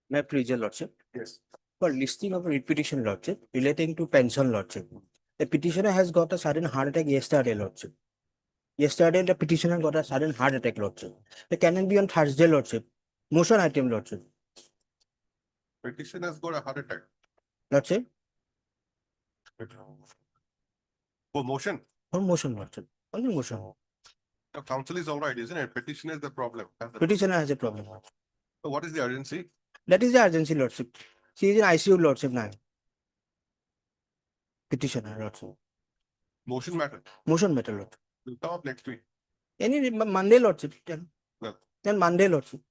May I please your lordship? Yes. For listing of a writ petition, lordship, relating to pension, lordship. The petitioner has got a sudden heart attack yesterday, lordship. Yesterday, the petitioner got a sudden heart attack, lordship. The can be on Thursday, lordship. Motion item, lordship. Petition has got a heart attack. Lordship, For motion, for motion, lordship. Only motion. the council is all right, isn't it? Petition is the problem. Petitioner has a problem. So what is the urgency? That is the urgency, lordship. She is in ICU, lordship, now. Petitioner, lordship. Motion matter. Motion matter, lordship. Will come up next week. Any Monday, lordship. Well, Then Monday, lordship.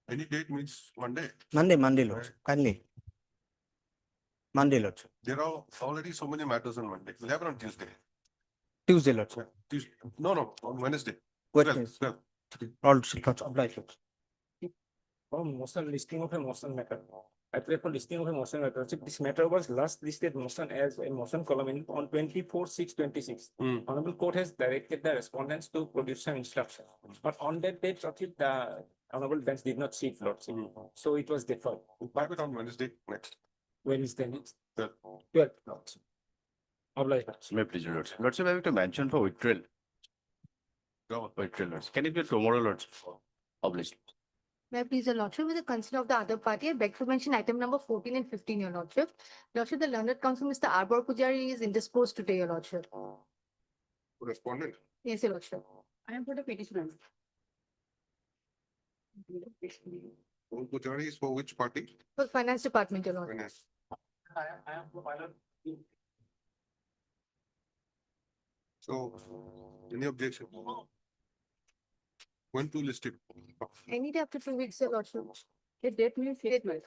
any date means Monday. Monday, lordship. Kindly. Monday, lordship. There are already so many matters on Monday. We'll have it on Tuesday. Tuesday, lordship. Tuesday. No, on Wednesday. Wednesday. 12. Lordship, obliged, lordship. For motion listing of a motion matter. I pray for listing of a motion matter. This matter was last listed motion as a motion column on 24/6/26. Honorable Court has directed the respondents to produce some instruction. But on that date, the Honorable Bench did not seek lordship. So it was deferred. We'll have it on Wednesday next. Wednesday next. 12. 12. Obliged. May I please, your lordship. Lordship, I have to mention for withdrawal. Withdrawal, lordship. Can it be tomorrow, lordship? Obliged. May I please, your lordship, with the consent of the other party, I beg to mention item number 14 and 15, your lordship. Lordship, the learned counsel, Mr. Arbor Pujari, is indisposed today, your lordship. Respondent. Yes, your lordship. I am for the petitioner. Pujari is for which party? For finance department, your lordship. Finance. I am for final. So, any objection? When to list it? Any day after 2 weeks, your lordship. The date means 6 months.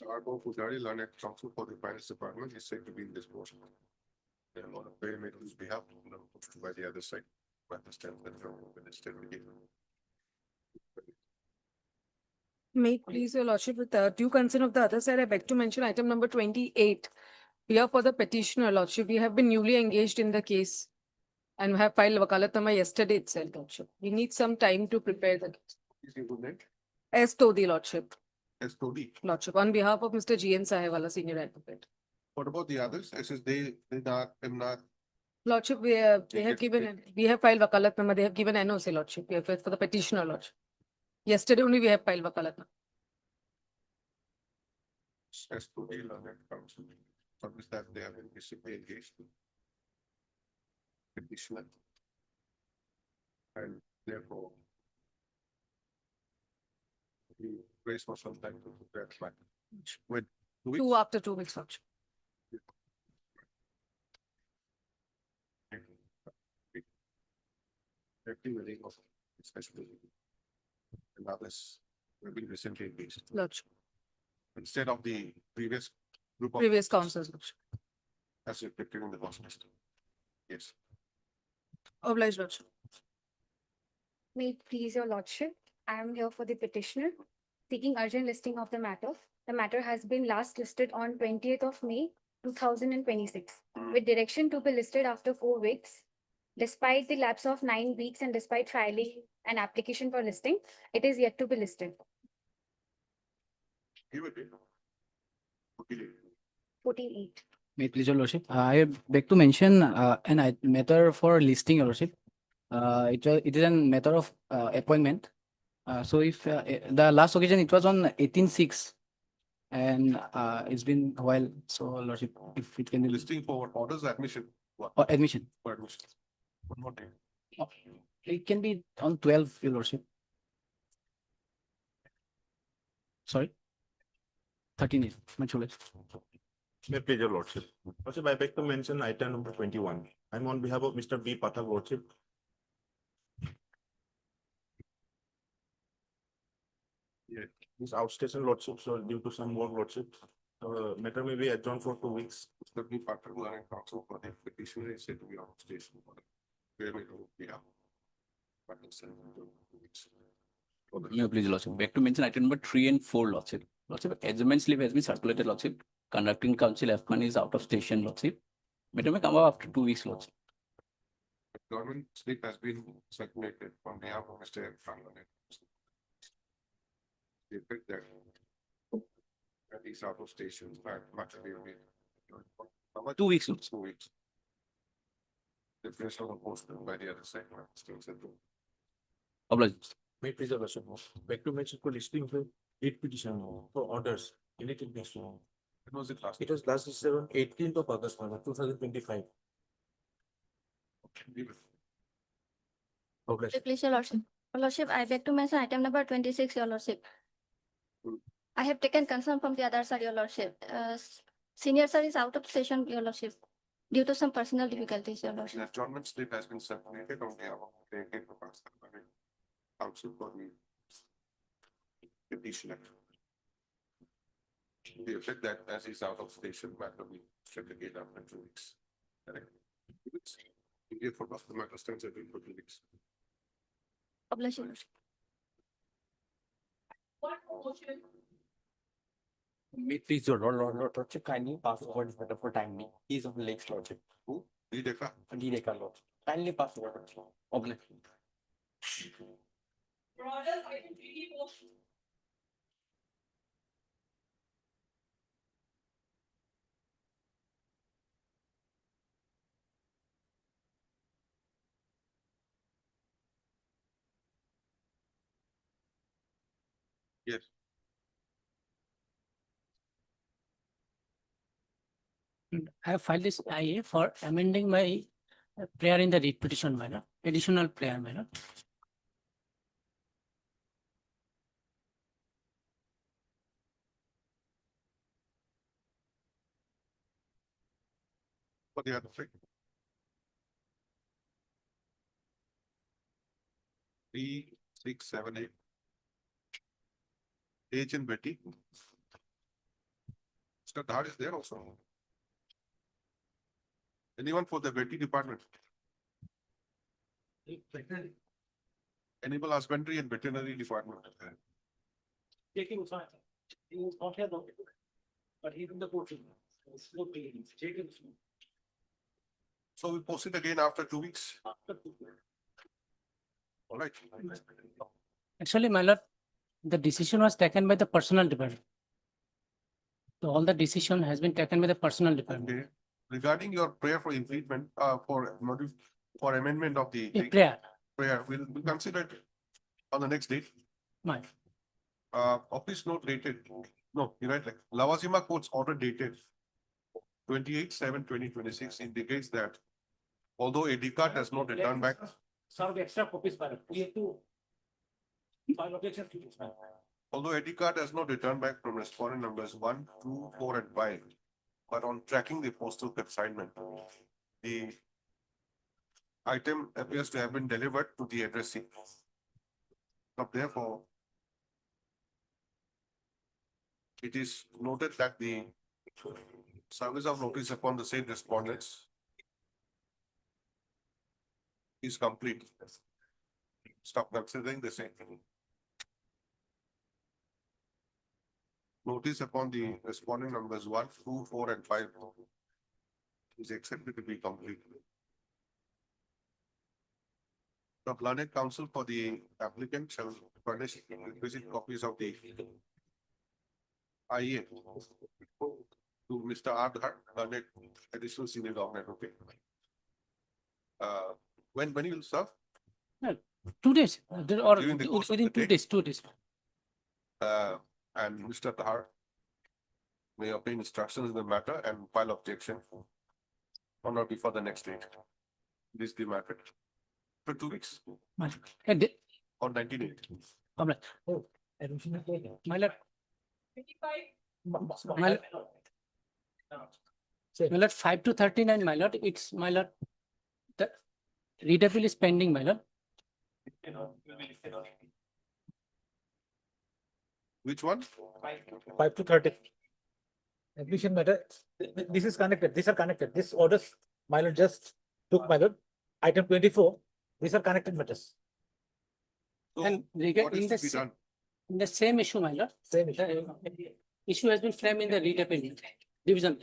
Arbor Pujari, learned counsel for the finance department, is said to be in this motion. There are a lot of payment whose behalf, by the other side. But understand that when it's still beginning. May it please your lordship, with due consent of the other side, I beg to mention item number 28. Here for the petitioner, lordship, we have been newly engaged in the case. And we have filed wakalatnama yesterday itself, lordship. We need some time to prepare the case. Is your good name? As Todi, lordship. As Todi. Lordship, on behalf of Mr. G. N. Sahewala, senior advocate. What about the others? SSD, not. Lordship, we have given, we have filed wakalatnama, they have given NOC, lordship, we have for the petitioner, lordship. Yesterday only we have filed wakalatnama. As Todi, learned counsel. What is that they have been basically engaged in? Petitioner. And therefore. We raise for some time to prepare the matter. With 2 weeks. After 2 weeks, lordship. Activity of especially. And others will be recently engaged Lordship, instead of the previous group of. previous councils, lordship. As reflected in the last list. Yes. Obliged, lordship. May it please your lordship, I am here for the petitioner, seeking urgent listing of the matter. The matter has been last listed on 20th of May, 2026, with direction to be listed after 4 weeks. Despite the lapse of 9 weeks and despite filing an application for listing, it is yet to be listed. Give it. Okay. 14.8. May it please your lordship. I beg to mention an matter for listing, your lordship. It is a matter of appointment. So if the last occasion it was on 18/6, and it's been a while. So lordship, if it can be Listing for orders admission. What? or admission, For admission. One more day. it can be on 12, your lordship. Sorry, 13. Much less. May it please your lordship. Lordship, I beg to mention item number 21. I'm on behalf of Mr. B. Pathak, lordship. Yeah, this outstation lordship, so due to some work lordship, matter may be adjourned for 2 weeks. Mr. B. Pathak, learned counsel for the petitioner, is said to be on station. Where we do, yeah. But it's in 2 weeks. No, please, lordship. Back to mention item number 3 and 4, lordship. Lordship, adjournment slip has been circulated, lordship. Conducting council F1 is out of station, lordship. Matter may come up after 2 weeks, lordship. Government slip has been circulated on behalf of Mr. F. The effect that these out of stations, matter will be. How much? 2 weeks. Lords. 2 weeks. The place of the post by the other side. Still said. Obliged. May please your lordship, back to mention for listing of the eight petition for orders related to. When was it last? It was last listed on 18th of August, 2025. Obliged. Please, your lordship. Your lordship, I beg to mention item number 26, your lordship. I have taken concern from the other side, your lordship. Senior sir is out of session, your lordship, due to some personal difficulties, your The lordship. adjournment slip has been separated on the council for the petitioner. The effect that as he's out of station, matter will check again after 2 weeks. Correct? 2 weeks. If for the matter stands for 2 weeks. Obliged, your lordship. May please your lordship kindly pass over this matter for timely. He is of the Lake's lordship. Who? The deca. Dideka lord. Kindly pass over. Obliged. Yes. I have filed this IA for amending my prayer in the writ petition manner, additional prayer manner. For the other thing. 3, 6, 7, 8. Age and Betty. Mr. Dhar is there also. Anyone for the Betty department? Animal husbandry and veterinary department. Taking time. He was not here, though. But he's in the court. So we post it again after 2 weeks. All right. Actually, my lord, the decision was taken by the personal department. So all the decision has been taken by the personal department. Okay. Regarding your prayer for improvement, for amendment of the A prayer, prayer, will be considered on the next date. my, Office note dated, no, you're right, like Lavazima court's order dated 28/7/2026 indicates that although a decart has not returned back, Serve the extra copies, madam. We have to file objection to this, madam. although a decart has not returned back from respondent numbers 1, 2, 4, and 5, but on tracking the postal consignment, the item appears to have been delivered to the addressee. So therefore, it is noted that the service of notice upon the said respondents is complete. Stop considering the same. Notice upon the responding numbers 1, 2, 4, and 5 is accepted to be complete. The learned counsel for the applicant shall furnish requisite copies of the IA to Mr. R. Dhar, learned additional senior government, okay? When you will serve, 2 days, or During the course of within the 2 day. days, 2 days. and Mr. Dhar may obtain instructions in the matter and file objection on or before the next date. This is the matter. For 2 weeks My, eh, the- or 90 days. my lord, my lord, 5 to 39, my lord, it's my lord. The read appeal is pending, my lord. Which one? 5 to 30. Admission matter, this is connected, these are connected, this orders, my lord just took my lord, item 24, these are connected matters, So And what regarding is the to be done? in the same issue, my lord, same issue. the issue has been framed in the read appeal division.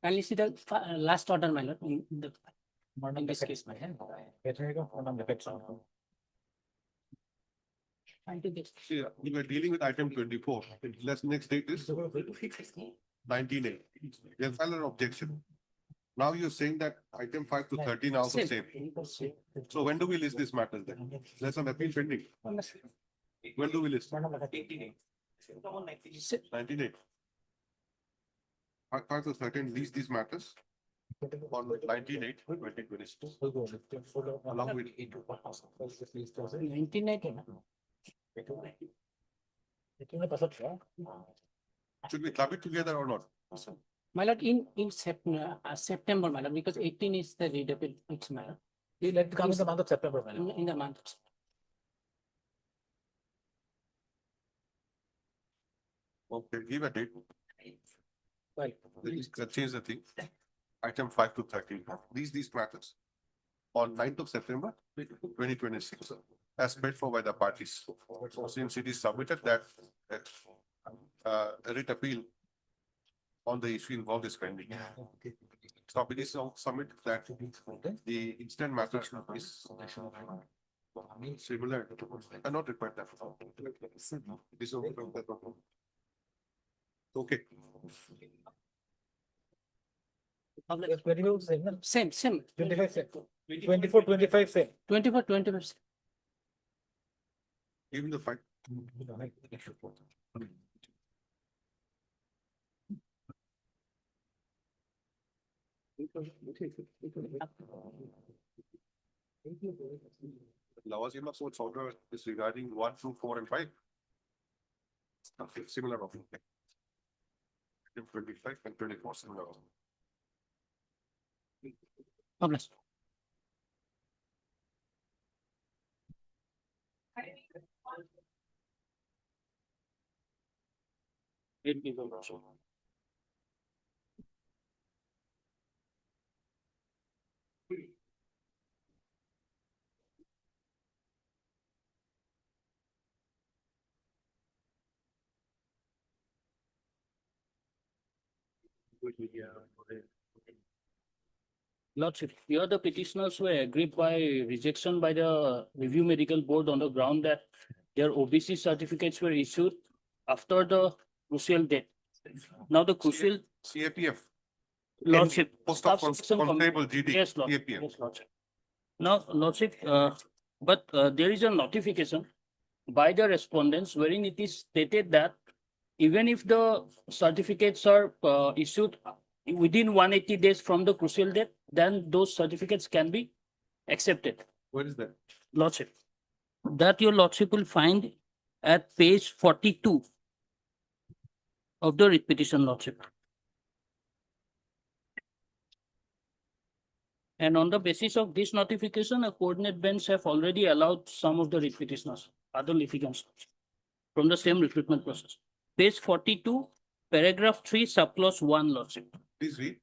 Kindly see the last order, my lord, in the, in this case, my lord. Here you go, one on the page. See, we were dealing with item 24. Let's next date is 19A. Then file an objection. Now you're saying that item 5 to 13 also same. So when do we list this matter then? There's an appeal pending. When do we list? 19A. 5 to 13 list these matters on 19/8/2026. Along with 1990. should we club it together or not? My lord, in September, my lord, because 18 is the readable, it's my lord, You let it come in the month of September, my lord. in the month. of Okay, give a date. Right. Let's change the thing. Item 5 to 13. These matters. On 9th of September 2026, as paid for by the parties. Since it is submitted that a writ appeal on the issue involved is pending. So it is submit that the instant matter is similar. Cannot require that. This is okay. Public- 24 same, no? Same. 25 same. 24, 25 same. 24, 25. Even the fact. Lawazima court's order is regarding 1 through 4 and 5. Okay, similar of. 25 and 24 similar. Publish. Lordship, here the petitioners were aggrieved by rejection by the review medical board on the ground that their OBC certificates were issued after the crucial date. Now the crucial CAPF. Lordship. Post of Staff Section Constable GD. Yes, Lord. CAPF. Yes, Lordship. Now, Lordship, but there is a notification by the respondents wherein it is stated that even if the certificates are issued within 180 days from the crucial date, then those certificates can be accepted. What is that? Lordship, that your Lordship will find at page 42 of the writ petition, Lordship. And on the basis of this notification, a coordinate bench have already allowed some of the writ petitioners, other litigants, from the same recruitment process. Page 42, paragraph 3, subclause 1, Lordship. Please read.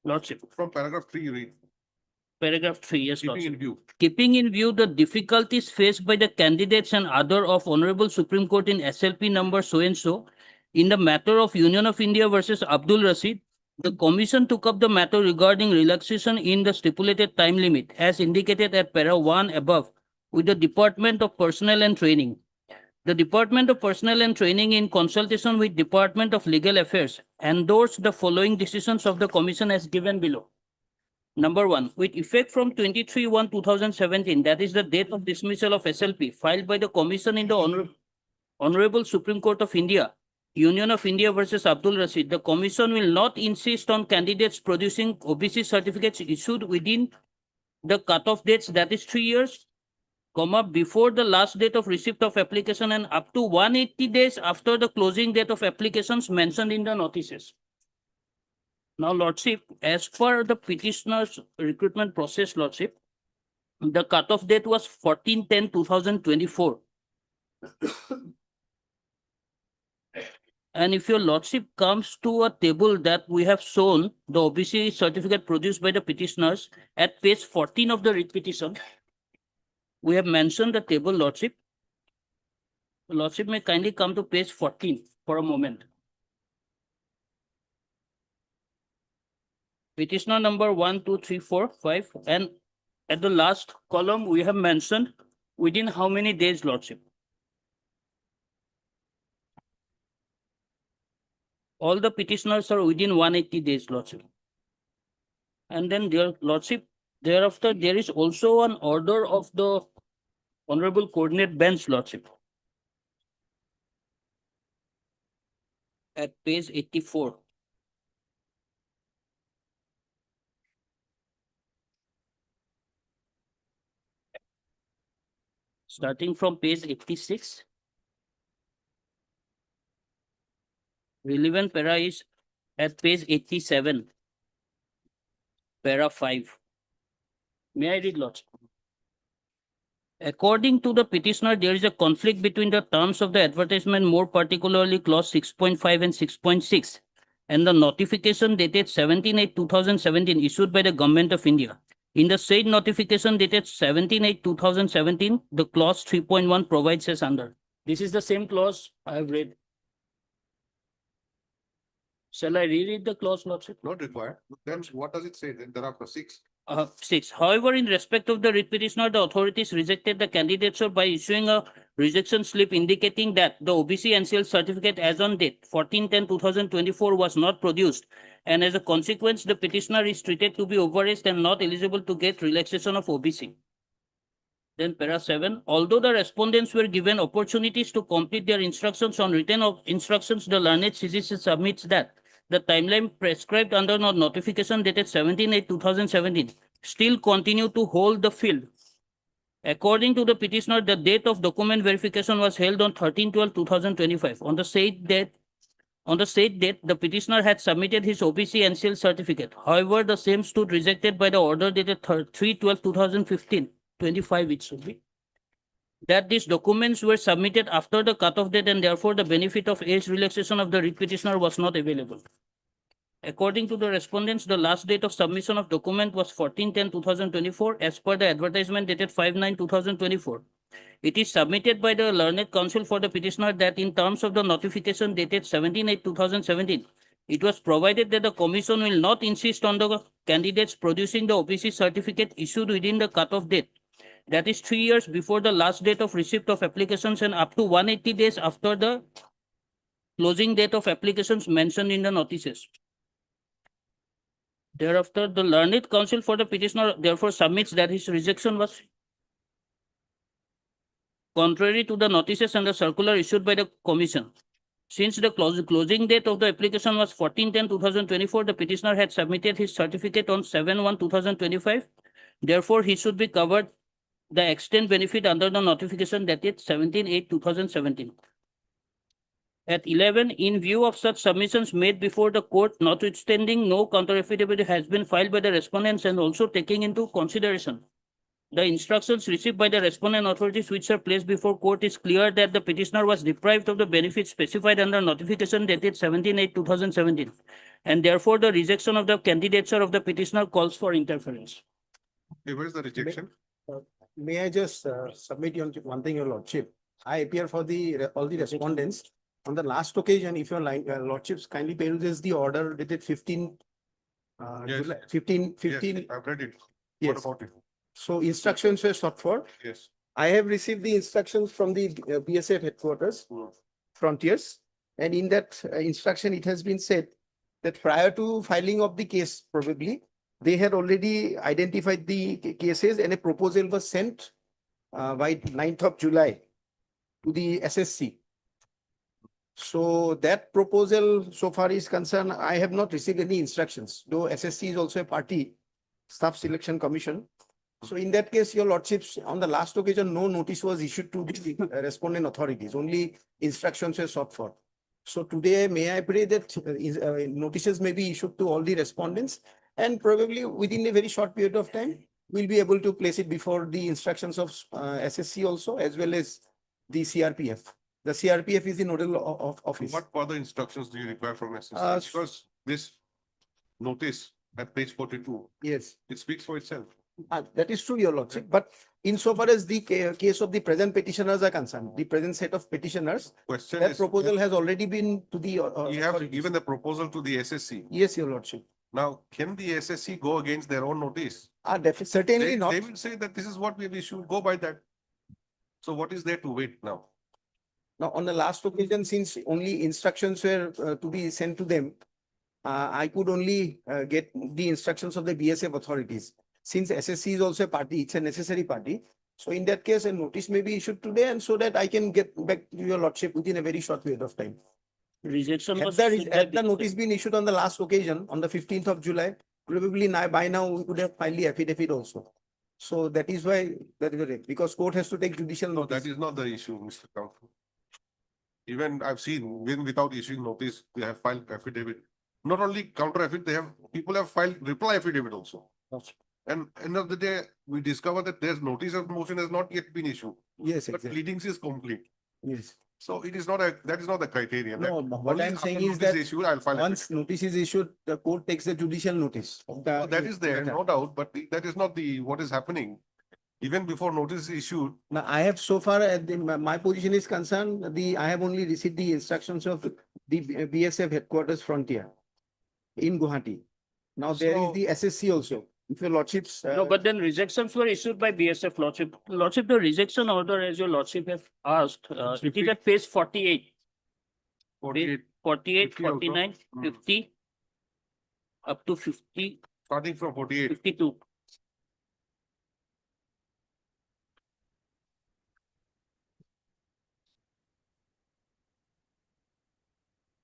Lordship, From paragraph 3, you read. paragraph 3, yes, Keeping Lordship. in view. Keeping in view the difficulties faced by the candidates and other of Honorable Supreme Court in SLP number so and so in the matter of Union of India versus Abdul Rashid, the commission took up the matter regarding relaxation in the stipulated time limit as indicated at para 1 above with the Department of Personnel and Training. The Department of Personnel and Training, in consultation with Department of Legal Affairs, endorsed the following decisions of the commission as given below. Number 1, with effect from 23/1/2017, that is the date of dismissal of SLP filed by the commission in the Honorable Supreme Court of India, Union of India versus Abdul Rashid, the commission will not insist on candidates producing OBC certificates issued within the cutoff dates, that is 3 years, before the last date of receipt of application and up to 180 days after the closing date of applications mentioned in the notices. Now, Lordship, as per the petitioner's recruitment process, Lordship, the cutoff date was 14/10/2024. And if your Lordship comes to a table that we have shown the OBC certificate produced by the petitioners at page 14 of the writ petition, we have mentioned the table, Lordship. Lordship may kindly come to page 14 for a moment. Petitioner number 1, 2, 3, 4, 5, and at the last column, we have mentioned within how many days, Lordship. All the petitioners are within 180 days, Lordship. And then their Lordship, thereafter, there is also an order of the Honorable Coordinate Bench, Lordship. At page 84. Starting from page 86. Relevant para is at page 87. Para 5. May I read, Lordship? According to the petitioner, there is a conflict between the terms of the advertisement, more particularly clause 6.5 and 6.6, and the notification dated 17/8/2017 issued by the Government of India. In the said notification dated 17/8/2017, the clause 3.1 provides as under. This is the same clause I have read. Shall I reread the clause, Lordship? Not required. Then what does it say? Then thereafter 6. 6. However, in respect of the writ petitioner, the authorities rejected the candidature by issuing a rejection slip indicating that the OBC NCL certificate as on date 14/10/2024 was not produced, and as a consequence, the petitioner is treated to be overaged and not eligible to get relaxation of OBC. Then para 7, although the respondents were given opportunities to complete their instructions on written instructions, the learned CGC submits that the timeline prescribed under the notification dated 17/8/2017 still continue to hold the field. According to the petitioner, the date of document verification was held on 13/12/2025. On the said date, the petitioner had submitted his OBC NCL certificate. However, the same stood rejected by the order dated 3/12/2015, 25 it should be, that these documents were submitted after the cutoff date and therefore the benefit of age relaxation of the writ petitioner was not available. According to the respondents, the last date of submission of document was 14/10/2024 as per the advertisement dated 5/9/2024. It is submitted by the learned counsel for the petitioner that in terms of the notification dated 17/8/2017, it was provided that the commission will not insist on the candidates producing the OBC certificate issued within the cutoff date. That is 3 years before the last date of receipt of applications and up to 180 days after the closing date of applications mentioned in the notices. Thereafter, the learned counsel for the petitioner therefore submits that his rejection was contrary to the notices and the circular issued by the commission. Since the closing date of the application was 14/10/2024, the petitioner had submitted his certificate on 7/1/2025. Therefore, he should be covered the extent benefit under the notification dated 17/8/2017. At 11, in view of such submissions made before the court, notwithstanding no counter affidavit has been filed by the respondents and also taking into consideration the instructions received by the respondent authorities which are placed before court, is clear that the petitioner was deprived of the benefits specified under notification dated 17/8/2017, and therefore the rejection of the candidature of the petitioner calls for interference. Okay, where is the rejection? May I just submit one thing, Your Lordship? I appear for all the respondents. On the last occasion, if your Lordships kindly peruses the order dated 15, Yes. July, 15, Yes, I've read it. What Yes. about it? So instructions were sought for. Yes. I have received the instructions from the BSF headquarters, Frontiers, and in that instruction, it has been said that prior to filing of the case, probably, they had already identified the cases and a proposal was sent by 9th of July to the SSC. So that proposal, so far is concerned, I have not received any instructions, though SSC is also a party, Staff Selection Commission. So in that case, Your Lordships, on the last occasion, no notice was issued to the respondent authorities, only instructions were sought for. So today, may I pray that notices may be issued to all the respondents, and probably within a very short period of time, we'll be able to place it before the instructions of SSC also, as well as the CRPF. The CRPF is the nodal office. What further instructions do you require from SSC? Uh, Because this notice at page 42, Yes, it speaks for itself. that is true, Your Lordship. But insofar as the case of the present petitioners are concerned, the present set of petitioners, Question that is, proposal has already been to the. you have authorities. given the proposal to the SSC. Yes, Your Lordship. Now, can the SSC go against their own notice? Certainly They not. will say that this is what we should go by that. So what is there to wait now? Now, on the last occasion, since only instructions were to be sent to them, I could only get the instructions of the BSF authorities. Since SSC is also a party, it's a necessary party. So in that case, a notice may be issued today, and so that I can get back to your lordship within a very short period of time. Rejection was. Had the notice been issued on the last occasion, on the 15th of July, probably now, by now, we could have filed the affidavit also. So that is why, because court has to take judicial No, notice. that is not the issue, Mr. Counsel. Even I've seen, even without issuing notice, they have filed affidavit. Not only counter affidavit, people have filed reply affidavit also. And end of the day, we discover that there's notice of motion has not yet been issued, Yes, but exactly. pleadings is complete. Yes. So it is not that is not the criteria. No, That what only I'm after saying is notice that issued, I'll file. once notice is issued, the court takes the judicial notice. Of the So that is there, matter. no doubt, but that is not the, what is happening. Even before notice is issued, Now, I have so far, my position is concerned, I have only received the instructions of the BSF headquarters frontier in Gauhati. Now, there is So- the SSC also. If your lordships. No, but then rejections were issued by BSF lordship. Lordship, the rejection order, as your lordship have asked, it is at page 48. 48, 48, 50 also. 49, Hmm. 50, up to 50, starting from 48. 52.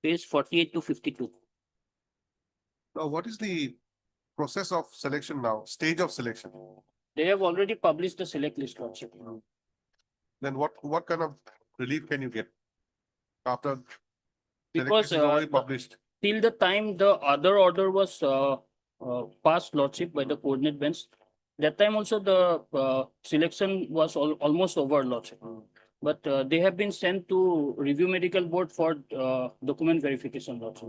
Page 48 to 52. Now, what is the process of selection now, stage of selection? They have already published the select list lordship. Then what kind of relief can you get after? select Because list is already published? till the time the other order was passed lordship by the coordinate bench, that time also the selection was almost over lordship. But they have been sent to review medical board for document verification lordship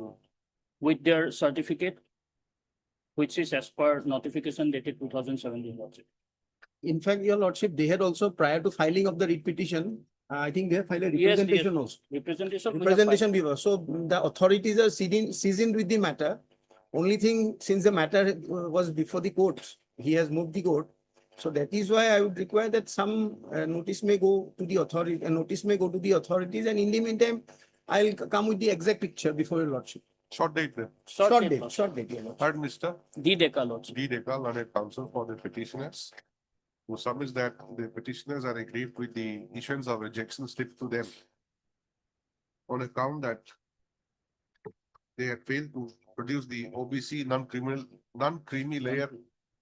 with their certificate, which is as per notification dated 2017 lordship. In fact, your lordship, they had also, prior to filing of the writ petition, I think they have filed a Yes, representation also. Representation. we have Representation before. So the authorities are seasoned with the matter. Only thing, since the matter was before the court, he has moved the court. So that is why I would require that some notice may go to the authority, a notice may go to the authorities, and in the meantime, I'll come with the exact picture before your lordship. Short date then. Short date, date, lordship. short date, your lordship. Third, Mr. D. Deca lordship. D. Deca, learned counsel for the petitioners, who submits that the petitioners are aggrieved with the issuance of rejection slip to them on account that they have failed to produce the OBC non-creamy layer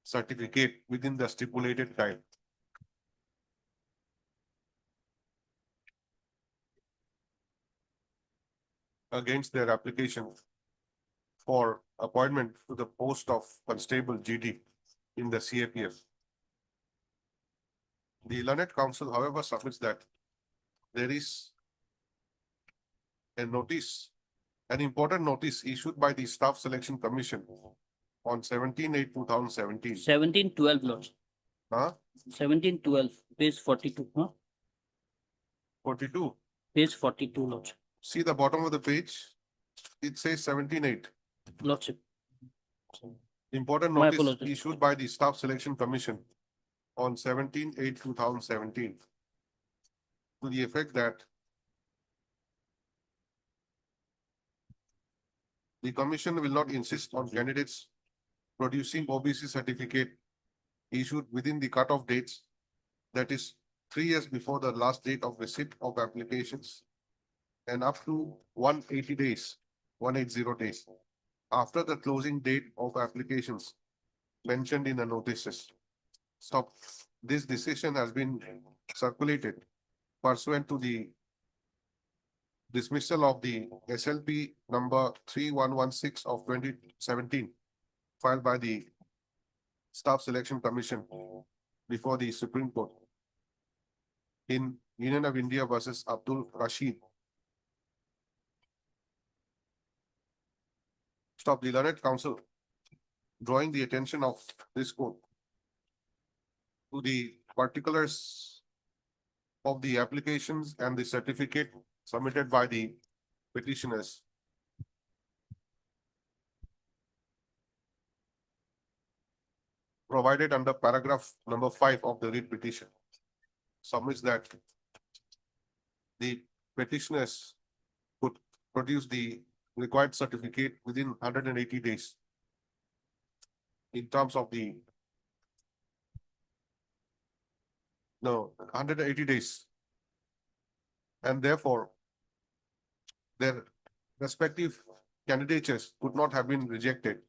certificate within the stipulated time. Against their application for appointment to the post of constable GD in the CAPF. The learned counsel, however, submits that there is a notice, an important notice issued by the Staff Selection Commission on 17/8/2017. 1712 lordship. 1712, page 42. 42. Page 42 lordship. See the bottom of the page. It says 17/8. Lordship. Important My notice apologies. issued by the Staff Selection Commission on 17/8/2017 to the effect that the commission will not insist on candidates producing OBC certificate issued within the cutoff dates, that is 3 years before the last date of receipt of applications and up to 180 days, 180 days after the closing date of applications mentioned in the notices. Stop. This decision has been circulated pursuant to the dismissal of the SLP number 3116 of 2017 filed by the Staff Selection Commission before the Supreme Court in Union of India versus Abdul Rashid. Stop. The learned counsel drawing the attention of this court to the particulars of the applications and the certificate submitted by the petitioners. Provided under paragraph number 5 of the writ petition. Submits that the petitioners could produce the required certificate within 180 days in terms of the 180 days. And therefore, their respective candidatures could not have been rejected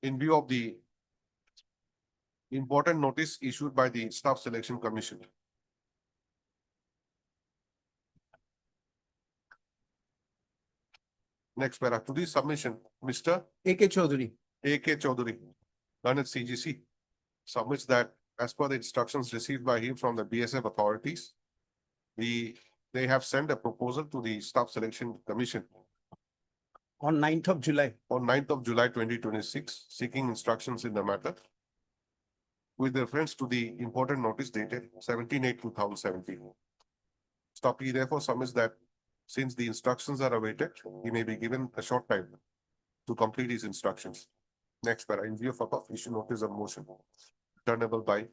in view of the important notice issued by the Staff Selection Commission. Next para, to this submission, Mr. A.K. Chaudhary. A.K. Chaudhary, Learned CGC, submits that as per the instructions received by him from the BSF authorities, they have sent a proposal to the Staff Selection Commission On 9th of July. on 9th of July 2026, seeking instructions in the matter with reference to the important notice dated 17/8/2017. Stoppy therefore submits that since the instructions are awaited, he may be given a short time to complete his instructions. Next para, in view of above, issue notice of motion returnable by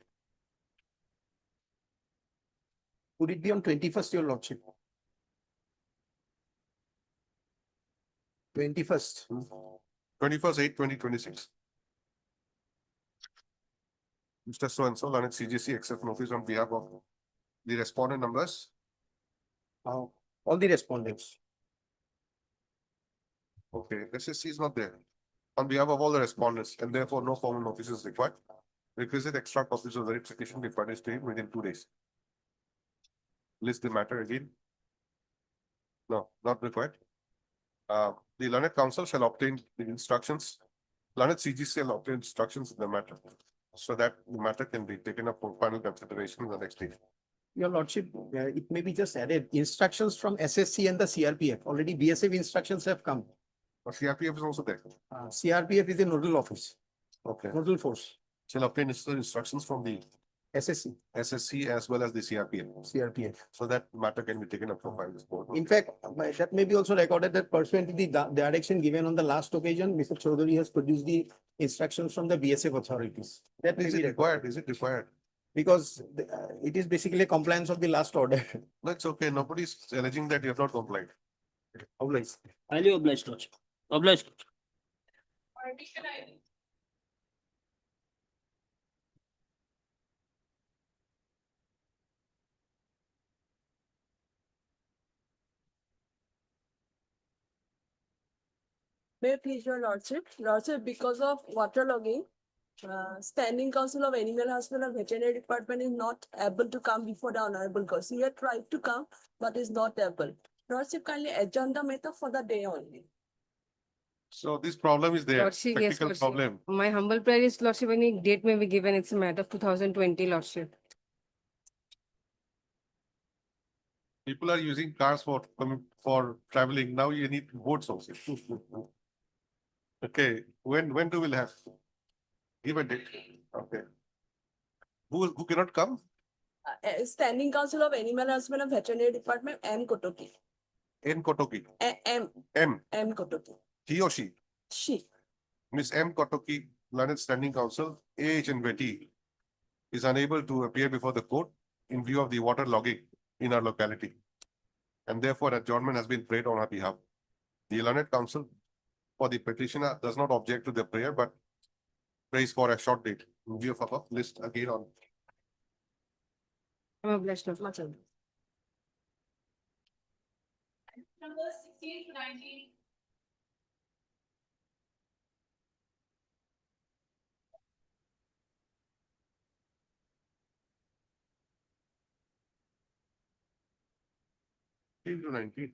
Would it be on 21st, your lordship? 21st. 21st/8/2026. Mr. So-and-so, Learned CGC, accept notice on behalf of the respondent numbers. All the respondents. Okay, SSC is not there. On behalf of all the respondents, and therefore no formal notice is required. Requisite extra copies of the verification be furnished to him within 2 days. List the matter again. No, not required. The Learned Council shall obtain the instructions. Learned CGC shall obtain instructions in the matter, so that the matter can be taken up for final consideration in the next day. Your lordship, it may be just added instructions from SSC and the CRPF. Already BSF instructions have come. But CRPF is also there. CRPF is a nodal office, Okay. nodal force, Shall obtain necessary instructions from the SSC, SSC as well as the CRPF, CRPF. so that matter can be taken up for final board. In fact, that may be also recorded that pursuant to the direction given on the last occasion, Mr. Chaudhary has produced the instructions from the BSF authorities. That may Is be it required required? Is it required? because it is basically a compliance of the last order. No, it's okay. Nobody's alleging that you have not complied. Always. Highly obliged, Lordship. Obliged. May it please your lordship, because of waterlogging, Standing Council of Animal Hospital and Veterinary Department is not able to come before the honorable court. He had tried to come, but is not able. Lordship, kindly adjourn the matter for the day only. So this problem is there, Lordship, yes, technical Lordship. problem. My humble prayer is, Lordship, any date may be given. It's a matter of 2020, Lordship. People are using cars for traveling. Now you need boats also. Okay, when do we'll have? Give a date. Okay. Who cannot come? Standing Council of Animal Husband and Veterinary Department, M. Kotoki. N Kotoki. M. M. Kotoki. He or she? She. Miss M Kotoki, Learned Standing Council, AH and Betty, is unable to appear before the court in view of the water logging in our locality. And therefore adjournment has been prayed on her behalf. The Learned Council for the petitioner does not object to the prayer, but prays for a short date in view of above list again on. I'm obliged, Lordship. Number 16 to 19. To 19.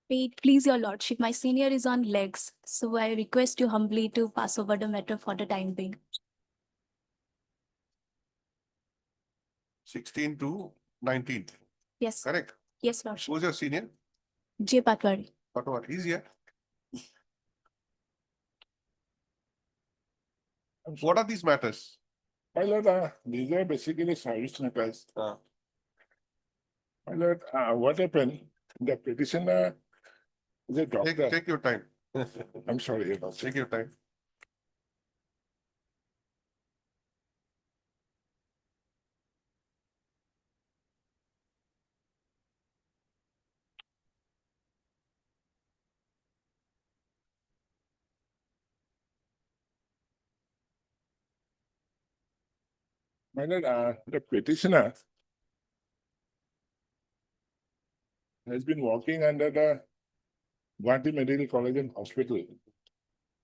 Wait, please, your lordship, my senior is on legs, so I request you humbly to pass over the matter for the time being. 16 to 19, Yes, correct? yes, lordship. Who's your senior? J. Patwari. Whatever, he's here. What are these matters? My lord, these are basically service matters. My lord, what happened? The petitioner is a doctor. Take your time. I'm sorry about Take your time. My lord, the petitioner has been working under the Gauhati Medical College and Hospital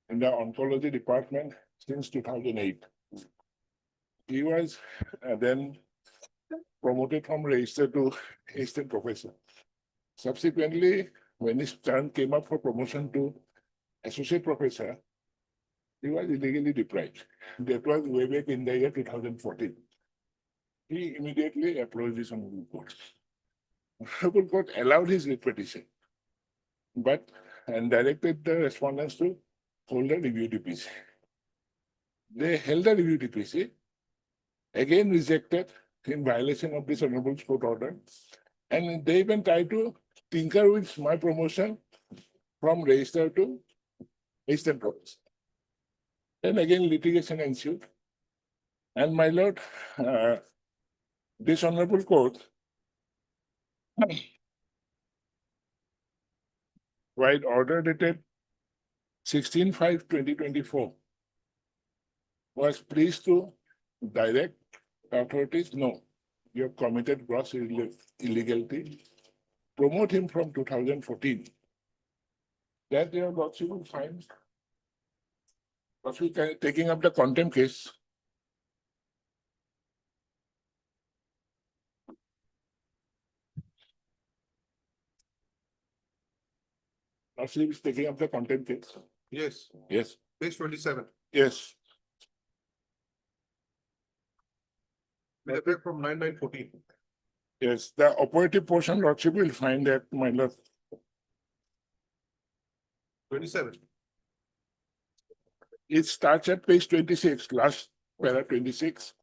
in the oncology department since 2008. He was then promoted from registered to assistant professor. Subsequently, when his turn came up for promotion to associate professor, he was illegally deprived. That was way back in the year 2014. He immediately approached this honorable court. Honorable court allowed his writ petition, but and directed the respondents to hold a review DPC. They held a review DPC, again rejected in violation of this honorable court order, and they even tried to tinker with my promotion from register to assistant professor. Then again litigation ensued. And my lord, this honorable court, while order dated 16/5/2024, was pleased to direct the authorities, no, you have committed gross illegality, promote him from 2014. That your lordship will find, taking up the contempt case. Lordship is taking up the contempt case. Yes, Yes, page 27. yes. With effect from 9/9/14. Yes, the operative portion, lordship will find that, my lord. 27. It starts at page 26, last para 26.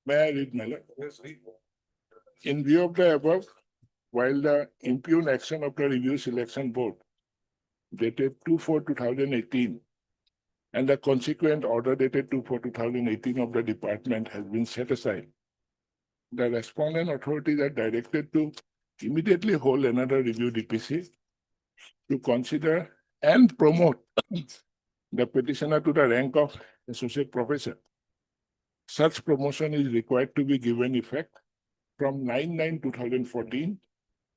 May I read, my lord? Yes, read. In view of the above, while the impugned action of the review selection board dated 2/4/2018 and the consequent order dated 2/4/2018 of the department has been set aside, the respondent authorities are directed to immediately hold another review DPC to consider and promote the petitioner to the rank of associate professor. Such promotion is required to be given effect from 9/9/2014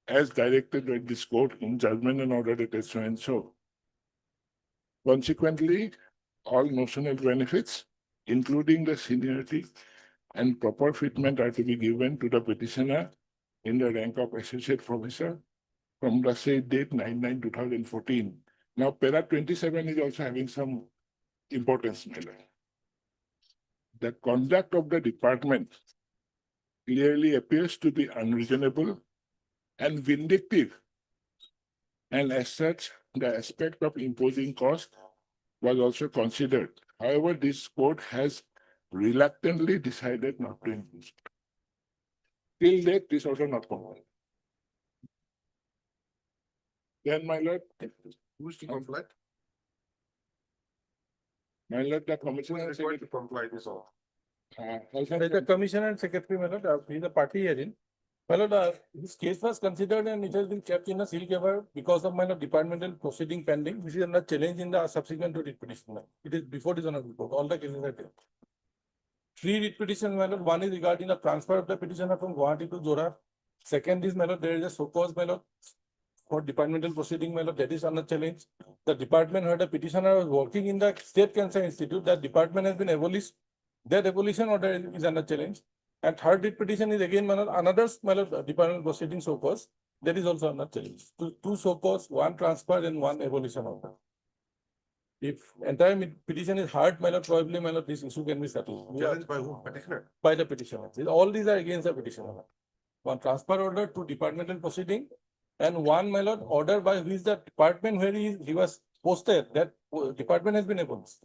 as directed by this court in judgment and order dated so and so. Consequently, all notional benefits, including the seniority and proper fitment, are to be given to the petitioner in the rank of associate professor from the said date 9/9/2014. Now, para 27 is also having some importance. The conduct of the department clearly appears to be unreasonable and vindictive. And as such, the aspect of imposing cost was also considered. However, this court has reluctantly decided not to impose. Till date, this also not complied. Then, my lord, Who's to comply? my lord, the commissioner Who's required to comply this all? The commissioner and secretary, my lord, he is a party hearing. My lord, this case was considered and it has been kept in a seal cover because of my lord departmental proceeding pending, which is under challenge in the subsequent to writ petition. It is before this honorable court, all the cases are there. 3 writ petitions, my lord. One is regarding the transfer of the petitioner from Gauhati to Jorhat. Second is, my lord, there is a so cause, my lord, for departmental proceeding, my lord, that is under challenge. The department where the petitioner was working in the State Cancer Institute, that department has been abolished. That abolition order is under challenge. And third writ petition is again, my lord, another, my lord, departmental proceeding so cause. That is also not challenged. Two so cause, one transfer and one abolition order. If entire petition is heard, my lord, probably, my lord, this issue can be settled. Challenged by who? Petitioner? By the petitioner. All these are against the petitioner. One transfer order to departmental proceeding, and one, my lord, order by which the department where he was posted, that department has been abolished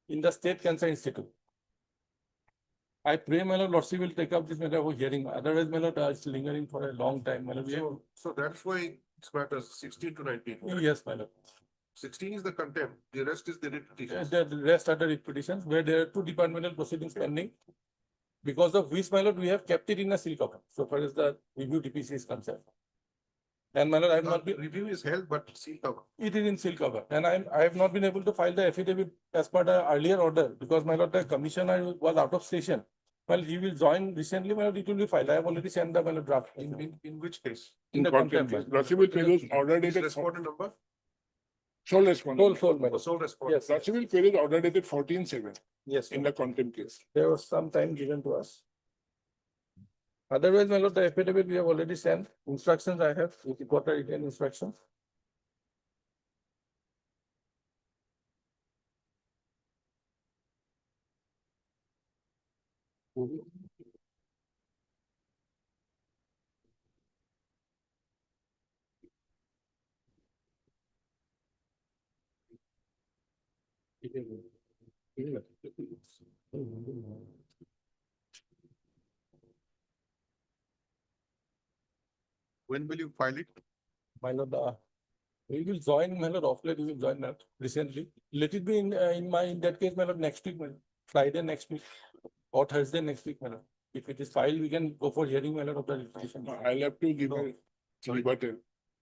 in the State Cancer Institute. I pray, my lord, Lordship will take up this matter for hearing. Otherwise, my lord, it's lingering for a long time. My lord, So that's why this matters 16 to 19. yes, my lord. 16 is the contempt, the rest is the repetition. The rest are the petitions where there are two departmental proceedings pending. Because of which, my lord, we have kept it in a seal cover, so far as the review DPC is concerned. And my lord, I have not been. Review is held, but seal cover. It is in seal cover, and I have not been able to file the affidavit as per the earlier order, because my lord, the commissioner was out of station. Well, he will join recently, my lord, it will be filed. I have already sent the, my lord, draft. In which case? In the contempt. Lordship will pay those order Is dated, respondent number? sole respondent. Sole, my lord. Sole respondent. Yes, Lordship will pay those order dated 14/7 yes. in the contempt case. There was some time given to us. Otherwise, my lord, the affidavit we have already sent. Instructions I have, we got the written instructions. When will you file it? My lord, we will join, my lord, off late, we will join that recently. Let it be in that case, my lord, next week, my lord. Friday next week, or Thursday next week, my lord. If it is filed, we can go for hearing, my lord, of the petition. I'll have to give a rebuttal.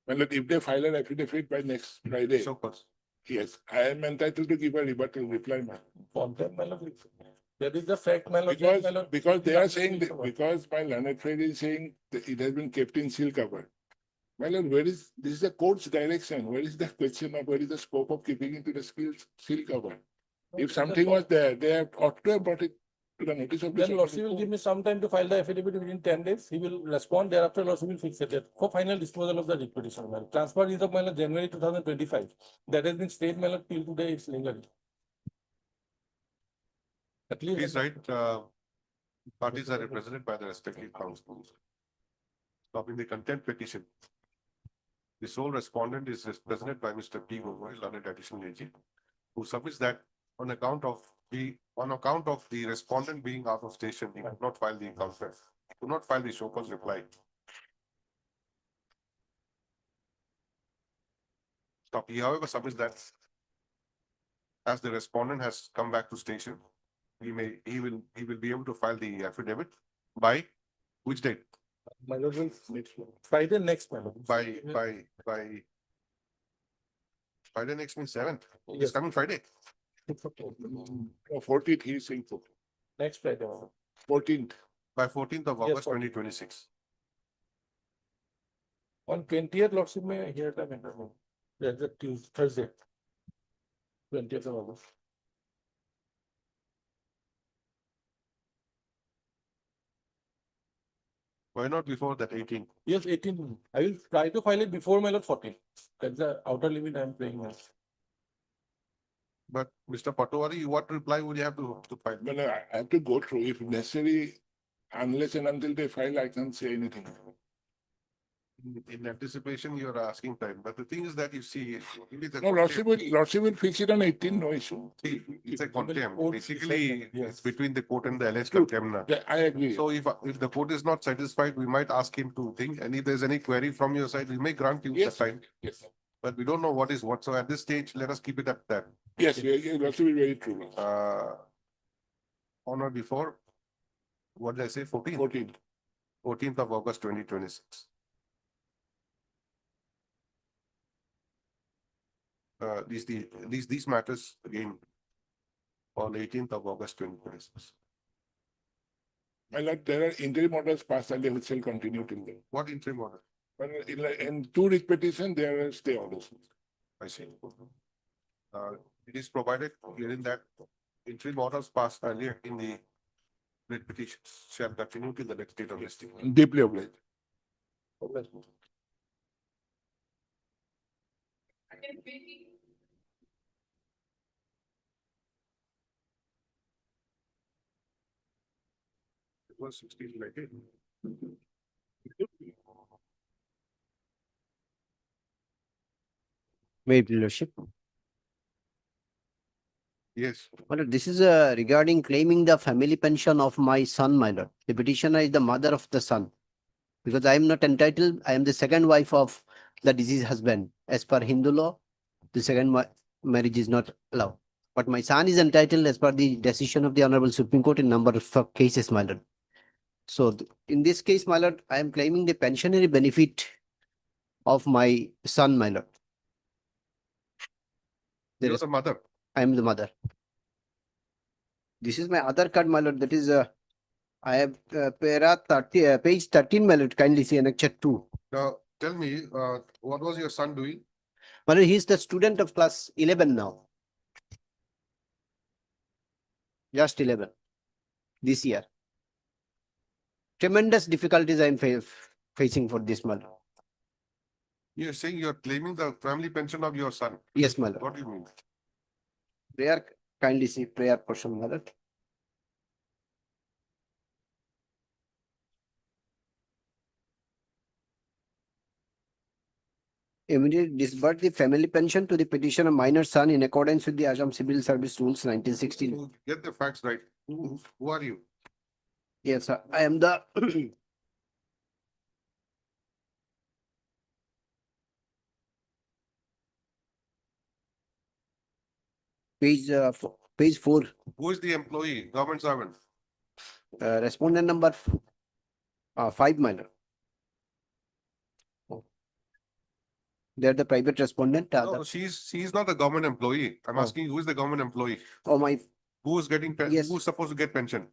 Well, if they file an affidavit by next Friday, So cause. yes, I am entitled to give a rebuttal reply, ma'am. Contempt, my lord. That is the fact, my lord. Yes, my lord. Because they It is are after saying, seal that- cover. because my learned friend is saying that it has been kept in seal cover. My lord, this is the court's direction. Where is the question of where is the scope of keeping it to the seal cover? If something was there, they have ought to have brought it to the notice of the. Then Lordship will give me some time to file the affidavit within 10 days. He will respond. Thereafter, Lordship will fix it for final disposal of the petition. Transfer is of my lord, January 2025. That has been stayed, my lord, till today. It's lingering. At least. Please write, parties are represented by the respective counsels. Stopping the contempt petition. The sole respondent is represented by Mr. P. Gauhati, learned additional agent, who submits that on account of the respondent being out of station, he could not file the conference, could not file the show cause reply. Stop. He, however, submits that as the respondent has come back to station, he will be able to file the affidavit by which date? My lord will Friday next, my lord. By Friday next means 7th. It's Yes. coming Friday. 14th, he is saying 14th. Next Friday, my lord. 14th. By 14th of Yes, August 14th. 2026. On 20th, Lordship may hear the matter. That's a Tuesday, Thursday. 20th of August. Why not before that 18th? Yes, 18. I will try to file it before my lord 14. That's the outer limit I am playing with. But Mr. Patowari, what reply would you have to file? Well, I have to go through if necessary, unless and until they file, I can't say anything. In anticipation, you're asking time, but the thing is that you see, No, Lordship will fix it on 18, no issue. it's a contempt. court Basically, decide, yes. it's between the court and the alleged True. contemner. Yeah, I agree. So if the court is not satisfied, we might ask him to think, and if there's any query from your side, we may grant you the Yes, time. yes, But we don't know what is what. So at this stage, let us keep it at that. yes, Lordship is very true. On or before, what did I say, 14th? 14th. 14th of August 2026. These matters again on 18th of August 2026. My lord, there are interim orders passed earlier which shall continue till then. What interim order? But in two writ petitions, there are stay orders. I see. It is provided herein that interim orders passed earlier in the writ petitions shall continue till the next date of listing. Deeply obliged. Item 20. It was 16 like it. Wait, Your Lordship. Yes, My lord, this is regarding claiming the family pension of my son, my lord. The petitioner is the mother of the son. Because I am not entitled, I am the second wife of the deceased husband. As per Hindu law, the second marriage is not allowed. But my son is entitled as per the decision of the Honorable Supreme Court in number of cases, my lord. So in this case, my lord, I am claiming the pensionary benefit of my son, my lord. There you're is, the mother. I am the mother. This is my other card, my lord. That is, I have page 13, my lord. Kindly see annexure 2. Now, tell me, what was your son doing? My lord, he is the student of class 11 now. Just 11 this year. Tremendous difficulties I am facing for this, my lord. You're saying you're claiming the family pension of your son. Yes, my lord. What do you mean? Prayer, kindly see prayer portion, my lord. Immediately disburse the family pension to the petitioner minor son in accordance with the Assam Civil Service Rules 1916. So get the facts right. Who are you? Yes, sir. I am the page 4, Who is the employee, government servant? respondent number 5, my lord. They are the private respondent. No, she's not the government employee. I'm Oh. asking who is the government employee? Oh, my. Who is getting, Yes. who's supposed to get pension?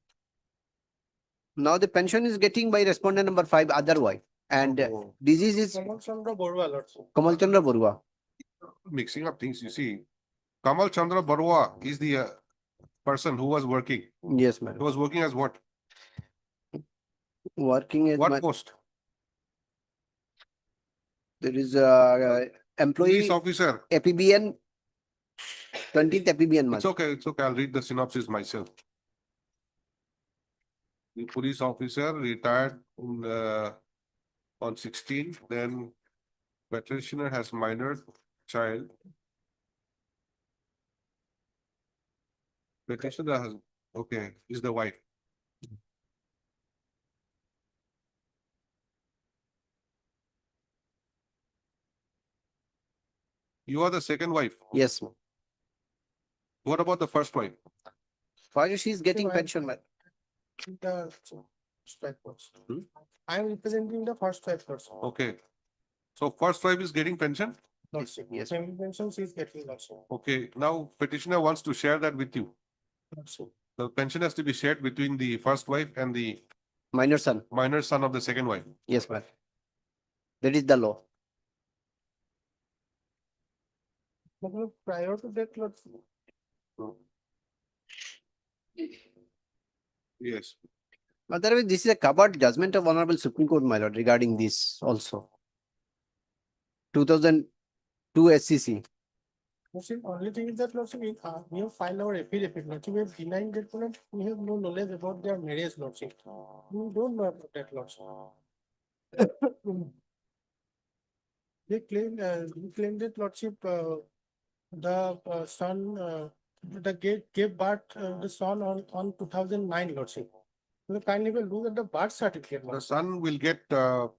Now the pension is getting by respondent number 5, other wife. And Oh. disease is Kamal Chandra Borwa, Lordship. Kamal Chandra Borua. Mixing up things, you see. Kamal Chandra Barua is the person who was working. Yes, He madam. was working as what? Working as What post? there is Police employee officer. APBN 20th APBN It's okay, it's okay. I'll read the synopsis myself. The police officer retired on 16, then petitioner has minor child. Petitioner has, okay, is the wife. You are the second wife. Yes, ma'am. What about the first wife? Why she is getting Right. pension, madam? The strike force. Hmm? I am representing the first strike force. Okay. So first wife is getting pension? Lordship. Yes. Family pension she is getting also. Okay, now petitioner wants to share that with you. Lordship. The pension has to be shared between the first wife and the Minor son. minor son of the second wife. Yes, ma'am. That is the law. But prior to that, Lordship. Yes. Otherwise, this is a covered judgment of Honorable Supreme Court, my lord, regarding this also. 2002 SCC. Lordship, only thing is that Lordship, we have filed our affidavit, Lordship, we have denied that, Lordship, we have no knowledge about their marriage, Lordship. We don't know about that, Lordship. They claim, we claim that, Lordship, the son, gave birth, the son on 2009, Lordship. So kindly will look at the birth certificate, The Lordship. son will get the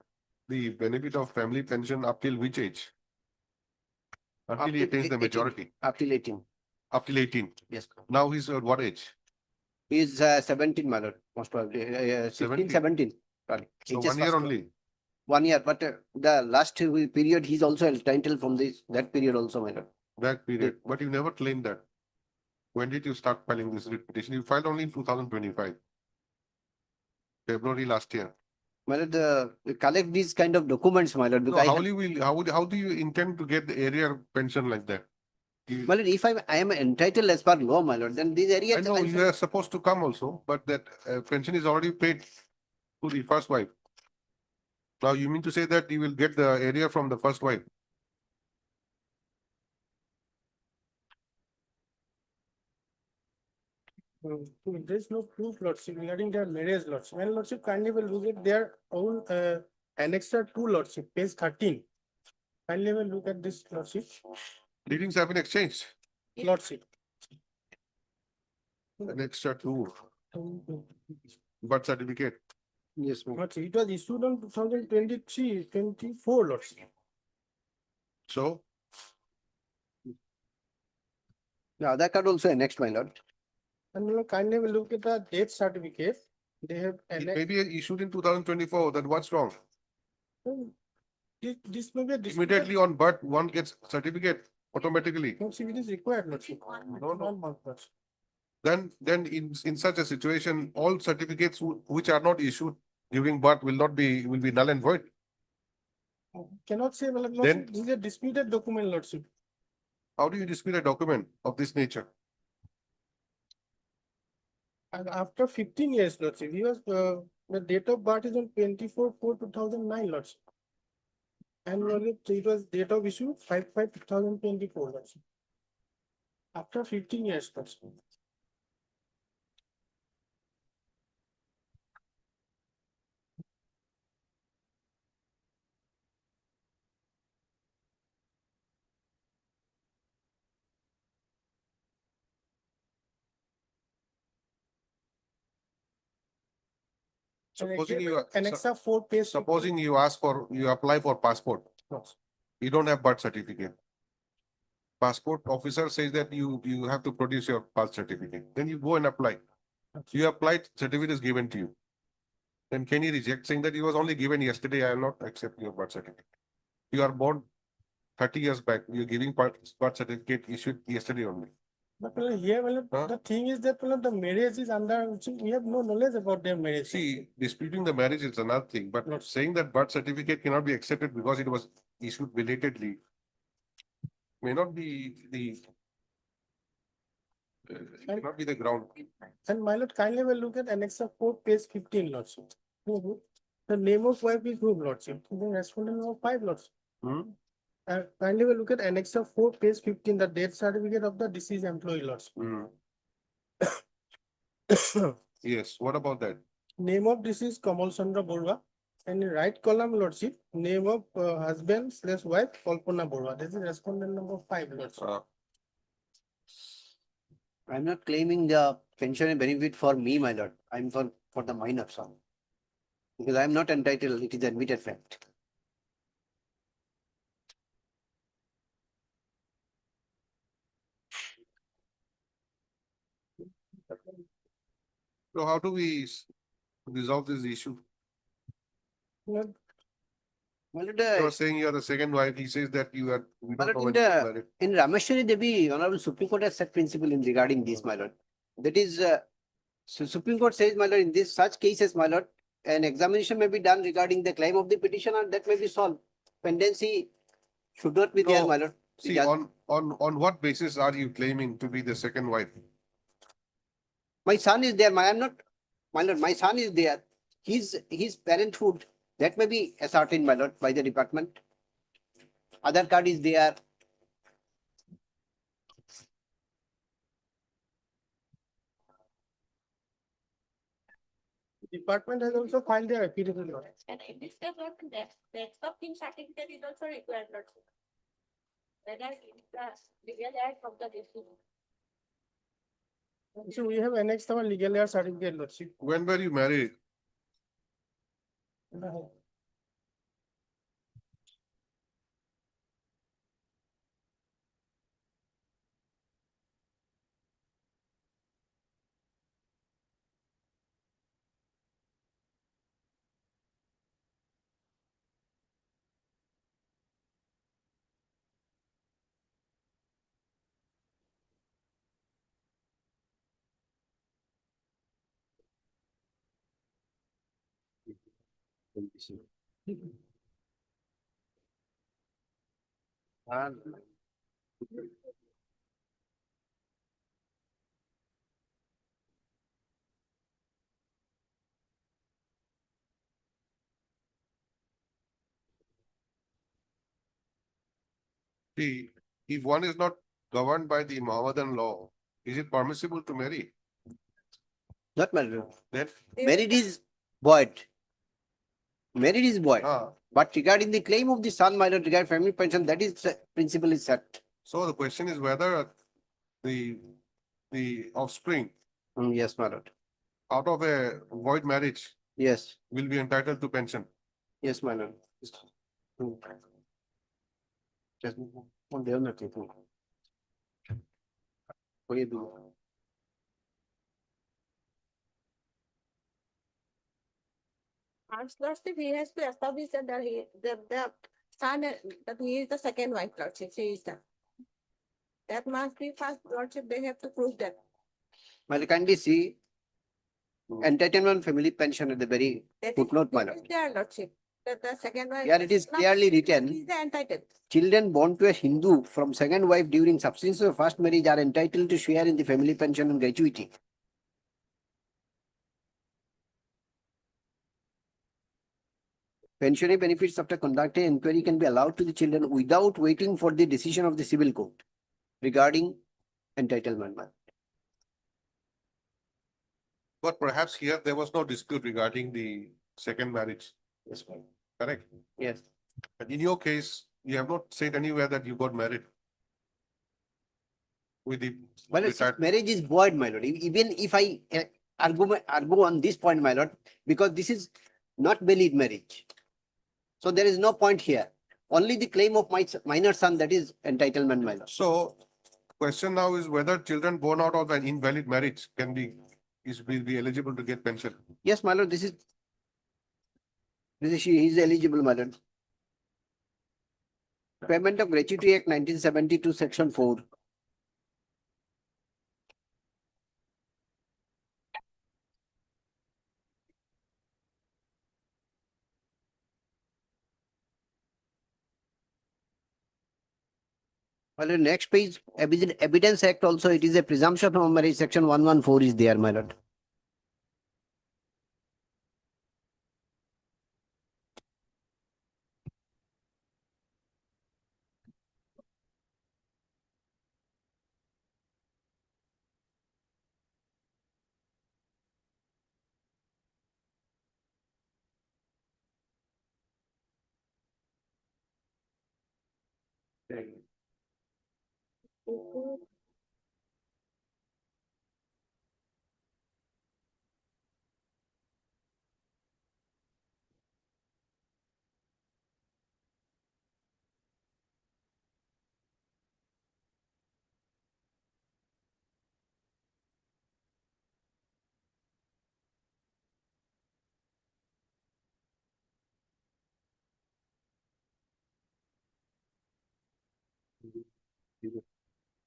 benefit of family pension up till which age? Until he attains the 18. majority, Up till 18. up till 18. Yes. Now he's at what age? He is 17, my lord, most probably. 16, 17. 17. Sorry. So HS 1 year first. only. 1 year, but the last period, he's also entitled from that period also, my lord. That period, but you never claimed that. When did you start filing this writ petition? You filed only in 2025. February last year. My lord, collect these kind of documents, my lord. So Because how do you intend to get the area pension like that? my lord, if I am entitled as per law, my lord, then these areas. I know you are supposed to come also, but that pension is already paid to the first wife. Now you mean to say that you will get the area from the first wife? There is no proof, Lordship, regarding their marriage, Lordship. And Lordship, kindly will look at their own annexure 2, Lordship, page 13. Kindly will look at this, Lordship. Dealings have been exchanged. Lordship. Annexure 2, birth certificate. Yes, ma'am. Lordship, it was issued on 2023-24, Lordship. So The Aadhaar card also annexed, my lord. And kindly will look at the death certificate. They have it annexed. may be issued in 2024, then what's wrong? This may be a disputed. Immediately on birth, one gets certificate automatically. Lordship, it is required, Lordship. No, no. Lordship. Then in such a situation, all certificates which are not issued during birth will be null and void. Cannot say, well, Then- Lordship, this is a disputed document, Lordship. How do you dispute a document of this nature? And after 15 years, Lordship, he was, the date of birth is on 24/4/2009, Lordship. And Lordship, it was date of issue 5/5/2024, Lordship. After 15 years, Lordship. Supposing you, Annexa 4, page. 15. supposing you apply for passport, Lordship. you don't have birth certificate. Passport officer says that you have to produce your birth certificate. Then you go and apply. You applied, certificate is given to you. Then can you reject saying that it was only given yesterday? I will not accept your birth certificate. You are born 30 years back. You're giving birth certificate issued yesterday only. But here, Huh? the thing is that the marriage is under, we have no knowledge about their marriage. See, disputing the marriage is another thing, but Yes. saying that birth certificate cannot be accepted because it was issued belatedly may not be the cannot be the ground. And my lord, kindly will look at Annexa 4, page 15, Lordship. The name of wife is whom, Lordship? The respondent number 5, Lordship. Hmm? Kindly will look at Annexa 4, page 15, the death certificate of the deceased employee, Lordship. Hmm. Yes, what about that? Name of deceased Kamal Chandra Borwa. And in right column, Lordship, name of husband/wife Kalpana Borwa. This is respondent number 5, Lordship. I'm not claiming the pension and benefit for me, my lord. I'm for the minor son. Because I'm not entitled, it is admitted fact. So how do we resolve this issue? Lord, My lord, You are saying you are the second wife. He says that we my don't lord, know in when you the, married. in Rameshwari Devi, Honorable Supreme Court has set principle in regarding this, my lord. That is, so Supreme Court says, my lord, in this such cases, my lord, an examination may be done regarding the claim of the petitioner that may be solved. Pendency should not be there, No. my lord. See, on what basis are you claiming to be the second wife? My son is there, I'm not, my lord, my son is there. His parenthood, that may be ascertained, my lord, by the department. Aadhaar card is there. department has also filed their affidavit, Lord. And in this case, what the expecting certificate is also required, Lordship. Whether it's the legal act of the decision. So we have annexed our legal air certificate, Lordship. When were you married? See, if one is not governed by the Mohammedan law, is it permissible to marry? Not married. Then, Married is void. Married is void. ah, But regarding the claim of the son, my lord, regarding family pension, that is principle is set. so the question is whether the, the offspring Yes, my lord. out of a void marriage Yes, will be entitled to pension. yes, my lord. Hmm. Just one day or nothing. What do you do? Lordship, he has to establish that the son, that he is the second wife, Lordship, she is the. That must be first, Lordship, they have to prove that. My lord, kindly see entitlement family pension at the very That is- footnote, my that lord. is their Lordship, that the second wife. Here it is not- clearly written. He is the entitled. Children born to a Hindu from second wife during substance of first marriage are entitled to share in the family pension and gratuity. Pensionary benefits after conducting inquiry can be allowed to the children without waiting for the decision of the civil court regarding entitlement. But perhaps here there was no dispute regarding the second marriage. Yes, ma'am. Correct? Yes. But in your case, you have not said anywhere that you got married. With the Well, it's- retired. marriage is void, my lord. Even if I argue on this point, my lord, because this is not valid marriage. So there is no point here. Only the claim of my minor son, that is entitlement, my lord. So question now is whether children born out of an invalid marriage can be, will be eligible to get pension. Yes, my lord, she is eligible, my lord. Payment of Gratuity Act 1972, Section 4. Well, the next page, Evidence Act also, it is a presumption of marriage, Section 114 is there, my lord.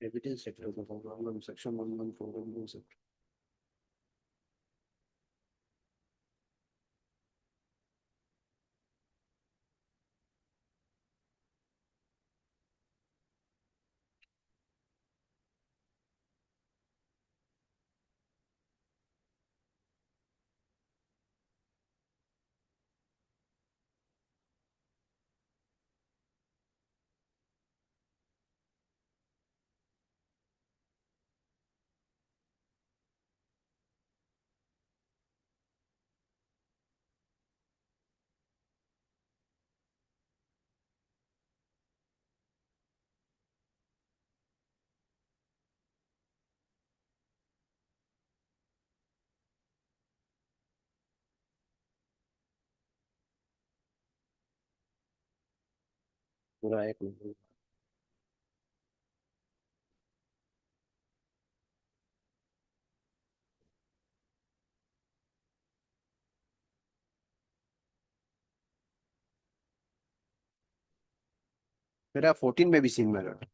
Evidence Act, Section 114. Right. There are 14 may be seen, my lord.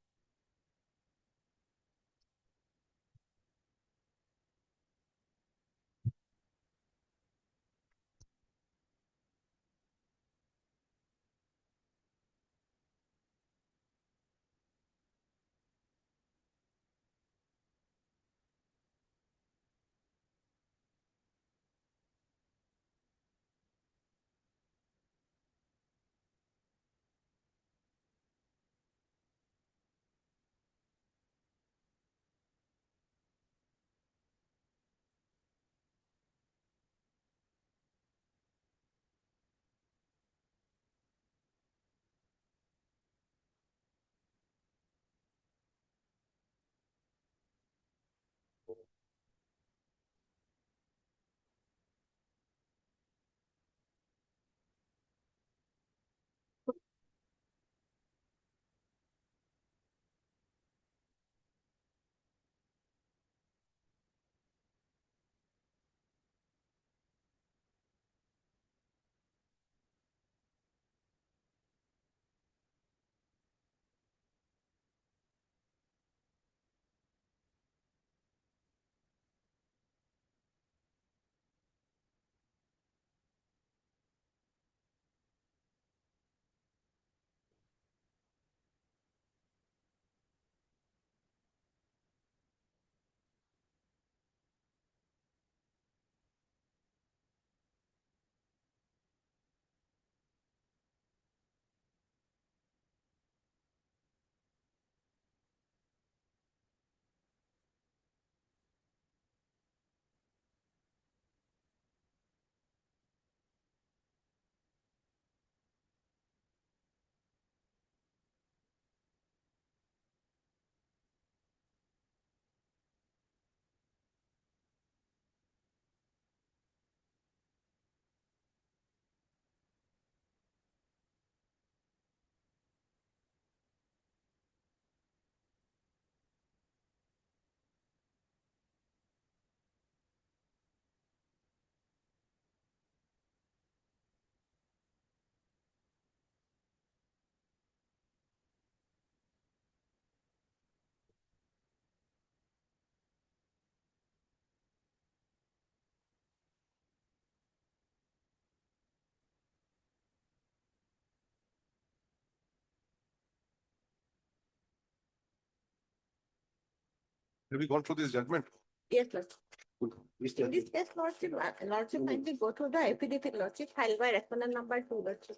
Have you gone through this judgment? Yes, Lordship. Good. In this case, Lordship, Lordship kindly go to the affidavit, Lordship, filed by respondent number 2, Lordship.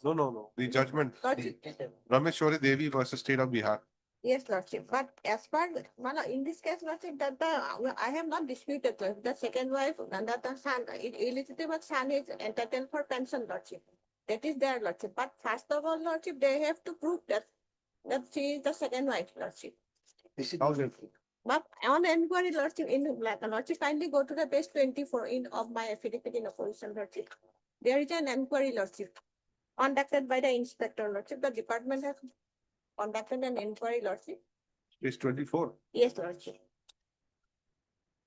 No. The judgment. Lordship. Ramesh Shori Devi versus State of Bihar. Yes, Lordship, but as per, in this case, Lordship, that I have not disputed, Lordship. The second wife, and that the son, illegitimate son is entitled for pension, Lordship. That is their Lordship, but first of all, Lordship, they have to prove that she is the second wife, Lordship. But on inquiry, Lordship, Lordship, kindly go to the page 24 of my affidavit in opposition, Lordship. There is an inquiry, Lordship, conducted by the inspector, Lordship. The department has conducted an inquiry, Lordship. It's 24. Yes, Lordship.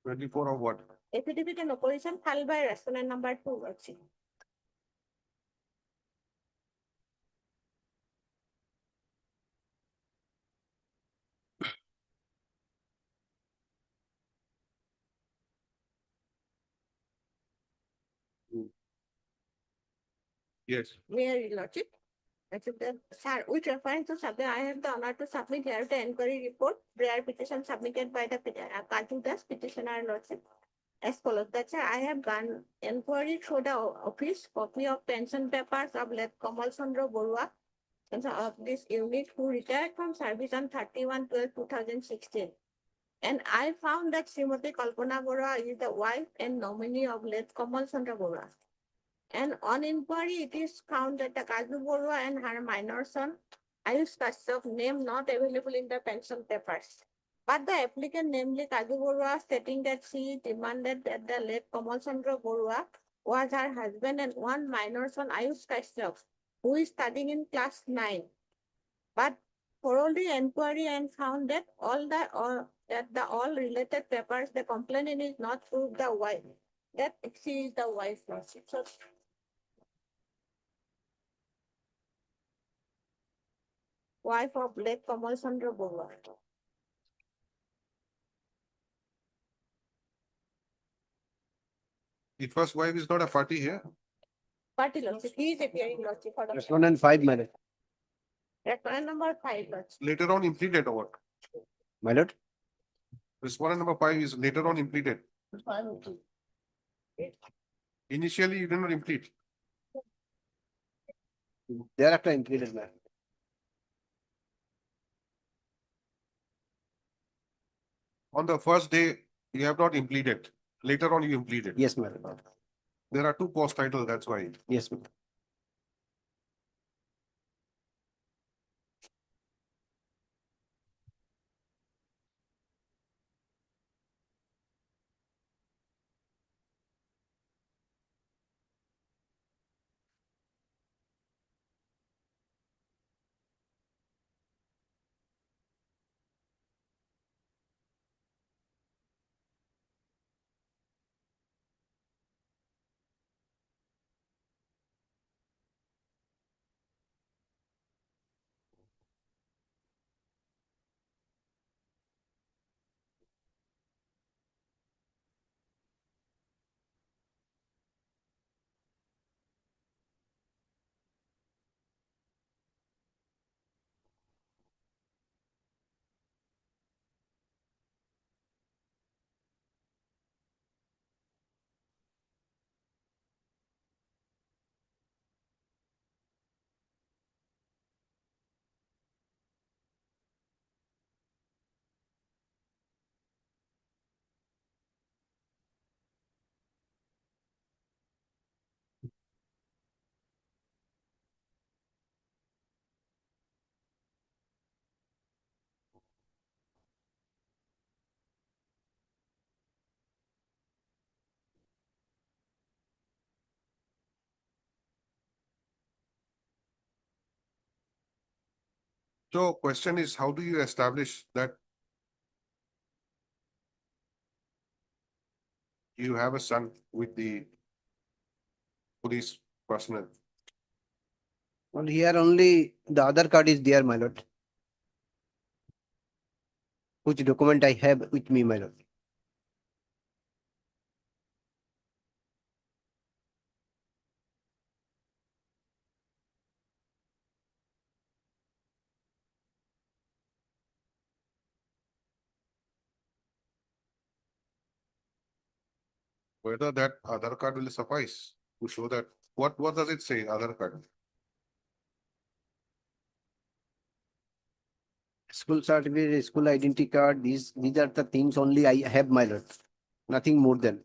24 of what? Affidavit in opposition filed by respondent number 2, Lordship. Yes. Mayor, Lordship. Sir, with reference to subject, I have the honor to submit here the inquiry report, prior petition submitted by the Kaju Das petitioner, Lordship. As follows, that sir, I have done inquiry through the office, copy of pension papers of late Kamal Chandra Borua, and of this unit who retired from service on 31/12/2016. And I found that Srimati Kalpana Borua is the wife and nominee of late Kamal Chandra Borua. And on inquiry, it is found that the Kaju Borua and her minor son, Ayush Kashyap, name not available in the pension papers. But the applicant, namely Kaju Borua, stating that she demanded that the late Kamal Chandra Borua was her husband and one minor son, Ayush Kashyap, who is studying in class 9. But thoroughly inquiry and found that all related papers, the complainant is not proved the wife, that she is the wife. So wife of late Kamal Chandra Borua. The first wife is not a party here. Party Lordship, he is appearing Lordship for the Respondent 5, my lord. respondent number 5, Lordship. Later on impleted or what? My lord. Respondent number 5 is later on impleted. Initially, you did not implete. Thereafter included, ma'am. On the first day, you have not impleted. Later on, you impleted. Yes, my lord. There are two post titles, that's why. Yes, ma'am. So question is, how do you establish that you have a son with the police personnel? Well, here only the other card is there, my lord. Which document I have with me, my lord. whether that Aadhaar card will suffice to show that, what does it say, Aadhaar card? School certificate, school identity card, these are the things only I have, my lord. Nothing more than.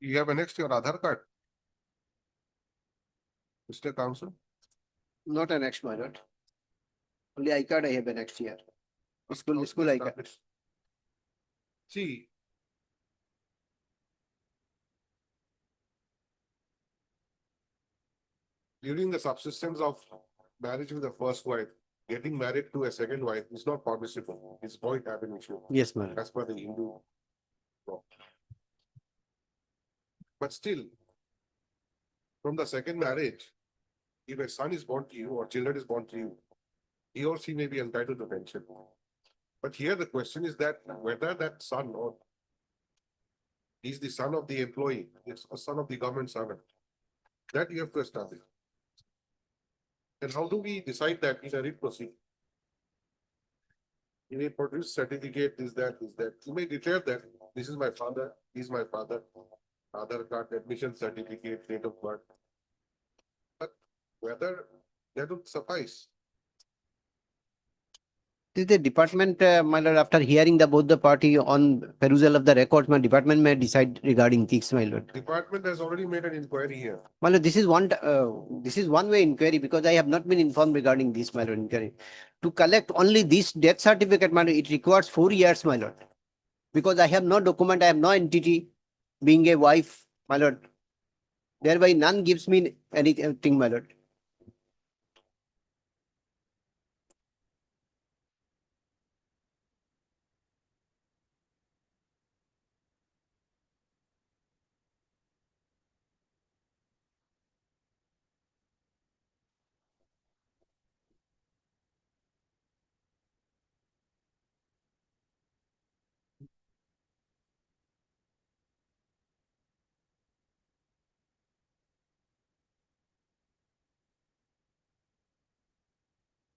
You have annexed your Aadhaar card, Mr. Counsel? Not an next, my lord. Only I card I have next year. School I card. See. During the subsistence of marriage with the first wife, getting married to a second wife is not permissible. It's void ab initio. Yes, my lord. As per the Hindu law. But still, from the second marriage, if a son is born to you or children is born to you, he or she may be entitled to pension. But here the question is that whether that son or is the son of the employee, is a son of the government servant, that you have to establish. And how do we decide that in a writ proceeding? You may produce certificate, is that. You may declare that this is my father, he's my father, Aadhaar card, admission certificate, date of birth. But whether that would suffice. This is the department, my lord, after hearing both the party on perusal of the records, my department may decide regarding this, my lord. Department has already made an inquiry here. My lord, this is one way inquiry because I have not been informed regarding this, my lord, inquiry. To collect only this death certificate, my lord, it requires 4 years, my lord. Because I have no document, I have no entity, being a wife, my lord. Thereby none gives me anything, my lord.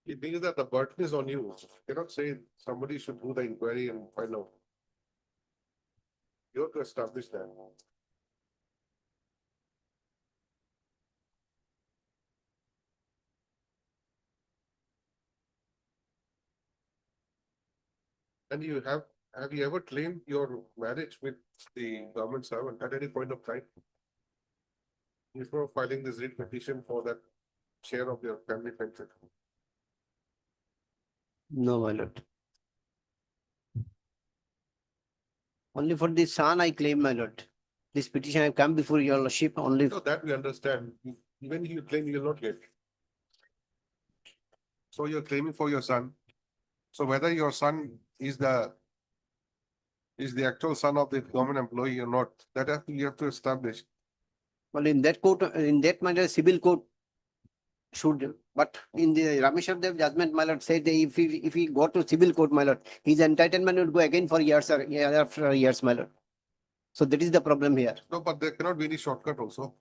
It means that the burden is on you. You cannot say somebody should do the inquiry and find out. You have to establish that. And have you ever claimed your marriage with the government servant at any point of time? Before filing this writ petition for that share of your family pension? No, my lord. Only for the son I claim, my lord. This petition have come before your lordship only. So that we understand. Even if you claim, you will not get. So you're claiming for your son. So whether your son is the is the actual son of the government employee or not. That you have to establish. Well, in that court, in that matter, civil court should, but in the Rameshwar Dev judgment, my lord said that if he go to civil court, my lord, his entitlement would go again for years or year after years, my lord. So that is the problem here. No, but there cannot be any shortcut also.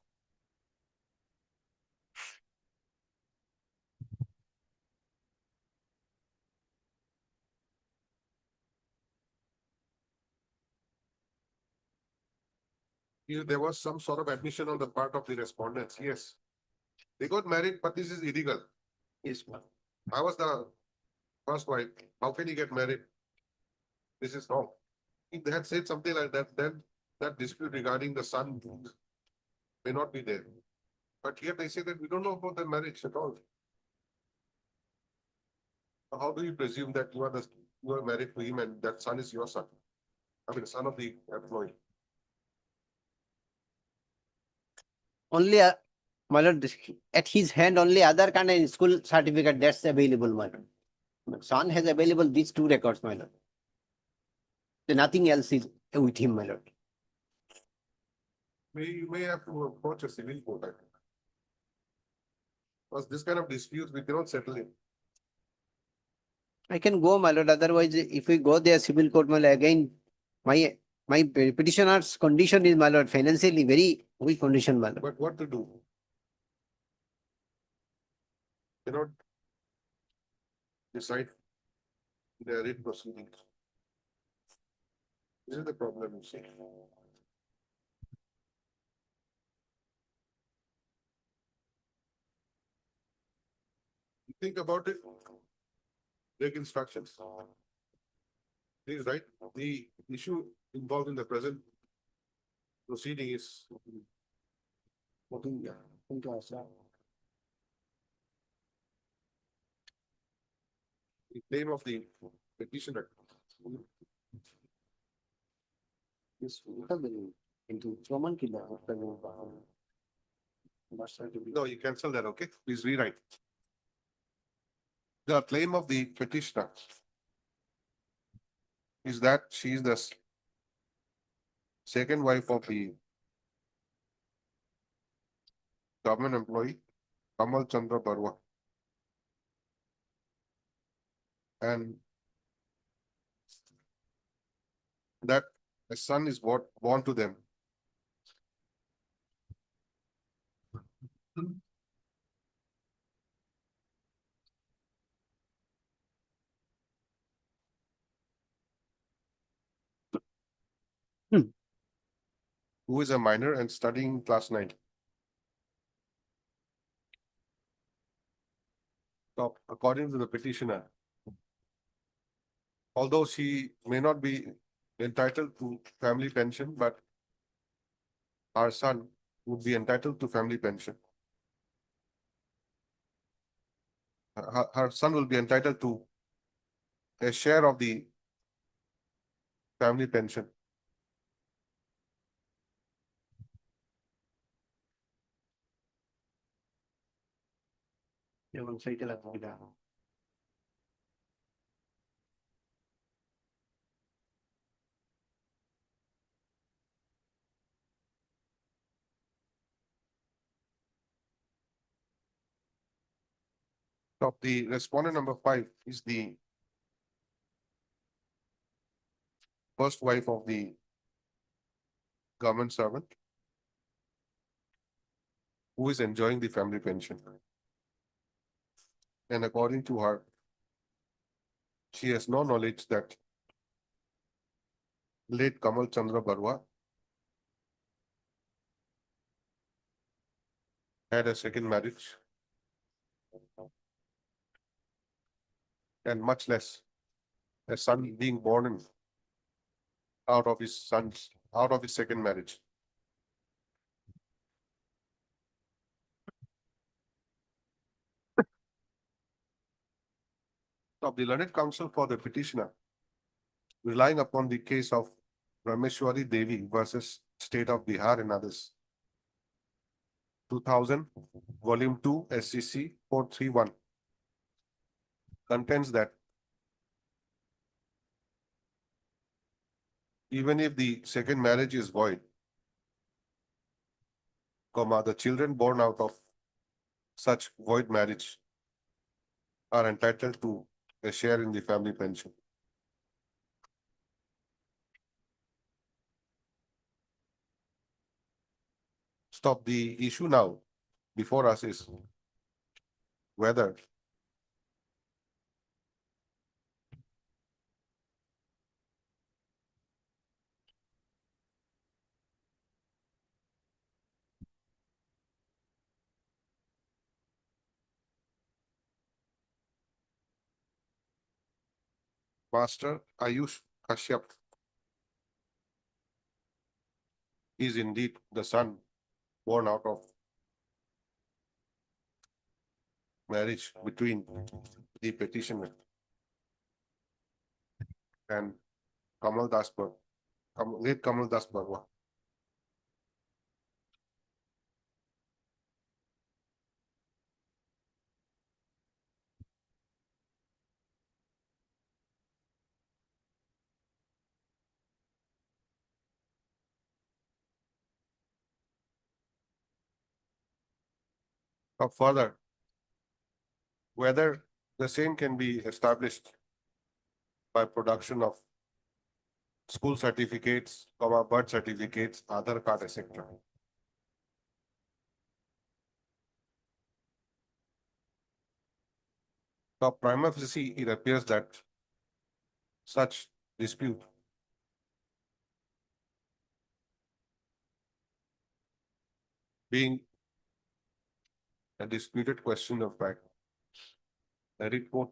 There was some sort of admission on the part of the respondents, yes. They got married, but this is illegal. Yes, ma'am. I was the first wife. How can he get married? This is wrong. If they had said something like that, then that dispute regarding the son may not be there. But here they say that we don't know about the marriage at all. How do you presume that you are married to him and that son is your son? I mean, the son of the employee. Only, my lord, at his hand, only other kind of school certificate that's available, my lord. But son has available these two records, my lord. Then nothing else is with him, my lord. You may have to approach a civil court. I think. Because this kind of disputes, we cannot settle it. I can go, my lord. Otherwise, if we go there, civil court, my lord, again, my petitioner's condition is, my lord, financially very weak condition, my lord. But what to do? Cannot decide the writ proceedings. This is the problem, you see. Think about it. Take instructions. This is right. The issue involved in the present proceeding is the claim of the petitioner. Yes, we have been into Roman killer. No, you cancel that, okay? Please rewrite. The claim of the petitioner is that she is the second wife of the government employee, Kamal Chandra Barwa. And that a son is born to them. Who is a minor and studying class 9. So, according to the petitioner, although she may not be entitled to family pension, but our son would be entitled to family pension. Her son will be entitled to a share of the family pension. Of the respondent number 5 is the first wife of the government servant who is enjoying the family pension. And according to her, she has no knowledge that late Kamal Chandra Barwa had a second marriage and much less a son being born out of his second marriage. Of the learned counsel for the petitioner, relying upon the case of Rameshwari Devi versus State of Bihar and others. 2000, Volume 2, SCC 431 contains that even if the second marriage is void, the children born out of such void marriage are entitled to a share in the family pension. Stop. The issue now before us is whether Master Ayush Kashyap is indeed the son born out of marriage between the petitioner and Kamal Das late Kamal Das Barwa. Further, whether the same can be established by production of school certificates, birth certificates, Aadhaar card, etc. Now, prima facie, it appears that such dispute being a disputed question of fact, the report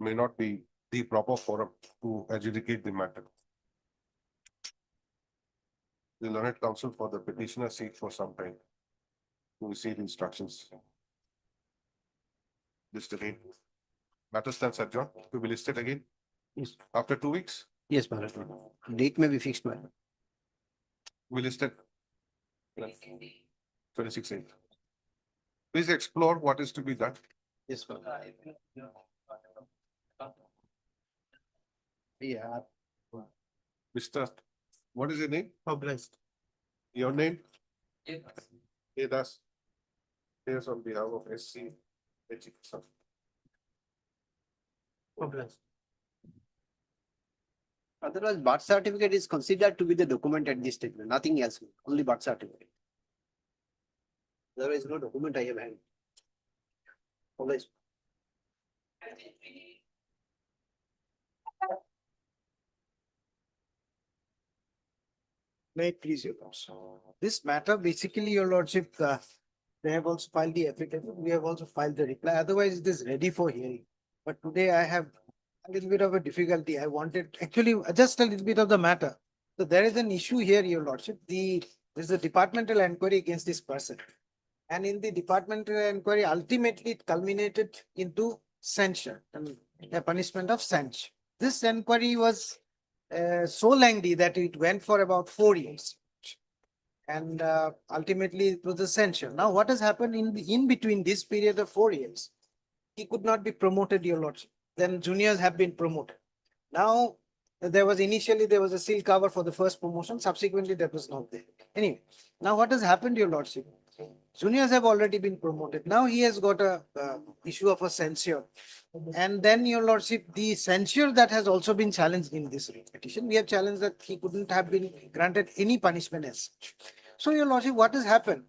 may not be the proper forum to adjudicate the matter. The learned counsel for the petitioner seeks for some time to receive instructions. Listed date. Matter stands adjourned to be listed again Yes. after 2 weeks. Yes, my lord. Date may be fixed, my lord. We listed 26/8. Please explore what is to be done. Yes, my lord. Yeah. Mr. What is your name? Published. Your name? Edas. Here's on behalf of SC. Published. Otherwise, birth certificate is considered to be the document at this stage, nothing else, only birth certificate. Otherwise, no document I have had. Always. May it please your lordship. This matter, basically, your lordship, they have also filed the affidavit. We have also filed the reply. Otherwise, it is ready for hearing. But today I have a little bit of a difficulty. I wanted, actually, just a little bit of the matter. So there is an issue here, your lordship. There's a departmental inquiry against this person. And in the departmental inquiry, ultimately it culminated into censure and a punishment of censure. This inquiry was so lengthy that it went for about 4 years. And ultimately it was a censure. Now, what has happened in between this period of 4 years? He could not be promoted, your lordship. Then juniors have been promoted. Now, there was a seal cover for the first promotion. Subsequently, that was not there. Anyway, now what has happened, your lordship? Juniors have already been promoted. Now he has got a issue of a censure. And then, your lordship, the censure that has also been challenged in this petition, we have challenged that he couldn't have been granted any punishment as such. So, your lordship, what has happened?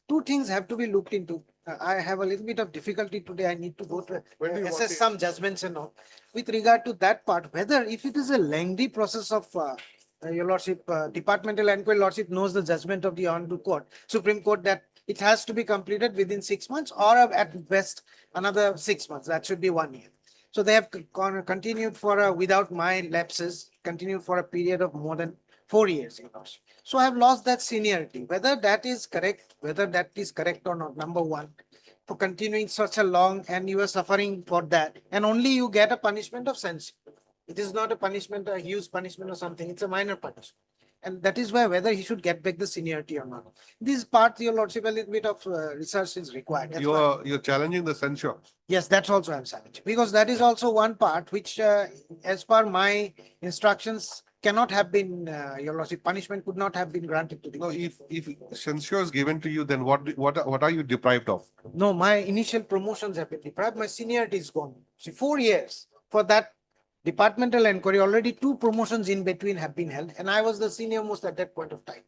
Two things have to be looked into. I have a little bit of difficulty today. I need to go to assess some judgments and all. With regard to that part, whether if it is a lengthy process of your lordship, departmental inquiry, lordship knows the judgment of the Honorable Court, Supreme Court, that it has to be completed within 6 months or at best another 6 months. That should be 1 year. So they have continued for without my lapses, continued for a period of more than 4 years. So I have lost that seniority. Whether that is correct, or not, number one, for continuing such a long and you are suffering for that, and only you get a punishment of censure. It is not a punishment, a huge punishment or something. It's a minor punishment. And that is why whether he should get back the seniority or not. This part, your lordship, a little bit of research is required. That's why- You're challenging the censure. Yes, that's also I'm challenging, because that is also one part which, as per my instructions, cannot have been, your lordship, punishment could not have been granted to the. No, if censure is given to you, then what are you deprived of? No, my initial promotions have been deprived. My seniority is gone. See, 4 years for that departmental inquiry, already 2 promotions in between have been held, and I was the senior most at that point of time.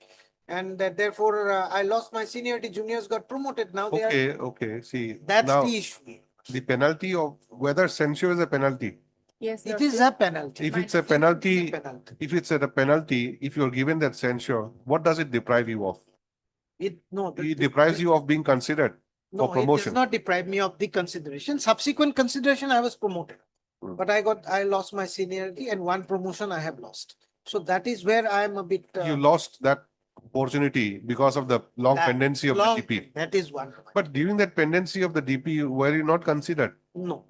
And therefore, I lost my seniority. Juniors got promoted. Now they are. Okay, see. That's now, the issue. The penalty of whether censure is a penalty. Yes, It is a penalty. If it's a penalty, Penalty. if it's a penalty, if you're given that censure, what does it deprive you of? No. It deprives you of being considered No, for it does promotion. not deprive me of the consideration. Subsequent consideration, I was promoted. Hmm. But I lost my seniority, and 1 promotion I have lost. So that is where I am a bit. You lost that opportunity because of the long that pendency of long- the DP. That is one. But during that pendency of the DP, were you not considered? No.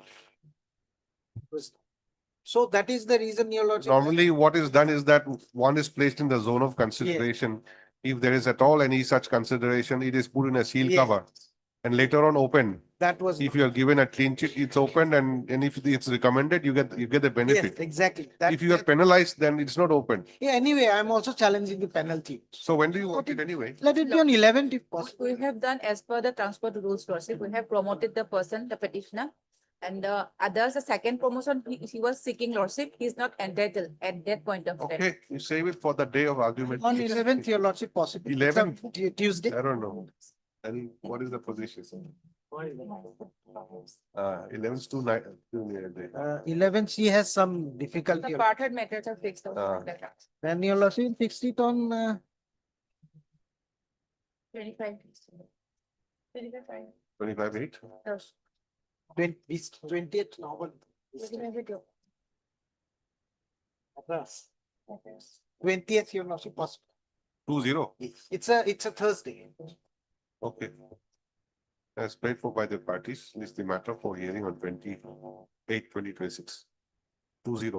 So that is the reason, your lordship. Normally, what is done is that one is placed in the zone of consideration. If there is at all any such consideration, it is put in a seal Yes. cover and later on open. That was. If you are given a clean sheet, it's opened, and if it's recommended, you get the Yes, benefit. exactly. If you are penalized, then it's not open. Yeah, anyway, I'm also challenging the penalty. So when do you want it anyway? Let it be on 11th if possible. We have done as per the transport rules, lordship. We have promoted the person, the petitioner. And others, the second promotion, he was seeking lordship. He is not entitled at that point of time. Okay, you save it for the day of argument. On 11th, your lordship, possible. 11th? Tuesday. I don't know. And what is the position? 11th to 9. 11th, she has some difficulty. The parted matters are fixed. Then your lordship fixed it on 25. 25/8. 20th November. 20th, your lordship, possible. 20. It's a Thursday. Okay. As paid for by the parties, is the matter for hearing on 28/2026. 20.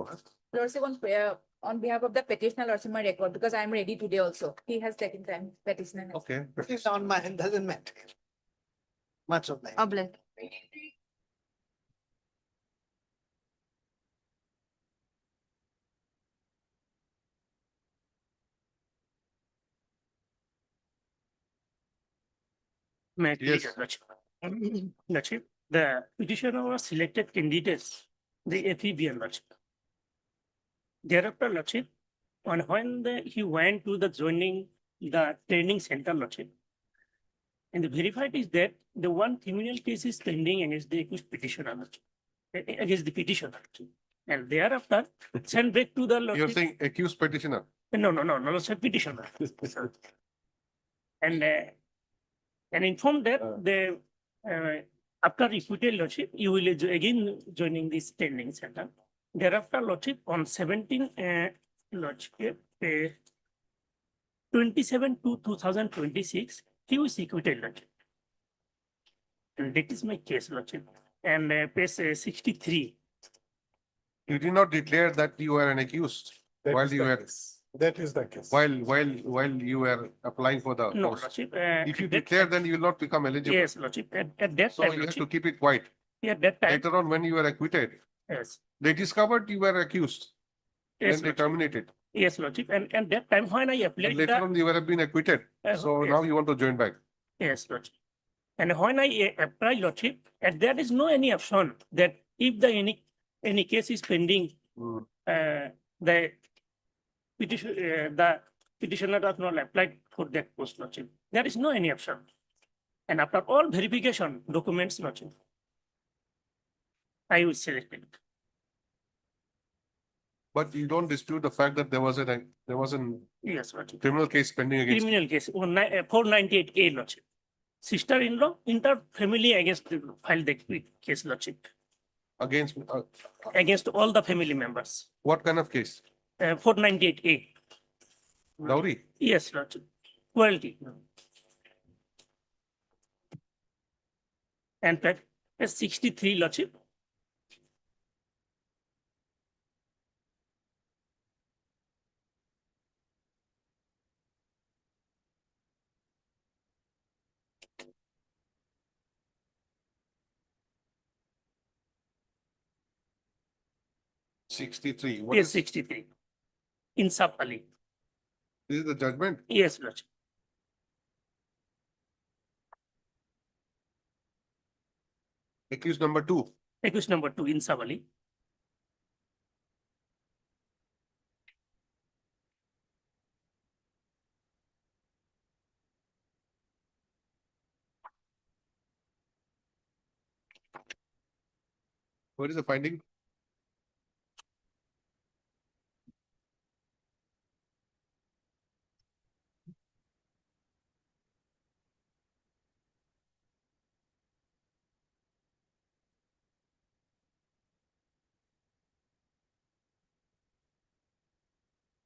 Lordship, on behalf of the petitioner, lordship, my record, because I am ready today also. He has taken time, petitioner. Okay. It's on my hand, doesn't matter. Much of that. Obliged. May I Yes. please, Lordship? Lordship, the petitioner was selected candidates, the FEBN, Lordship. Thereafter, Lordship, on when he went to the joining the training center, Lordship, and the verified is that the one criminal case is pending against the accused petitioner, Lordship, against the petitioner, Lordship. And thereafter, sent back to the You're Lordship. saying accused petitioner. No, Lordship, petitioner. And informed that the after reputed lordship, you will again joining this training center. Thereafter, lordship, on 17 lordship 27/2/2026, he was acquitted, lordship. And that is my case, lordship. And page 63. You did not declare that you were an accused while you were, That is the case. while you were applying for the No, post. lordship. If you declare, then you will not become eligible. Yes, lordship. At that So time, you have to lordship. keep it quiet. At that time, Later on, when you were acquitted, yes. they discovered you were accused. Yes, Then they lordship. terminated. Yes, lordship. And that time when I And applied later the. on, you have been acquitted. So yes. now you want to join back. Yes, lordship. And when I apply lordship, and there is no any option that if the any case is pending, the petitioner does not apply for that post, lordship. There is no any option. And after all verification documents, lordship, I was selected. But you don't dispute the fact that there was an Yes, lordship. criminal case pending against you. Criminal case, 498A, lordship. Sister-in-law, inter-family against filed the case, lordship, Against, against all the family members. what kind of case? 498A. Dowry? Yes, lordship. Cruelty. And that is 63, lordship. Sixty-three. Yes, 63. Insaf Ali. This is the judgment. Yes, Lordship. Accused number 2. Accused number 2, Insaf Ali. What is the finding?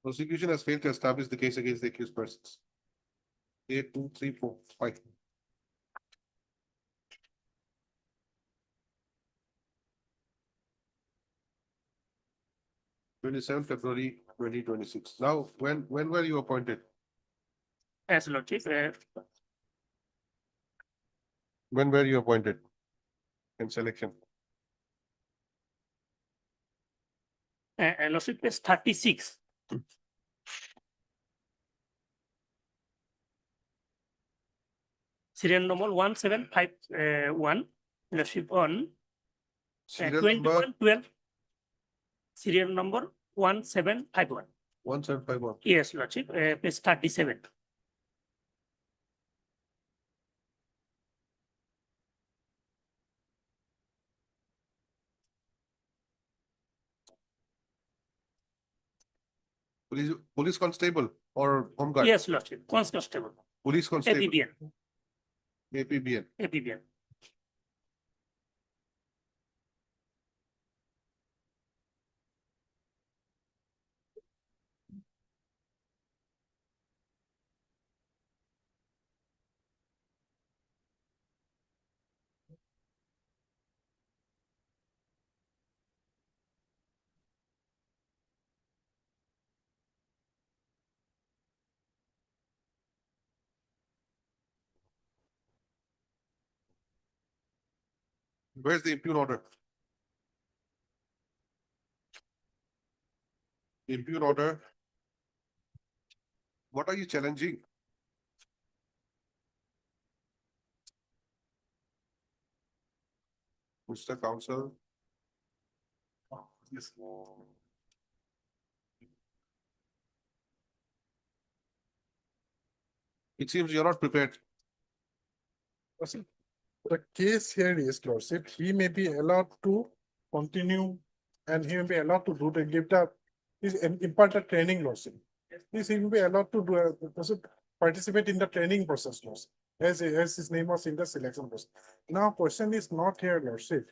Prosecution has failed to establish the case against the accused persons. 8, 2, 3, 4, 5. February 2026. Now, when were you appointed? Yes, Lordship. When were you appointed in selection? Lordship is 36. Serial number 1751. Lordship on Serial number 2112. Serial number 1751. 1751. Yes, Lordship. Page 37. Police constable or home guard? Yes, Lordship. Constable. Police constable. APBN. APBN. APBN. Where's the impugn order? Impugn order. What are you challenging? Mr. Counsel. Yes. It seems you're not prepared. The case here is, Lordship, he may be allowed to continue and he may be allowed to do the give the his imparted training, Lordship. He may be allowed to do participate in the training process, Lordship, as his name was in the selection process. Now, question is not here, Lordship,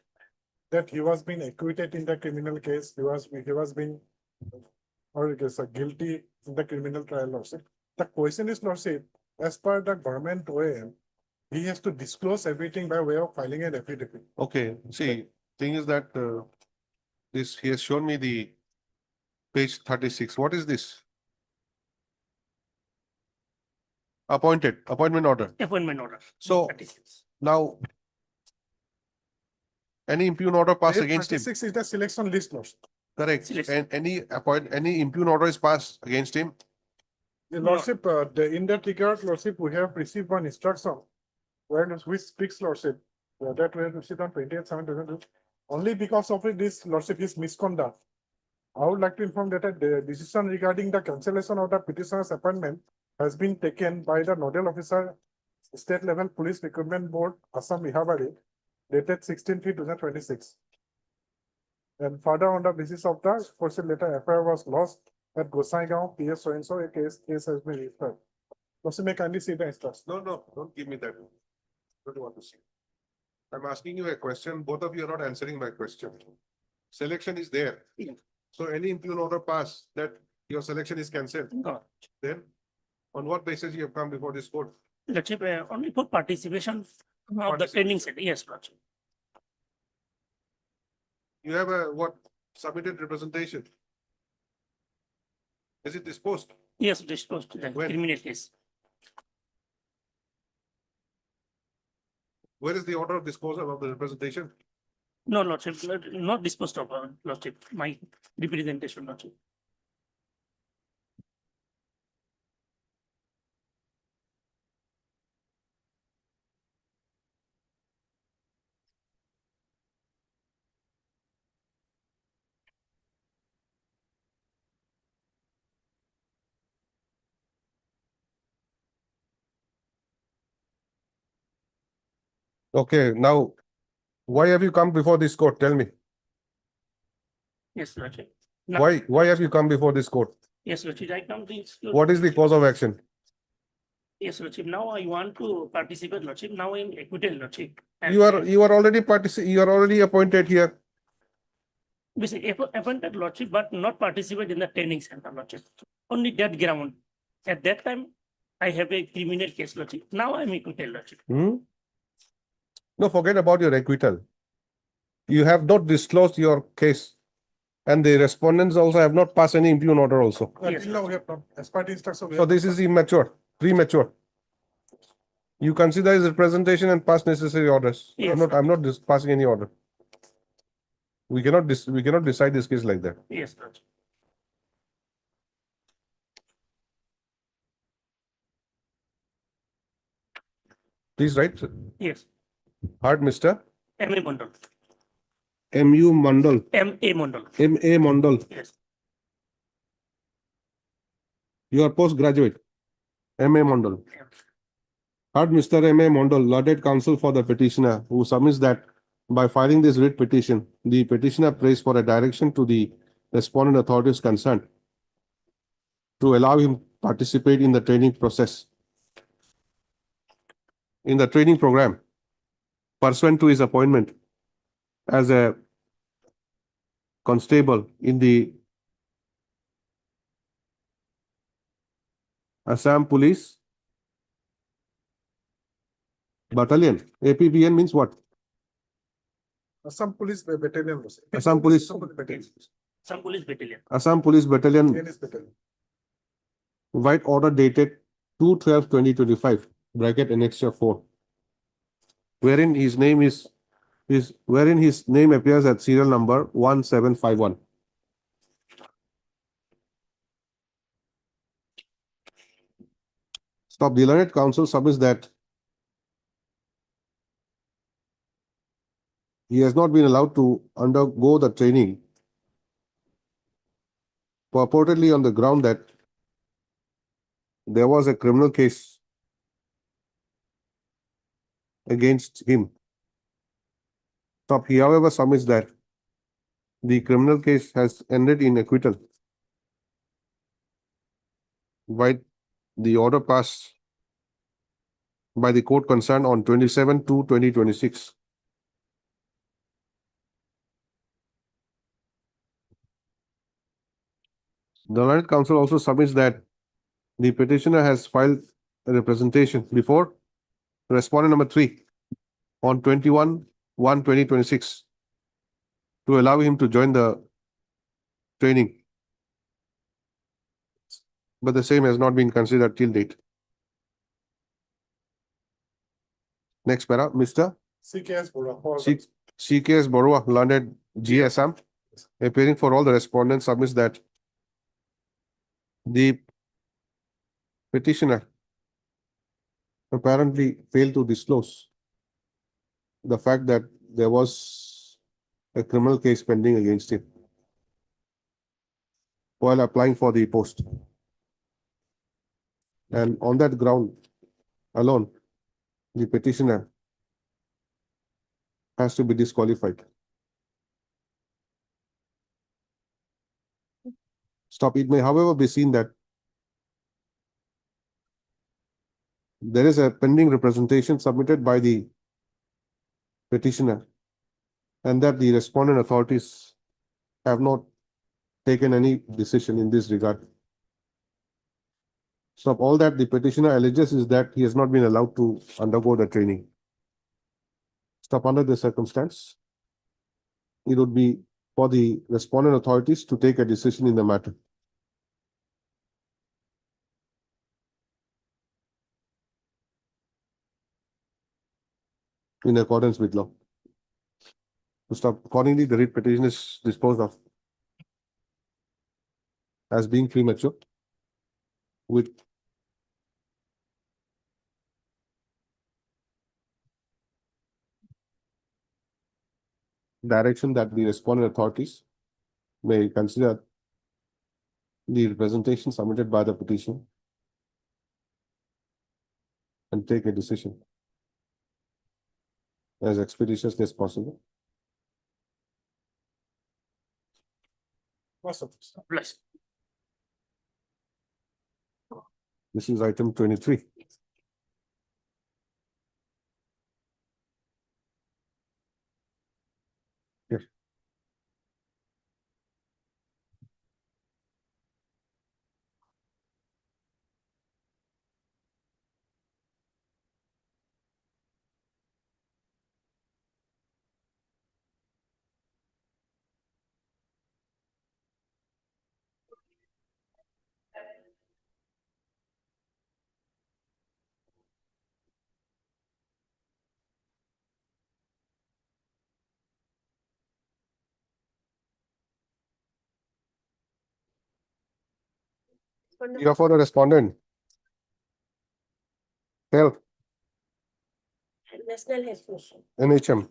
that he was being acquitted in the criminal case, he was being or guilty in the criminal trial, Lordship. The question is, Lordship, as per the government OAM, he has to disclose everything by way of filing an affidavit. Okay, see, thing is that he has shown me the page 36. What is this? Appointment order. Appointment order. So 36. now, any impugn order passed against him? 36 is the selection list, Lordship. Correct. Selection. And any impugn order is passed against him? The Lordship, in that regard, Lordship, we have received one instruction where which speaks, Lordship, that we have received on 28/7/2022. Only because of it, this Lordship is misconduct. I would like to inform that the decision regarding the cancellation of the petitioner's appointment has been taken by the nodal officer, State Level Police Recruitment Board, Assam Mihabari, dated 16/3/2026. And further, on the basis of the first letter, FIR was lost at Gosaigaon, PS so and so, a case has been referred. Lordship, may kindly see the instruction. No, don't give me that. Don't want to see. I'm asking you a question. Both of you are not answering my question. Selection is there. So any impugn order passed that your selection is cancelled. No. Then on what basis you have come before this court? Lordship, only for participation of the training set. Yes, Lordship. You have a submitted representation? Is it disposed? Yes, disposed to the When? criminal case. Where is the order of disposal of the representation? No, Lordship, not disposed of, Lordship, my representation, Lordship. Okay, now, why have you come before this court? Tell me. Yes, Lordship. Why have you come before this court? Yes, Lordship, I come to. What is the cause of action? Yes, Lordship, now I want to participate, Lordship, now in acquittal, Lordship. And You are already you are already appointed here. appointed, Lordship, but not participate in the training center, Lordship. Only that ground. At that time, I have a criminal case, Lordship. Now I'm acquittal, Lordship. Hmm? No, forget about your acquittal. You have not disclosed your case. And the respondents also have not passed any impugn order also. Yes, Till now, we have not, as part instruction. we So have this not- is immature, premature. You consider his representation and pass necessary orders. Yes. I'm not passing any order. We cannot decide this case like that. Yes, Lordship. Please write. Yes. Hard, Mr. M.A. Mondal. M.U. Mandal. M.A. Mondal. M.A. Mandal. Yes. You are postgraduate. M.A. Mandal. Hard, Mr. M.A. Mondal, lauded counsel for the petitioner, who submits that by filing this writ petition, the petitioner prays for a direction to the respondent authorities concerned to allow him participate in the training process. In the training program, pursuant to his appointment as a constable in the Assam Police Battalion. APBN means what? Assam Police Battalion. was- Assam Police- Battalion. Some police battalion. Assam Police Battalion, ANS Battalion. White Order dated 2/12/2025, bracket annexure 4, wherein his name wherein his name appears at serial number 1751. Stop. The learned counsel submits that he has not been allowed to undergo the training, purportedly on the ground that there was a criminal case against him. Stop. He, however, submits that the criminal case has ended in acquittal by the order passed by the court concerned on 27/2/2026. The learned counsel also submits that the petitioner has filed a representation before respondent number 3 on 21/1/2026 to allow him to join the training, but the same has not been considered till date. Next para, Mr. CKS Bora. for- CKS Borua, learned GSM, appearing for all the respondents, submits that the petitioner apparently failed to disclose the fact that there was a criminal case pending against him while applying for the post. And on that ground alone, the petitioner has to be disqualified. Stop. It may, however, be seen that there is a pending representation submitted by the petitioner and that the respondent authorities have not taken any decision in this regard. So all that the petitioner alleges is that he has not been allowed to undergo the training. Stop. Under this circumstance, it would be for the respondent authorities to take a decision in the matter. In accordance with law. To stop. Accordingly, the writ petition is disposed of as being premature with direction that the respondent authorities may consider the representation submitted by the petition and take a decision. as expeditiously as possible. Plus. This is item 23. Yes. Here for the respondent. Health, National Health Mission. NHM.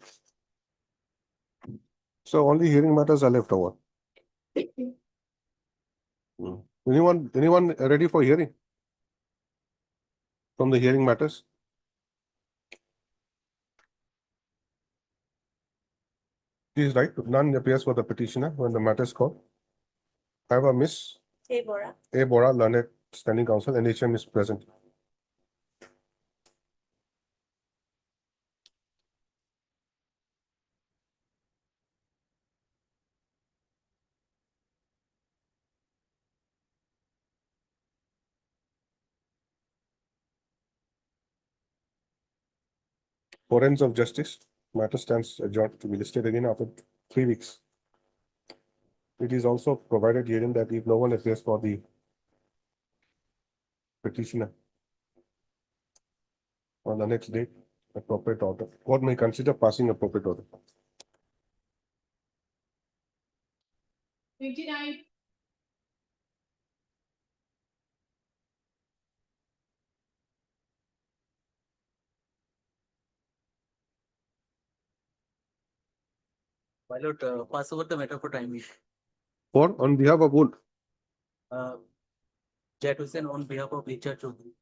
So only hearing matters are left over. Anyone ready for hearing? From the hearing matters? Please write, none appears for the petitioner when the matter is called. I have a Miss Bora. A. Bora, learned standing counsel, NHM is present. Forensics of justice, matter stands adjourned to be listed again after 3 weeks. It is also provided herein that if no one appears for the petitioner on the next date, appropriate order, court may consider passing appropriate order. 29. My lord, pass over the matter for time being. For on behalf of who? Jack Hussain on behalf of HR Chaudhary.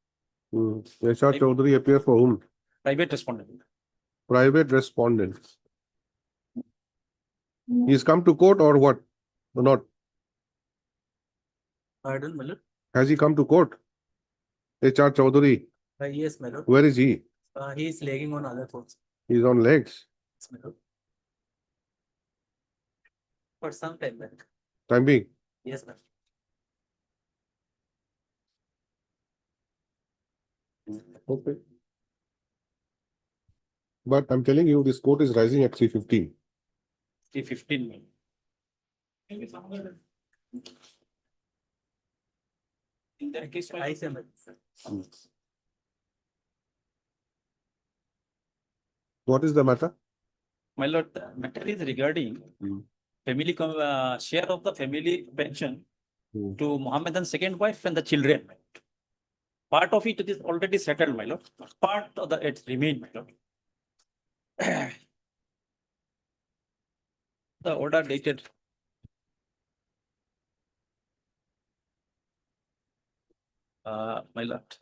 HR Chaudhary appears for whom? Private respondent. Private respondent. He's come to court or what? Or not? Pardon, my lord. Has he come to court? HR Chaudhary. Yes, my lord. Where is he? He is lagging on other courts. He's on legs. Yes, my lord. For some time back. Time being. Yes, ma'am. Okay. But I'm telling you, this court is rising at 3:15. 3:15. In that case, I say, What is the matter? My lord, the matter is regarding family share of the family pension to Mohammedan's second wife and the children. Part of it is already settled, my lord. Part of the it remain, my lord. The order dated. My lord.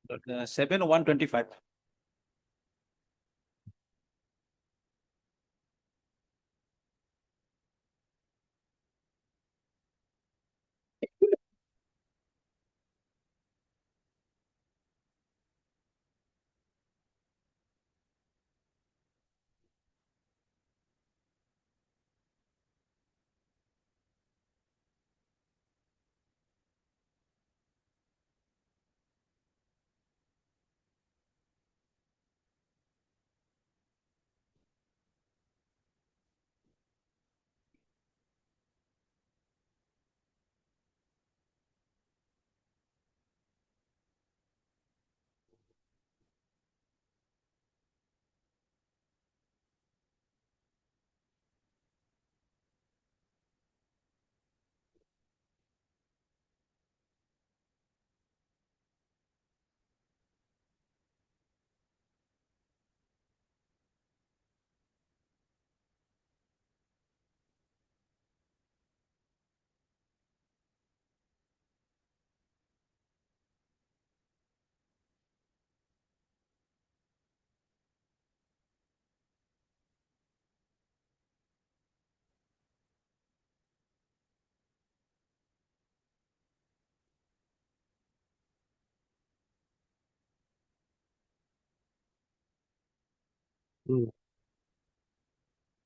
7/1/25.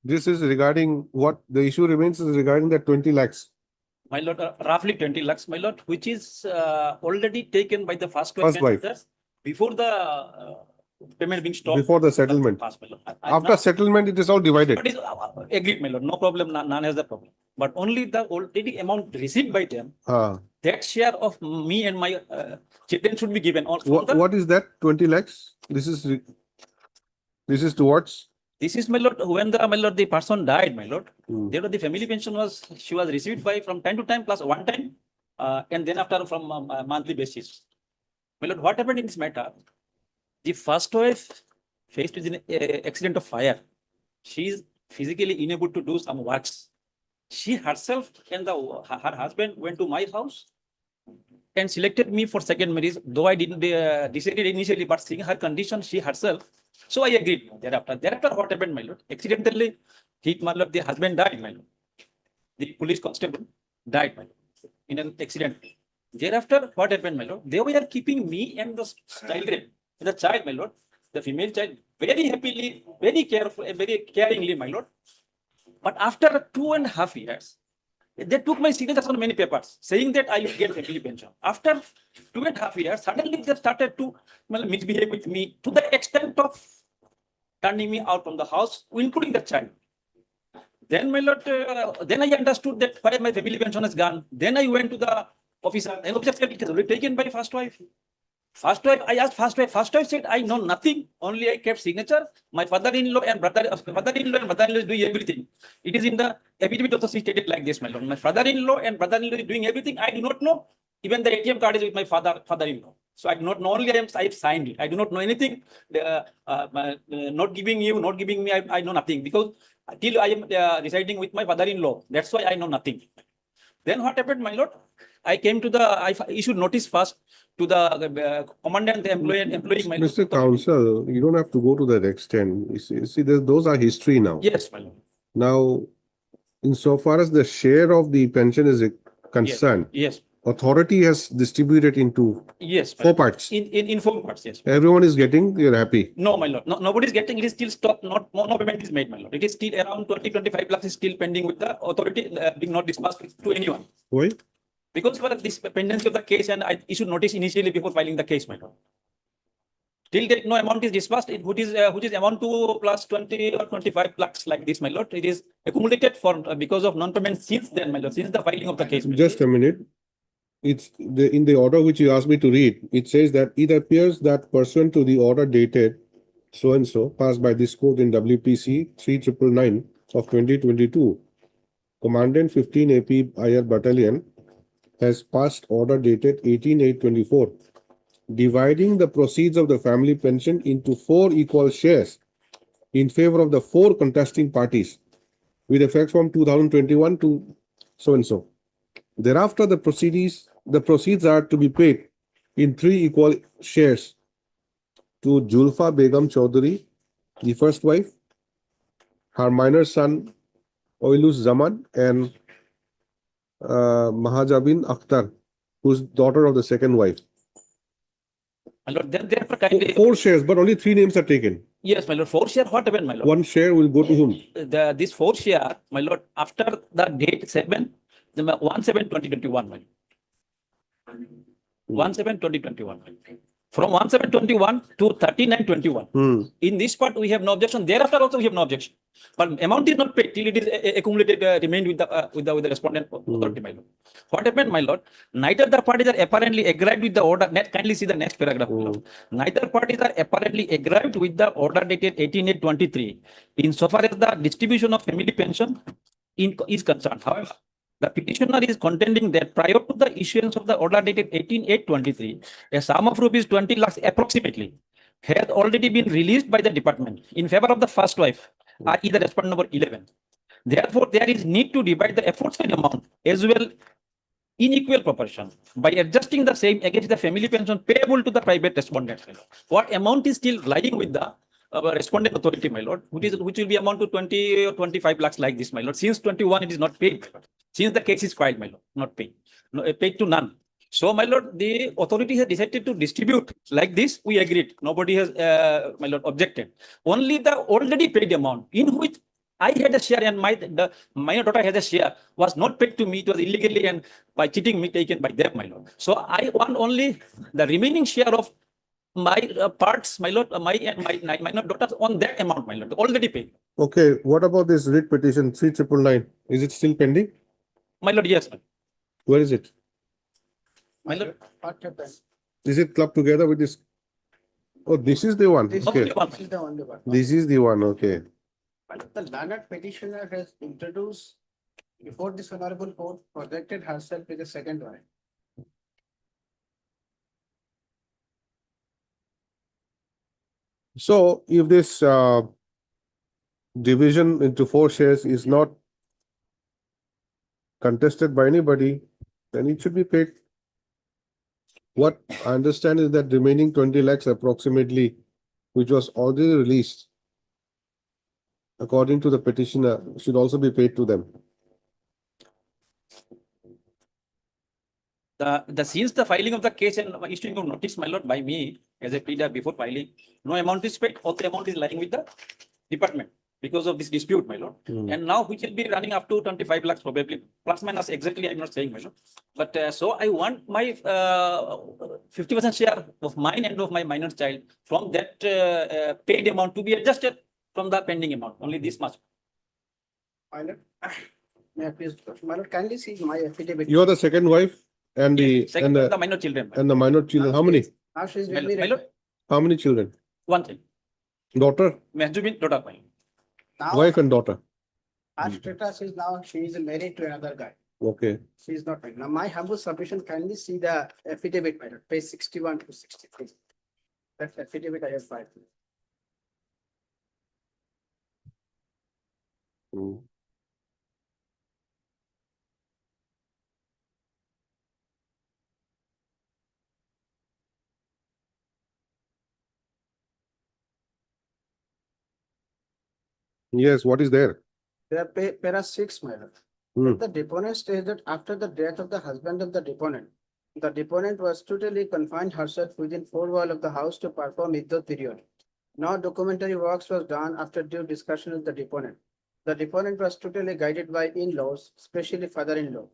This is regarding what the issue remains is regarding the 20 lakhs. My lord, roughly 20 lakhs, my lord, which is already taken by the first wife. First wife. Before the payment being stopped. Before the settlement. Past, my lord. After settlement, it is all divided. But agreed, my lord, no problem, none has the problem. But only the already amount received by them, that share of me and my children should be given. What is that 20 lakhs? This is towards? This is, my lord, when the person died, my lord, there the family pension she was received by from time to time plus one time, and then after from a monthly basis. My lord, what happened in this matter? The first wife faced with an accident of fire. She is physically unable to do some works. She herself and her husband went to my house and selected me for second marriage, though I didn't decided initially, but seeing her condition, she herself. So I agreed thereafter. Thereafter, what happened, my lord? Accidentally, my lord, the husband died, my lord. The police constable died, my lord, in an accident. Thereafter, what happened, my lord? They were keeping me and the child, my lord, the female child, very happily, very careful, very caringly, my lord. But after 2.5 years, they took my signatures on many papers, saying that I will get family pension. After 2.5 years, suddenly they started to misbehave with me to the extent of turning me out from the house, including the child. Then, my lord, then I understood that why my family pension is gone. Then I went to the officer, and officer said it is already taken by first wife. First wife, I asked first wife. First wife said, I know nothing. Only I kept signature. My father-in-law and mother-in-law is doing everything. It is in the affidavit also stated like this, my lord. My father-in-law and brother-in-law is doing everything. I do not know. Even the ATM card is with my father-in-law. So I do not know. Only I have signed it. I do not know anything. Not giving you, not giving me. I know nothing because till I am residing with my father-in-law. That's why I know nothing. Then what happened, my lord? I came to I issued notice first to the commandant, the employee, my lord. Mr. Counsel, you don't have to go to that extent. You see, those are history now. Yes, my lord. Now, insofar as the share of the pension is concerned, Yes. authority has distributed into four parts. In 4 parts, yes. Everyone is getting, you're happy. No, my lord. No, nobody is getting. It is still stopped. No payment is made, my lord. It is still around 20-25 lakhs is still pending with the authority, being not disbursed to anyone. Why? Because for this pendency of the case, and I issued notice initially before filing the case, my lord. Till date, no amount is disbursed, which is amount to plus 20 or 25 lakhs like this, my lord. It is accumulated for because of non-payment since then, my lord, since the filing of the case. Just a minute. It's in the order which you asked me to read. It says that it appears that pursuant to the order dated so and so passed by this court in WPC 3999 of 2022, Commandant 15 AP IR Battalion has passed order dated 18/8/24, dividing the proceeds of the family pension into 4 equal shares in favor of the 4 contesting parties with effect from 2021 to so and so. Thereafter, the proceeds are to be paid in 3 equal shares to Julfa Begum Chaudhary, the first wife, her minor son Oilus Zaman, and Mahajabin Akhtar, who's daughter of the second wife. My lord, therefore kindly. 4 shares, but only 3 names are taken. Yes, my lord. 4 share, what happened, my lord? 1 share will go to whom? This 4 share, my lord, after the date 1/7/2021, my lord. 1/7/2021. From 1/7/21 to 39/21. In this part, we have no objection. Thereafter, also we have no objection. But amount is not paid till it is accumulated, remained with the respondent authority, my lord. What happened, my lord? Neither the parties are apparently aggrieved with the order. Kindly see the next paragraph. Neither parties are apparently aggrieved with the order dated 18/8/23 insofar as the distribution of family pension is concerned. However, the petitioner is contending that prior to the issuance of the order dated 18/8/23, a sum of rupees 20 lakhs approximately had already been released by the department in favor of the first wife, i.e. the respondent number 11. Therefore, there is need to divide the aforesaid amount as well in equal proportion by adjusting the same against the family pension payable to the private respondent. What amount is still lying with the respondent authority, my lord, which will be amount to 20 or 25 lakhs like this, my lord. Since 21, it is not paid. Since the case is filed, my lord, not paid. No, paid to none. So, my lord, the authority has decided to distribute like this. We agreed. Nobody has, my lord, objected. Only the already paid amount in which I had a share and the minor daughter has a share was not paid to me. It was illegally and by cheating me taken by them, my lord. So I want only the remaining share of my parts, my lord, my minor daughters on that amount, my lord, already paid. Okay, what about this writ petition 3999? Is it still pending? My lord, yes, Where is it? my lord. What happened? Is it clubbed together with this? Oh, this is the one. This Okay. this is the only one. This is the one. Okay. But the learned petitioner has introduced before this honorable court projected herself with a second wife. So if this division into 4 shares is not contested by anybody, then it should be paid. What I understand is that remaining 20 lakhs approximately, which was already released, according to the petitioner, should also be paid to them. Since the filing of the case and issuing of notice, my lord, by me as a pleader before filing, no amount is paid. All the amount is lying with the department because of this dispute, my lord. And now which will be running up to 25 lakhs probably, plus minus exactly. I'm not saying, my lord. But so I want my 50% share of mine and of my minor child from that paid amount to be adjusted from the pending amount. Only this much. My lord, may I please, my lord, kindly see my affidavit. You are the second wife and Second, the minor children. and the minor children. How many? Now she is My with me. my lord, How many children? one thing. Daughter, Mahjubin daughter. Now, wife and daughter. her status is now she is married to another guy. Okay. She is not married. Now, my humble submission, kindly see the affidavit, my lord, page 61 to 63. That affidavit I have filed. Yes, what is there? There are para 6, my lord. The deponent states that after the death of the husband of the deponent was totally confined herself within 4 walls of the house to perform iddat period. No documentary works was done after due discussion with the deponent. The deponent was totally guided by in-laws, especially father-in-law.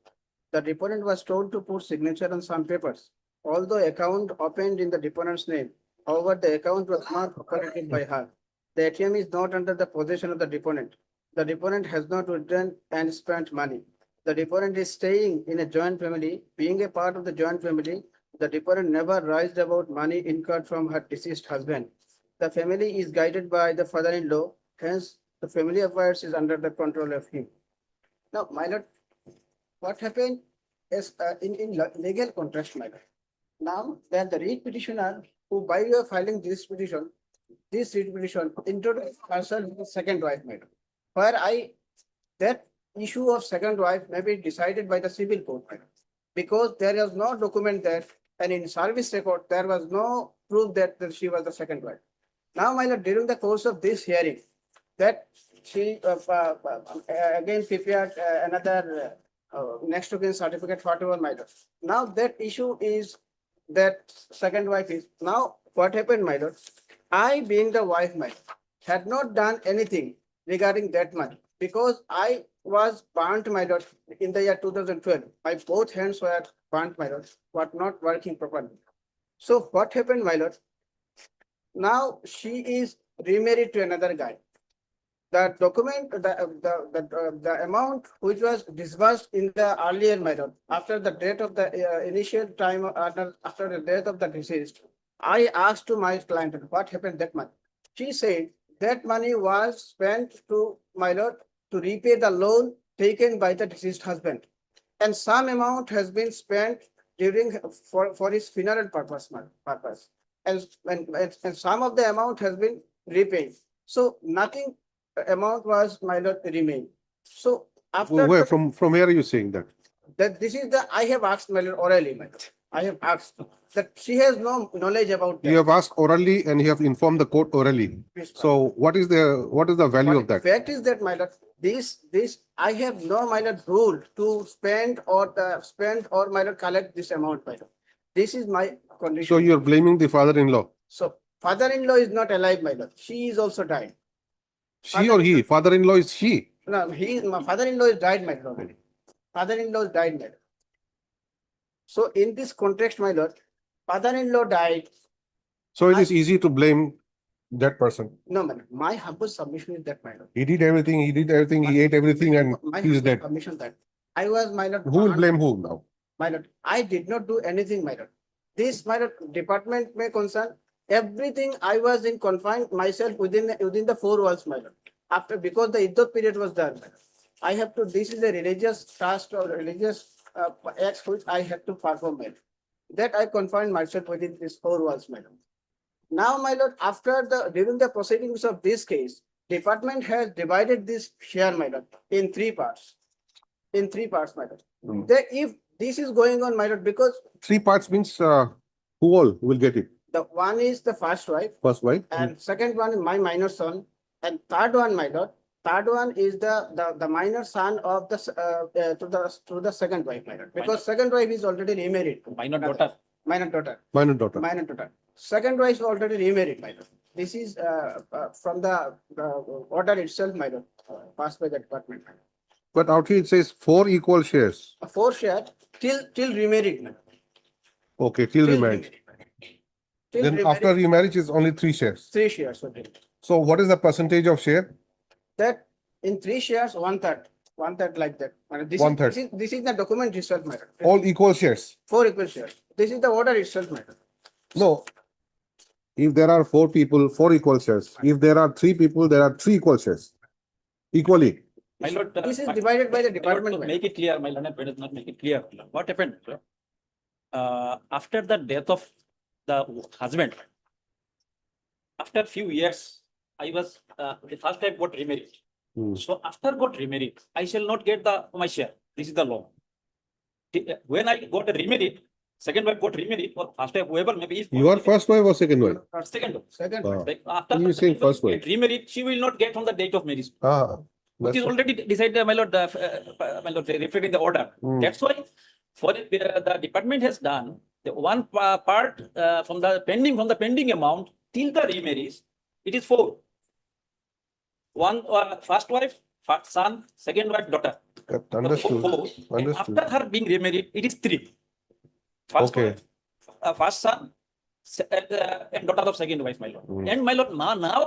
The deponent was told to put signature on some papers. Although account opened in the deponent's name, however, the account was not operated by her. The ATM is not under the possession of the deponent. The deponent has not withdrawn and spent money. The deponent is staying in a joint family. Being a part of the joint family, the deponent never raised about money incurred from her deceased husband. The family is guided by the father-in-law, hence the family affairs is under the control of him. Now, my lord, what happened is in legal contrast, my lord. Now that the writ petitioner who by way of filing this writ petition introduced herself with the second wife, my lord. Where that issue of second wife may be decided by the civil court, my lord, because there is no document there, and in service record there was no proof that she was the second wife. Now, my lord, during the course of this hearing, that she again prepared another next to kin certificate, whatever, my lord. Now that issue is that second wife is now what happened, my lord. I, being the wife, my lord, had not done anything regarding that money because I was burnt, my lord, in the year 2012. My both hands were burnt, my lord, were not working properly. So what happened, my lord? Now she is remarried to another guy. The document, the amount which was disbursed in the earlier, my lord, after the date of the initial time, after the death of the deceased, I asked to my client what happened that month. She said that money was spent to, my lord, to repay the loan taken by the deceased husband, and some amount has been spent during for his funeral purpose, and some of the amount has been repaid. So nothing amount was, my lord, remain. So after Where from where are you saying that? that this is the I have asked, my lord, orally, my lord. I have asked that she has no knowledge about that. You have asked orally and you have informed the court orally. Yes, So what is the value of that? Fact is that, my lord, this, I have no, my lord, rule to spend or my lord, collect this amount, my lord. This is my condition. So you're blaming the father-in-law. So father-in-law is not alive, my lord. She is also died. She or he? Father-in-law is she. No, my father-in-law is died, my lord. Already. Father-in-law is died, my lord. So in this context, my lord, father-in-law died. So it is easy to blame that person. No, my lord. My humble submission is that, my lord. He did everything, he ate everything and My he is humble dead. submission that I was, my lord. Who will blame who now? My lord, I did not do anything, my lord. This, my lord, department may concern everything. I was in confined myself within the four walls, my lord. After, because the iddat period was done, my lord. I have to. This is a religious task or religious act which I have to perform, my lord. That I confined myself within these four walls, my lord. Now, my lord, during the proceedings of this case, department has divided this share, my lord, in three parts. In three parts, my lord. If this is going on, my lord, because 3 parts means who all will get it? the one is the first wife, First wife. and second one is my minor son, and third one, my lord, third one is the minor son of the to the second wife, my lord, because second wife is already remarried. Minor daughter. Minor daughter. Minor daughter. Minor daughter. Second wife is already remarried, my lord. This is from the order itself, my lord, passed by the department. My lord. But out here it says 4 equal shares. A 4 share till remarried, my lord. Okay, till Till remarriage. Till Then remarriage, after remarriage is only 3 shares. 3 shares. Okay. So what is the percentage of share? That in 3 shares, 1/3. 1/3 like that. And this 1/3. This is the document itself, my lord. All equal shares. 4 equal shares. This is the order itself, my lord. No. If there are 4 people, 4 equal shares. If there are 3 people, there are 3 equal shares. Equally. My lord. This is divided by the department. To make it clear, my lord, does not make it clear. What happened? After the death of the husband, after few years, I was the first time got remarried. So after got remarried, I shall not get my share. This is the law. When I got remarried, second wife got remarried, or first wife, whoever maybe. If Your first wife or second wife? Second wife. Second Ah. wife. Like after You saying first wife? get remarried, she will not get from the date of marriage. Ah. Which is already decided, my lord, reflected in the order. That's why for the department has done the one part from the pending amount till the remarriage, it is 4. One first wife, first son, second wife, daughter. Understood. Four. And Understood. after her being remarried, it is 3. First Okay. wife, first son, and daughter of second wife, my lord. And my lord, now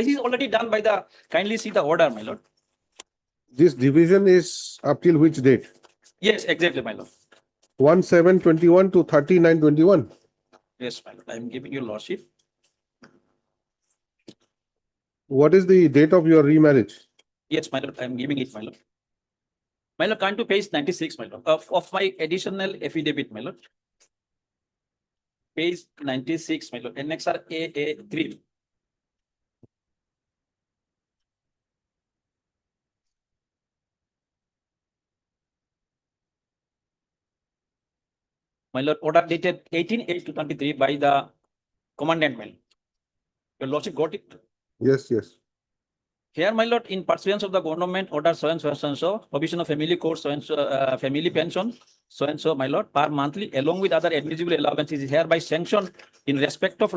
this is already done by the, kindly see the order, my lord. This division is up till which date? Yes, exactly, my lord. 1/7/21 to 39/21. Yes, my lord. I am giving you lordship. What is the date of your remarriage? Yes, my lord. I am giving it, my lord. My lord, come to page 96, my lord, of my additional affidavit, my lord. Page 96, my lord. Annexure AA3. My lord, order dated 18/8/23 by the commandant, my lord. Your lordship got it? Yes, yes. Here, my lord, in pursuance of the government order so and so, provision of family court so and so, family pension so and so, my lord, per monthly, along with other admissible allowances, is hereby sanctioned in respect of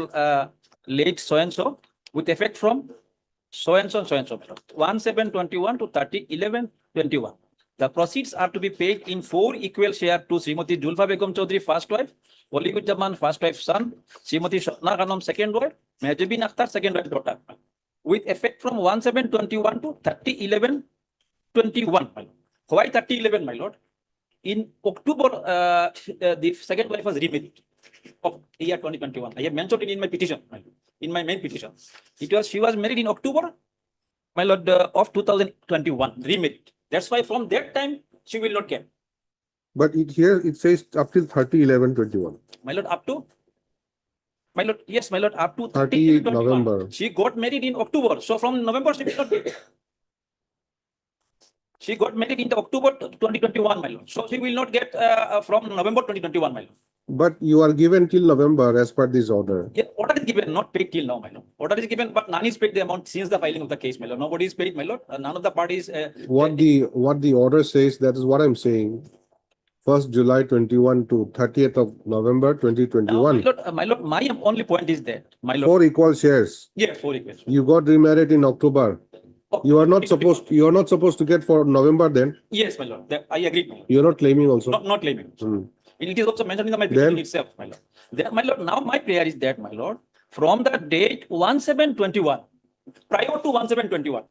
late so and so, with effect from so and so, my lord. 1/7/21 to 30/11/21. The proceeds are to be paid in 4 equal share to Srimati Julfa Begum Chaudhary, first wife, Waliuzzaman, first wife, son, Srimati Shapna Khanum, second wife, Mehjabin Akhtar, second wife, daughter, with effect from 1/7/21 to 30/11/21. Why 30/11, my lord? In October, the second wife was remarried of year 2021. I have mentioned it in my petition, my lord, in my main petition. She was married in October, my lord, of 2021, remarried. That's why from that time she will not get. But here it says up till 30/11/21. My lord, up to. My lord, yes, my lord, up to 30 30/11/21. November. She got married in October. So from November, she will not get. She got married in the October 2021, my lord. So she will not get from November 2021, my lord. But you are given till November as per this order. Yeah, order is given, not paid till now, my lord. Order is given, but none is paid the amount since the filing of the case, my lord. Nobody is paid, my lord. None of the parties. What the order says, that is what I'm saying. 1st July 21 to 30th of November Now, 2021. my lord, my only point is that, my lord. 4 equal shares. Yeah, 4 equals. You got remarried in October. You are not supposed to get for November then. Yes, my lord. That I agree. My lord. You're not claiming also. Not claiming. Hmm. It is also mentioned in my Then- petition itself, my lord. Then, my lord, now my prayer is that, my lord, from the date 1721, prior to 1721,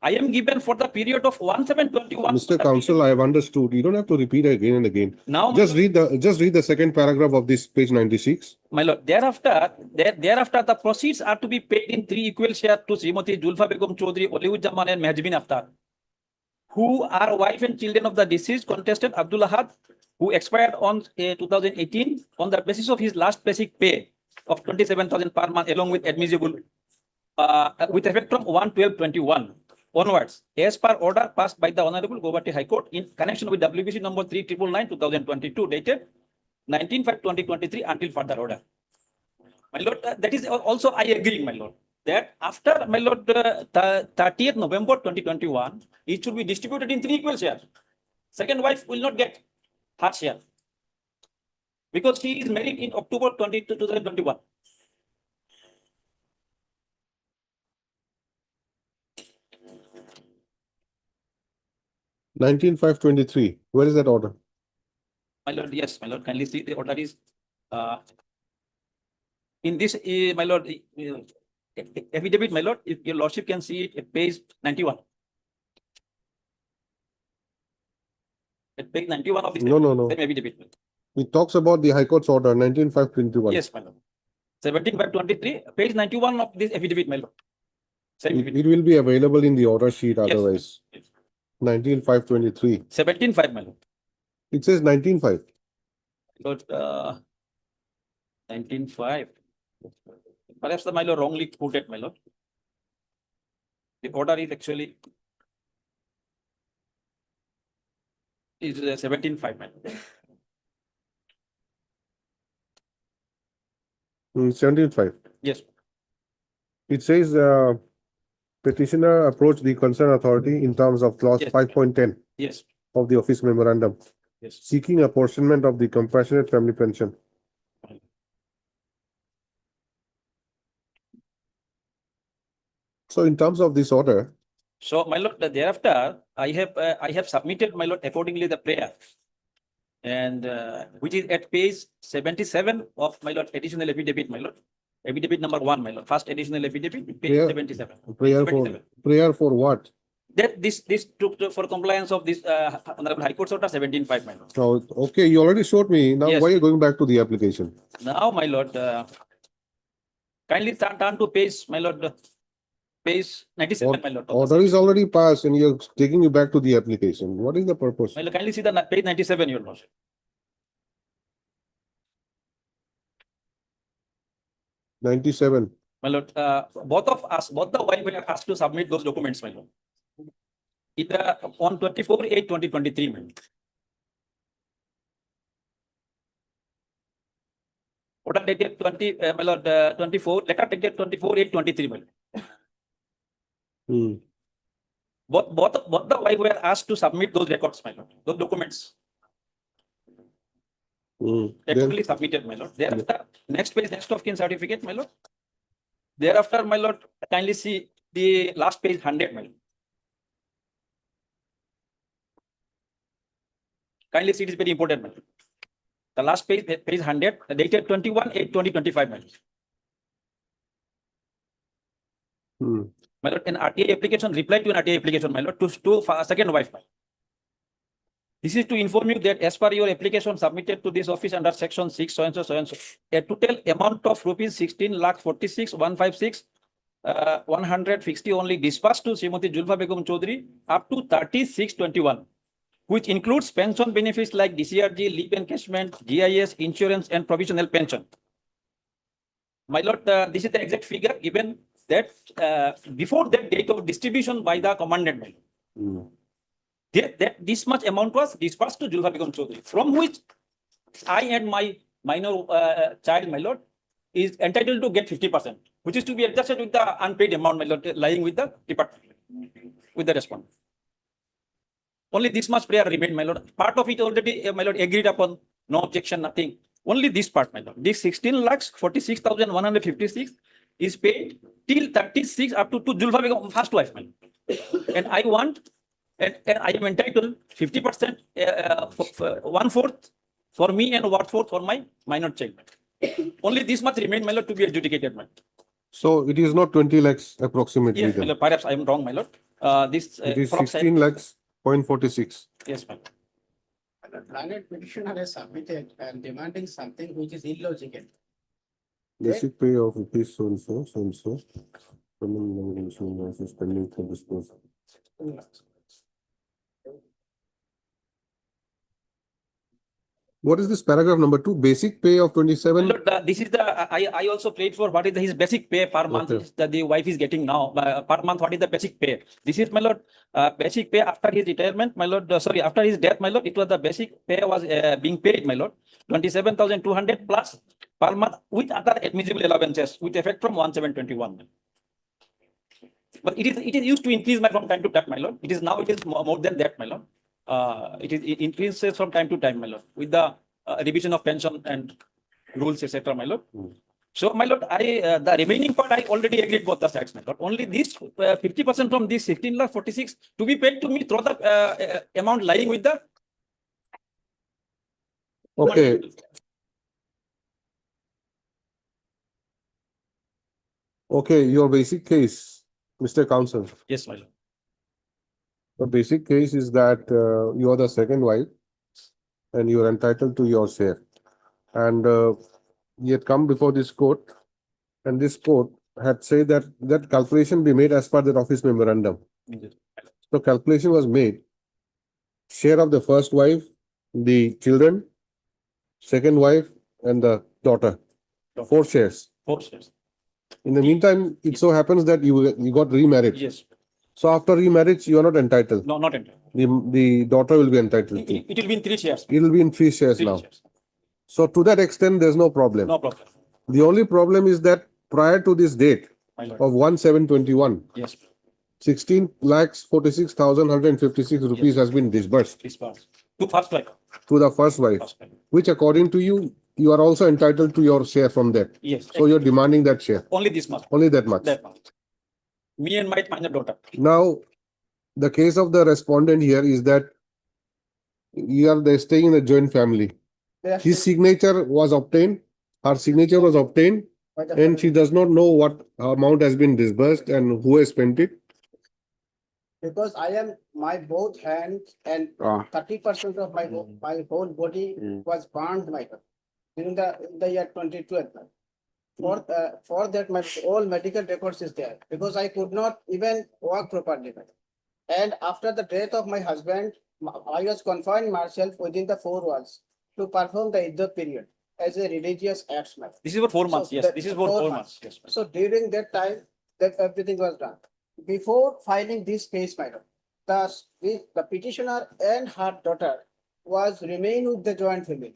I am given for the period of 1721. Mr. Counsel, I have understood. You don't have to repeat again and again. Now, Just read the second paragraph of this page 96. my lord, thereafter the proceeds are to be paid in 3 equal shares to Srimati Julfa Begum Chaudhary, Oliud Zaman and Mehjabin Aftar, who are wife and children of the deceased contestant Abdul Ahad, who expired on 2018 on the basis of his last basic pay of 27,000 per month, along with admissible with effect from 1/12/21 onwards, as per order passed by the Honorable Gauhati High Court in connection with WBC number 3999/2022 dated 19/5/2023 until further order. My lord, that is also I agree, my lord, that after, my lord, 30th November 2021, it should be distributed in 3 equal shares. Second wife will not get her share because she is married in October 2021. (19/5/23). Where is that order? My lord, yes, my lord, kindly see the order is in this, my lord, affidavit, my lord, if your lordship can see it at page 91. At page 91 of this No. same affidavit. It talks about the High Court's order 19/5/21. Yes, my lord. 17/5/23, page 91 of this affidavit, my lord. Same It will be available in the order sheet otherwise. yes. 19/5/23. 17/5, my lord. It says 19/5. Lord, 19/5. Perhaps the my lord wrongly quoted, my lord. The order is actually is 17/5, my lord. 17/5. Yes. It says petitioner approached the concerned authority in terms of clause Yes. 5.10 Yes. of the office memorandum, Yes. seeking apportionment of the compassionate family pension. So in terms of this order, So, my lord, thereafter, I have submitted, my lord, accordingly the prayer, and which is at page 77 of my lord additional affidavit, my lord, affidavit number 1, my lord, first additional affidavit, page Prayer- 77. prayer for what? That this took for compliance of this Honorable High Court order 17/5, my lord. Oh, okay, you already showed me. Now Yes. why are you going back to the application? Now, my lord, kindly turn to page, my lord, page 97, my lord. Order is already passed and you're taking you back to the application. What is the purpose? My lord, kindly see the page 97, your lord. 97. My lord, both the wife were asked to submit those documents, my lord. On 24/8/2023, my lord. Order dated 20, my lord, 24, letter dated 24/8/23, my lord. Both the wife were asked to submit those records, my lord, those documents. Accordingly submitted, my lord. Thereafter, next page, next of kin certificate, my lord. Thereafter, my lord, kindly see the last page 100, my lord. Kindly see, it is very important, my lord. The last page, page 100, dated 21/8/2025, my lord. My lord, an RTA application, reply to an RTA application, my lord, to second wife, my lord. This is to inform you that as per your application submitted to this office under section 6, so and so, a total amount of rupees 16,46,156, 160 only disbursed to Srimati Julfa Begum Chaudhary up to 30/6/21, which includes pension benefits like DCRG, leave encashment, GIS, insurance, and provisional pension. My lord, this is the exact figure given that before that date of distribution by the commandant, my lord. That this much amount was disbursed to Julfa Begum Chaudhary, from which I and my minor child, my lord, is entitled to get 50%, which is to be adjusted with the unpaid amount, my lord, lying with the department, with the respondent. Only this much prayer remained, my lord. Part of it already, my lord, agreed upon, no objection, nothing. Only this part, my lord. This 16,46,156 is paid till 36 up to Julfa Begum, first wife, my lord. And I want, and I am entitled 50%, 1/4 for me and 1/4 for my minor child. Only this much remained, my lord, to be adjudicated, my lord. So it is not 20 lakhs approximately Yes, my then. lord, perhaps I am wrong, my lord. This. It is approx- 16 lakhs point 46. Yes, my lord. The planet petitioner has submitted and demanding something which is illogical. Basic pay of rupees so and so, so and so. Pending for disposal. What is this paragraph number 2? Basic pay of 27. My lord, this is the, I also prayed for what is his basic pay per month Okay. that the wife is getting now, per month, what is the basic pay? This is, my lord, basic pay after his retirement, my lord, sorry, after his death, my lord, it was the basic pay was being paid, my lord, 27,200 plus per month with other admissible allowances with effect from 1/7/21. But it is used to increase from time to time, my lord. It is now, it is more than that, my lord. It increases from time to time, my lord, with the revision of pension and rules, etc., my lord. So, my lord, the remaining part I already agreed both the sides, my lord. Only this 50% from this 16,46 to be paid to me through the amount lying with the. Okay. Okay, your basic case, Mr. Counsel. Yes, my lord. The basic case is that you are the second wife and you are entitled to your share. And you had come before this court, and this court had said that that calculation be made as per the office memorandum. So calculation was made. Share of the first wife, the children, second wife, and the daughter. 4 shares. 4 shares. In the meantime, it so happens that you got remarried. Yes. So after remarriage, you are not entitled. No, not entitled. The daughter will be entitled to. It will be in 3 shares. It will be in 3 shares now. Shares. So to that extent, there's no problem. No problem. The only problem is that prior to this date My lord. of 1/7/21, Yes. 16,46,156 rupees has been disbursed Disbursed. To first wife. to the first wife, First wife. which according to you, you are also entitled to your share from that. Yes. So you're demanding that share, Only this much. only that much. That much. Me and my minor daughter. Now, the case of the respondent here is that they're staying in a joint family. His signature was obtained, her signature was obtained, and she does not know what amount has been disbursed and who has spent it. Because I am, my both hands and 30% of my whole body was burned, my God, during the year 2012. For that, my all medical records is there, because I could not even walk properly. And after the death of my husband, I was confined myself within the 4 walls to perform the Iddah period as a religious act. This is for 4 months. Yes. This is for 4 months. Yes. So during that time, that everything was done. Before filing this case, madam, the petitioner and her daughter was remain with the joint family.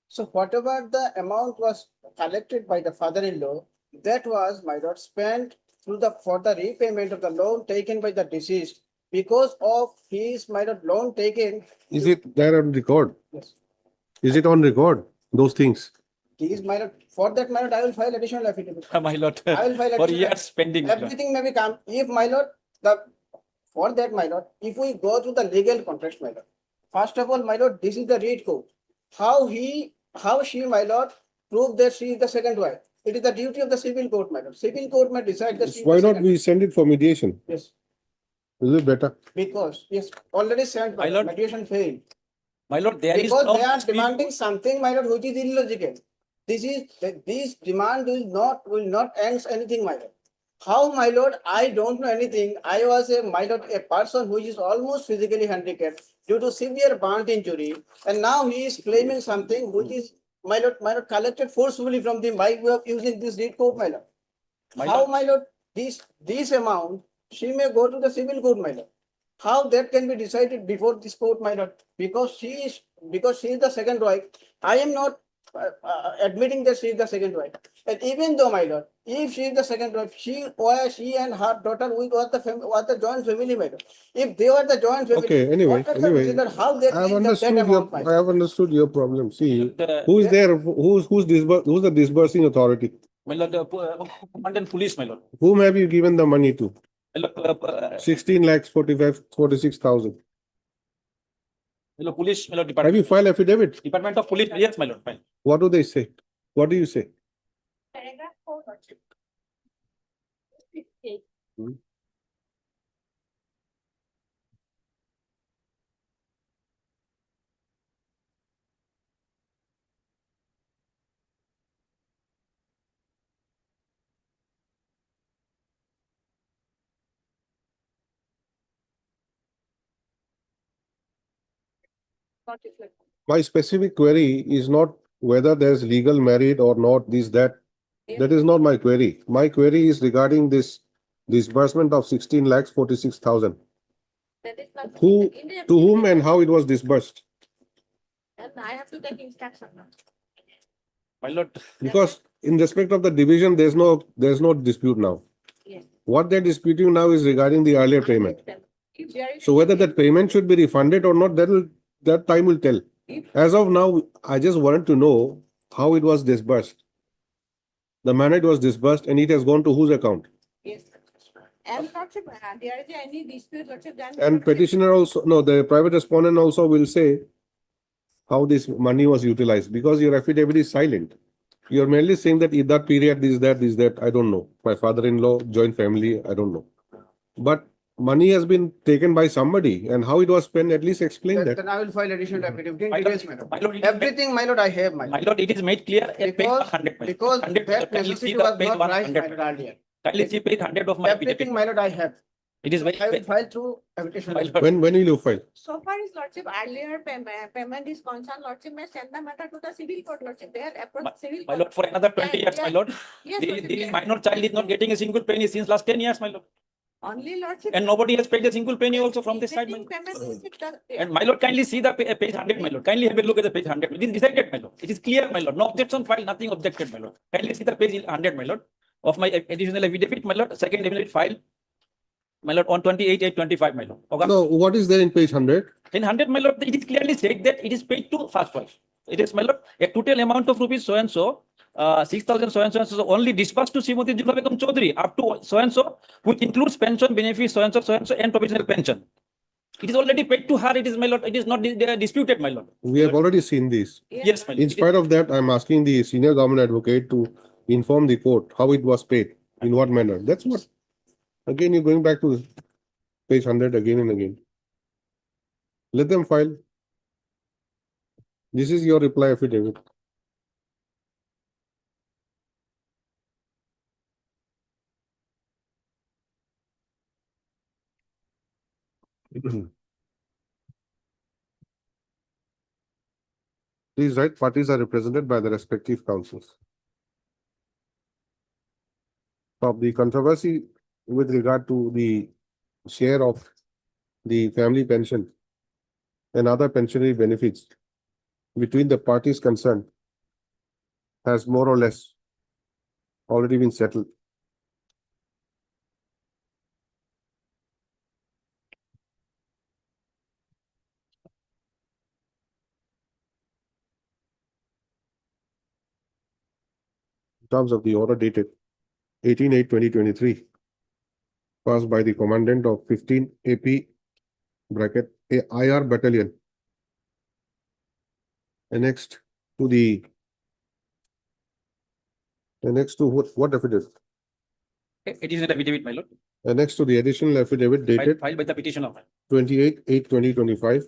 So whatever the amount was collected by the father-in-law, that was, my lord, spent for the repayment of the loan taken by the deceased, because of his, my lord, loan taken. Is it there on record? Yes. Is it on record, those things? These, my lord, for that, my lord, I will file additional affidavit. My lord. I will file For additional- years pending. Everything may be come. If, my lord, for that, my lord, if we go to the legal context, my lord, first of all, my lord, this is the read code. How she, my lord, prove that she is the second wife. It is the duty of the civil court, my lord. Civil court may decide that she is Why the not second we wife. send it for mediation? Yes, Is it better? because, yes, already sent, my My lord, lord, mediation failed. My lord, there is Because no they are dispute. demanding something, my lord, which is illogical. This demand will not end anything, my lord. How, my lord, I don't know anything. I was my lord, a person who is almost physically handicapped due to severe burn injury, and now he is claiming something which is, my lord, collected forcefully from the my way of using this deed code, my lord. How, my lord, this amount, she may go to the civil court, my lord. How that can be decided before this court, my lord? Because she is because she is the second wife. I am not admitting that she is the second wife. And even though, my lord, if she is the second wife, she and her daughter was the joint family, my lord. If they were the joint family. Okay, anyway, what was the anyway, reason how they I have released that understood your, amount, my lord? I have understood your problem. See, The- who is there, who's the disbursing authority? My lord, commandant police, my lord. Whom have you given the money to? My lord, 16 lakhs 46,000. my lord, police, my lord, Have department, you filed affidavit? department of police, yes, my lord, fine. What do they say? What do you say? Paragraph 4, lordship. Got it, lord. My specific query is not whether there's legal merit or not, this, that. That is not my query. My query is regarding this disbursement of 16 lakhs 46,000. That is not. Who, to whom and how it was disbursed? And I have to take instruction now. My lord, Because in respect of the division, there's no dispute now. Yes. What they're disputing now is regarding the earlier payment. If there is. So whether that payment should be refunded or not, that time will tell. As of now, I just wanted to know how it was disbursed. The manner it was disbursed and it has gone to whose account? Yes. And lordship, there is any dispute, lordship, then. And petitioner also, no, the private respondent also will say how this money was utilized, because your affidavit is silent. You're merely saying that in that period, this, that, I don't know. My father-in-law, joint family, I don't know. But money has been taken by somebody, and how it was spent, at least explain that. Then I will file additional affidavit in My lord, details, my lord. my lord, it is made- Everything, my lord, I have, my my lord. lord, it is made clear at page Because, 100. my lord. because 100, my lord. that Kindly see necessity the was page not right, 100, my my lord, lord. earlier. Kindly see page 100 of my Everything, affidavit. my lord, I have. It is very, I will file through additional. my lord, When will you file? So far is lordship, earlier payment is concerned, lordship may send the matter to the civil court, lordship. They have approached civil. my court. lord, for another 20 Yeah, years, my yeah. lord. Yes, The, lordship, the yes. minor child is not getting a single penny since last 10 years, my lord. Only lordship. And nobody has paid a single penny also from this side, my Everything lord. payment is with the. And my lord, kindly see the page 100, my lord. Kindly have a look at the page 100. It is decided, my lord. It is clear, my lord. No objection filed, nothing objected, my lord. Kindly see the page 100, my lord, of my additional affidavit, my lord. Second affidavit filed, my lord, on 28/8/25, my lord. Okay. No, what is there in page 100? In 100, my lord, it is clearly said that it is paid to first wife. It is, my lord, a total amount of rupees so and so, 6,000 so and so, only disbursed to Srimati Dulha Begum Chaudhary up to so and so, which includes pension, benefits, so and so, and provisional pension. It is already paid to her. It is, my lord. It is not disputed, my lord. We have already seen this. Yes, my lord. In spite of that, I'm asking the senior government advocate to inform the court how it was paid, in what manner. That's what, again, you're going back to page 100 again and again. Let them file. This is your reply affidavit. These right parties are represented by the respective councils. Of the controversy with regard to the share of the family pension and other pensionary benefits between the parties concerned has more or less already been settled. In terms of the order dated 18/8/2023, passed by the commandant of 15 AP bracket IR battalion, annexed to the annexed to what affidavit? It is an affidavit, my lord. Annexed to the additional affidavit dated Filed by the petitioner. 28/8/2025,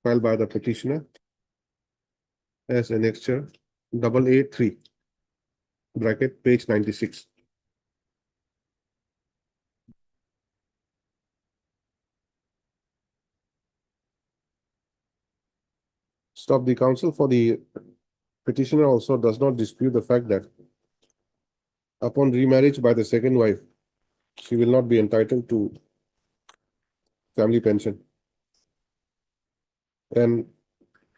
filed by the petitioner as annexure 883 bracket page 96. Stop. The counsel for the petitioner also does not dispute the fact that upon remarriage by the second wife, she will not be entitled to family pension. And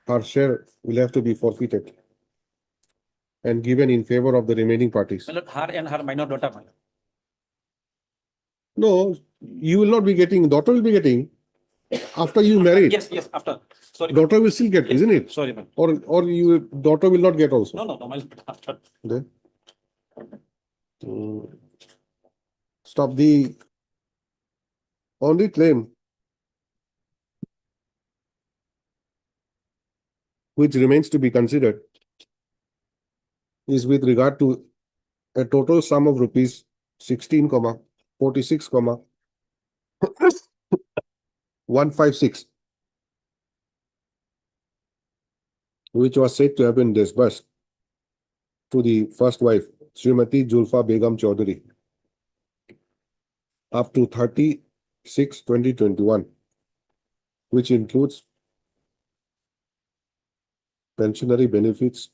her share will have to be forfeited and given in favor of the remaining parties. My lord, her and her minor daughter, my lord. No, you will not be getting, daughter will be getting after you married. Yes, yes, after, sorry. my lord. Daughter will still get, Yes, isn't it? Sorry, my lord. Or you, daughter will not get also. No, my lord, after. Then stop the only claim which remains to be considered is with regard to a total sum of rupees 16,46,156, which was said to have been disbursed to the first wife, Srimati Julfa Begum Chaudhary, up to 30/6/2021, which includes pensionary benefits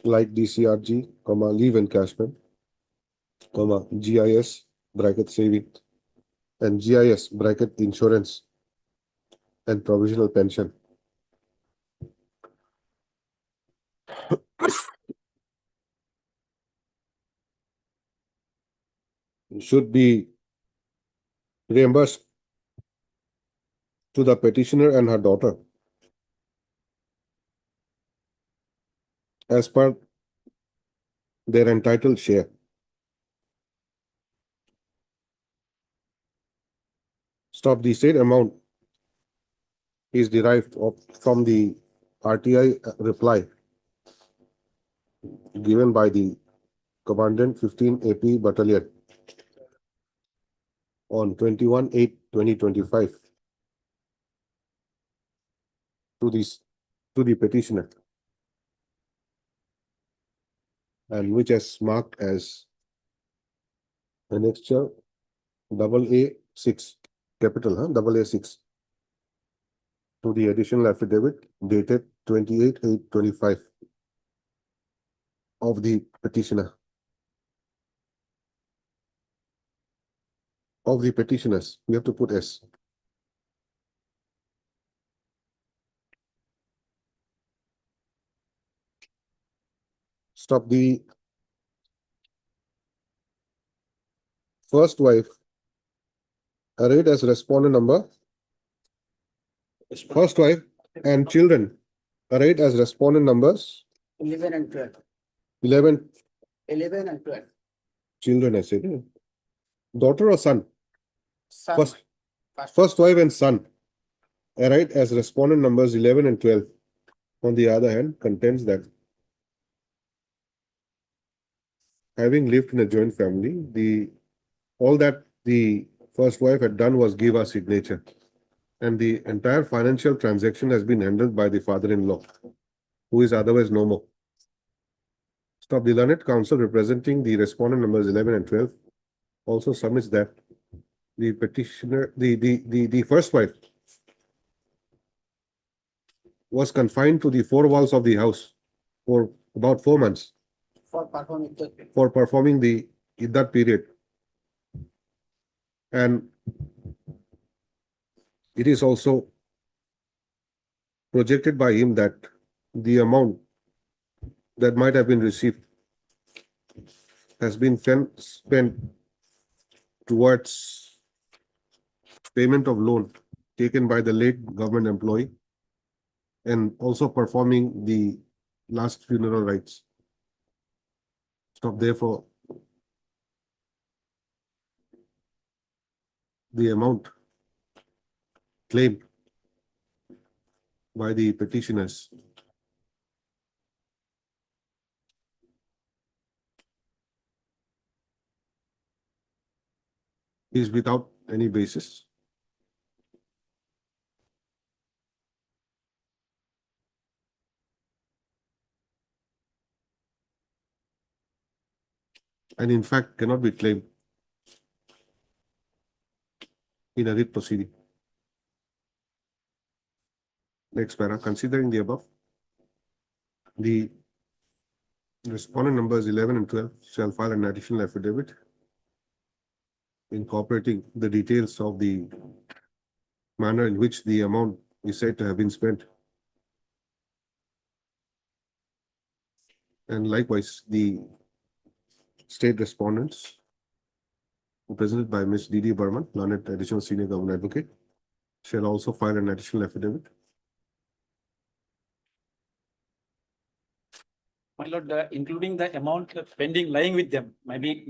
like DCRG, leave encashment, GIS bracket saving, and GIS bracket insurance and provisional pension. Should be reimbursed to the petitioner and her daughter as per their entitled share. Stop the said amount is derived from the RTI reply given by the Commandant 15 AP Battalion on 21/8/2025 to the petitioner, and which is marked as annexure AA6, capital AA6, to the additional affidavit dated 28/8/25 of the petitioner. Of the petitioners, we have to put S. Stop the first wife arrayed as respondent number. First wife and children arrayed as respondent numbers 11 and 12. 11 11 and 12. children, I said. Daughter or son? Son. First wife and son arrayed as respondent numbers 11 and 12. On the other hand, contends that having lived in a joint family, all that the first wife had done was give her signature, and the entire financial transaction has been handled by the father-in-law, who is otherwise no more. Stop the learned counsel representing the respondent numbers 11 and 12 also submits that the petitioner, the first wife was confined to the four walls of the house for about 4 months For performing the for performing in that period. And it is also projected by him that the amount that might have been received has been spent towards payment of loan taken by the late government employee and also performing the last funeral rites. Stop, therefore, the amount claimed by the petitioners is without any basis. And in fact cannot be claimed in a writ proceeding. Next para, considering the above, the respondent numbers 11 and 12 shall file an additional affidavit incorporating the details of the manner in which the amount is said to have been spent And likewise, the state respondents, represented by Ms. D.D. Burman, learned additional senior government advocate, shall also file an additional affidavit. My lord, including the amount pending lying with them, maybe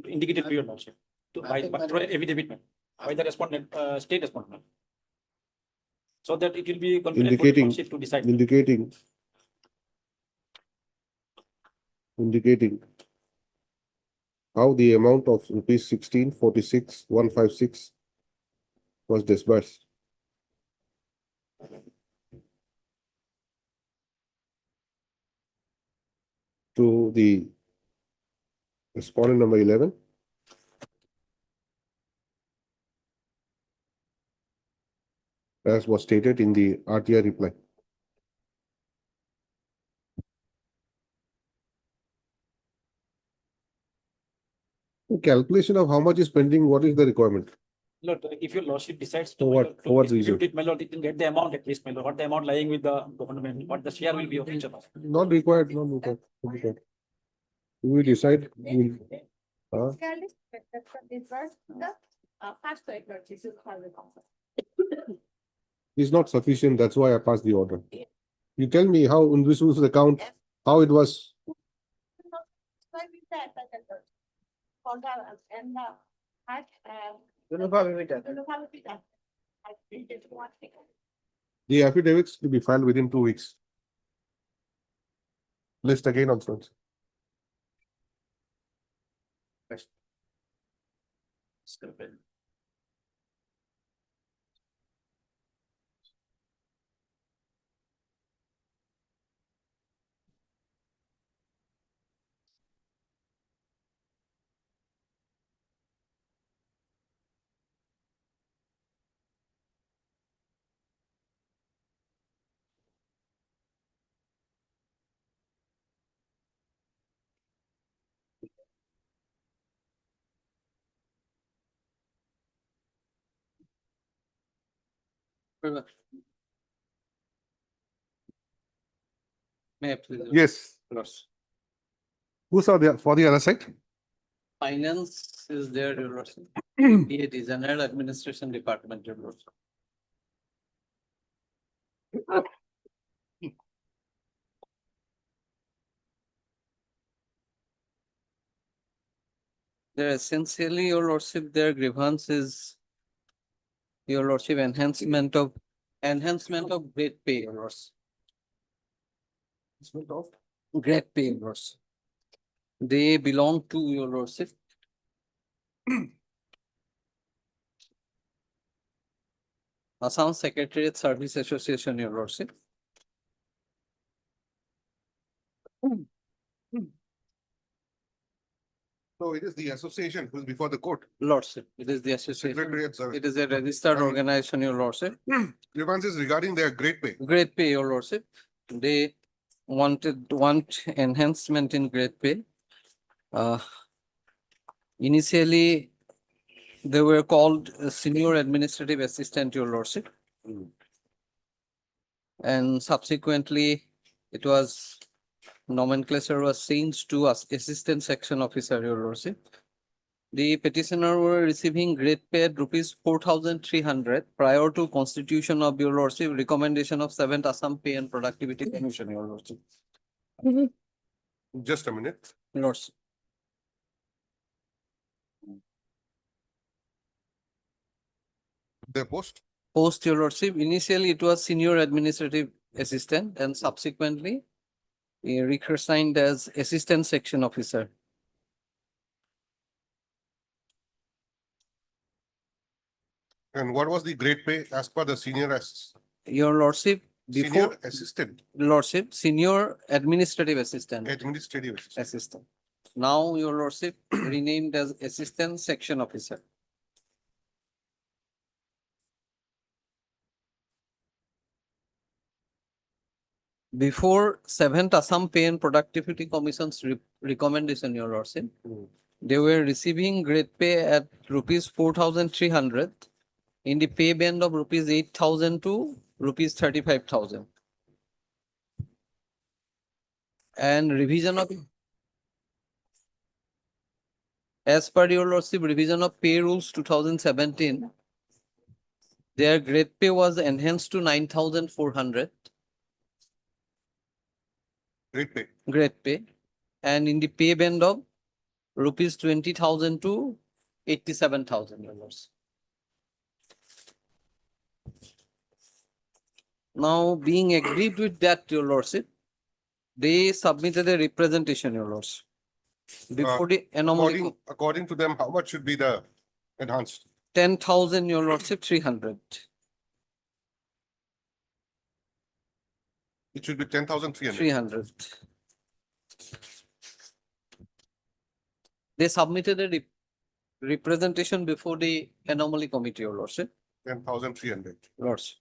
indicated to your lordship. By through affidavit, ma'am, by the respondent, state respondent. So that it will be confident for the lordship to decide. Indicating how the amount of rupees 1646,156 was disbursed. To the respondent number 11. As was stated in the RTI reply. Calculation of how much is pending, what is the requirement? Lord, if your lordship decides to, For what? For what reason? distribute it, my lord, it can get the amount at least, my lord, what the amount lying with the government, what the share will be of each of us. Not required, not required. We will decide. Is not sufficient, that's why I passed the order. You tell me how in this was account, how it was. The affidavits to be filed within 2 weeks. List again also. May I please? Yes. Who's are there for the other side? Finance is there, your lordship. It is general administration department, your lordship. They're essentially, your lordship, their grievance is, your lordship, enhancement of great pay, your lordship. Great pay, your lordship. They belong to, your lordship, Assam Secretariat Service Association, your lordship. So it is the association who is before the court. Lordship, it is the association. Secretariat service. It is a registered organization, your lordship. Grievances regarding their great pay. Great pay, your lordship. They want enhancement in great pay. Initially, they were called senior administrative assistant, your lordship. And subsequently, it was nomenclature was changed to assistant section officer, your lordship. The petitioner were receiving great pay at rupees 4,300 prior to constitution of your lordship, recommendation of 7th Assam Pay and Productivity Commission, your lordship. Just a minute. Lordship. Their post? Post, your lordship, initially it was senior administrative assistant and subsequently resigned as assistant section officer. And what was the great pay as per the senior Your lordship, before senior assistant? lordship, senior administrative assistant. Administrative assistant. Assistant. Now, your lordship, renamed as assistant section officer. Before 7th Assam Pay and Productivity Commission's recommendation, your lordship, they were receiving great pay at rupees 4,300 in the pay band of rupees 8,000 to rupees 35,000. And revision of, as per your lordship, revision of pay rules 2017, their grade pay was enhanced to 9,400 Great pay. grade pay, and in the pay band of rupees 20,000 to 87,000 dollars. Now, being agreed with that, your lordship, they submitted a representation, your lordship. Before the anomaly, According to them, how much should be the enhanced? 10,000, your lordship, 300. It should be 10,300. 300. They submitted a representation before the anomaly committee, your lordship. 10,300. Lordship.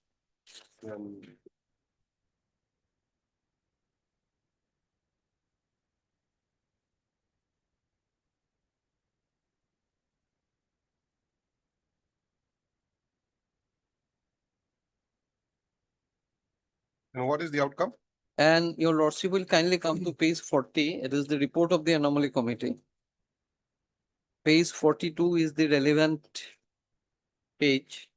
And what is the outcome? And your lordship will kindly come to page 40. It is the report of the anomaly committee. Page 42 is the relevant page.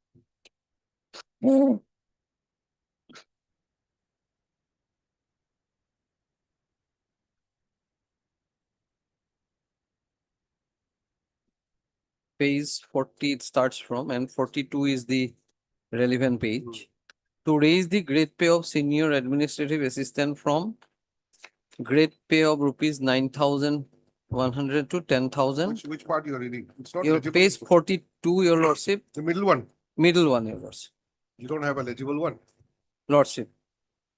Page 40 it starts from, and 42 is the relevant page. To raise the grade pay of senior administrative assistant from grade pay of rupees 9,100 to 10,000. Which part you are reading? It's not Your legible. page 42, your lordship, The middle one. middle one, your lordship. You don't have a legible one. Lordship.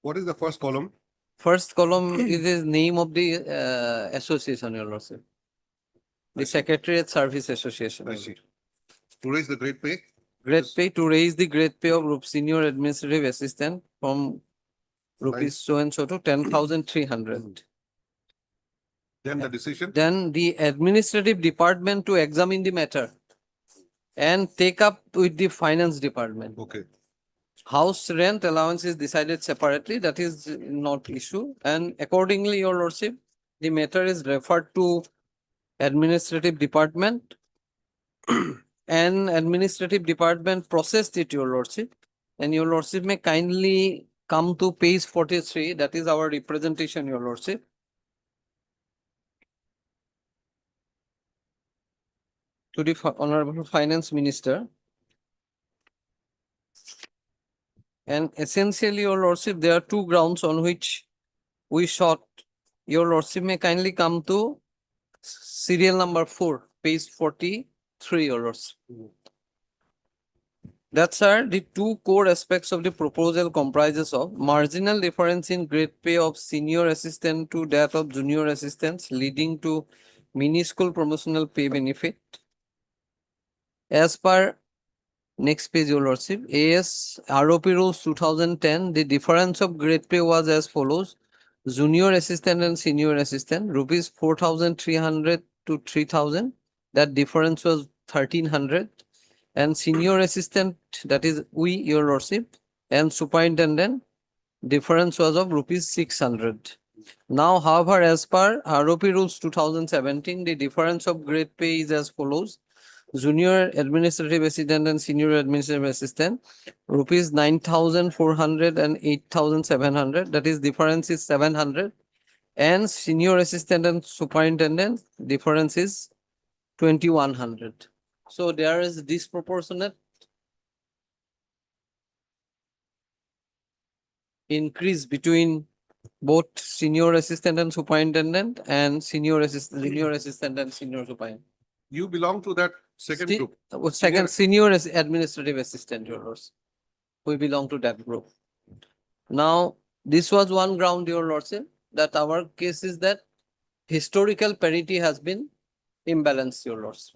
What is the first column? First column is the name of the association, your lordship. The Secretariat Service Association. I see. To raise the grade pay? Grade pay, to raise the grade pay of senior administrative assistant from rupees so and so to 10,300. Then the decision? Then the administrative department to examine the matter and take up with the finance department. Okay. House rent allowance is decided separately, that is not issue, and accordingly, your lordship, the matter is referred to administrative department and administrative department processed it, your lordship, and your lordship may kindly come to page 43, that is our representation, your lordship. To the Honorable Finance Minister. And essentially, your lordship, there are two grounds on which we sought. Your lordship may kindly come to serial number 4, page 43, your lordship. That's are the two core aspects of the proposal comprises of marginal difference in grade pay of senior assistant to that of junior assistants, leading to minuscule promotional pay benefit. As per next page, your lordship, AS ROP rules 2010, the difference of grade pay was as follows. Junior assistant and senior assistant, rupees 4,300 to 3,000. That difference was 1,300. And senior assistant, that is we, your lordship, and superintendent, difference was of rupees 600. Now, however, as per ROP rules 2017, the difference of grade pay is as follows. Junior administrative assistant and senior administrative assistant, rupees 9,400 and 8,700. That is difference is 700. And senior assistant and superintendent, difference is 2,100. So there is disproportionate increase between both senior assistant and superintendent and senior assistant and senior superintendent. You belong to that second group. Second, senior administrative assistant, your lords. We belong to that group. Now, this was one ground, your lordship, that our case is that historical parity has been imbalanced, your lords.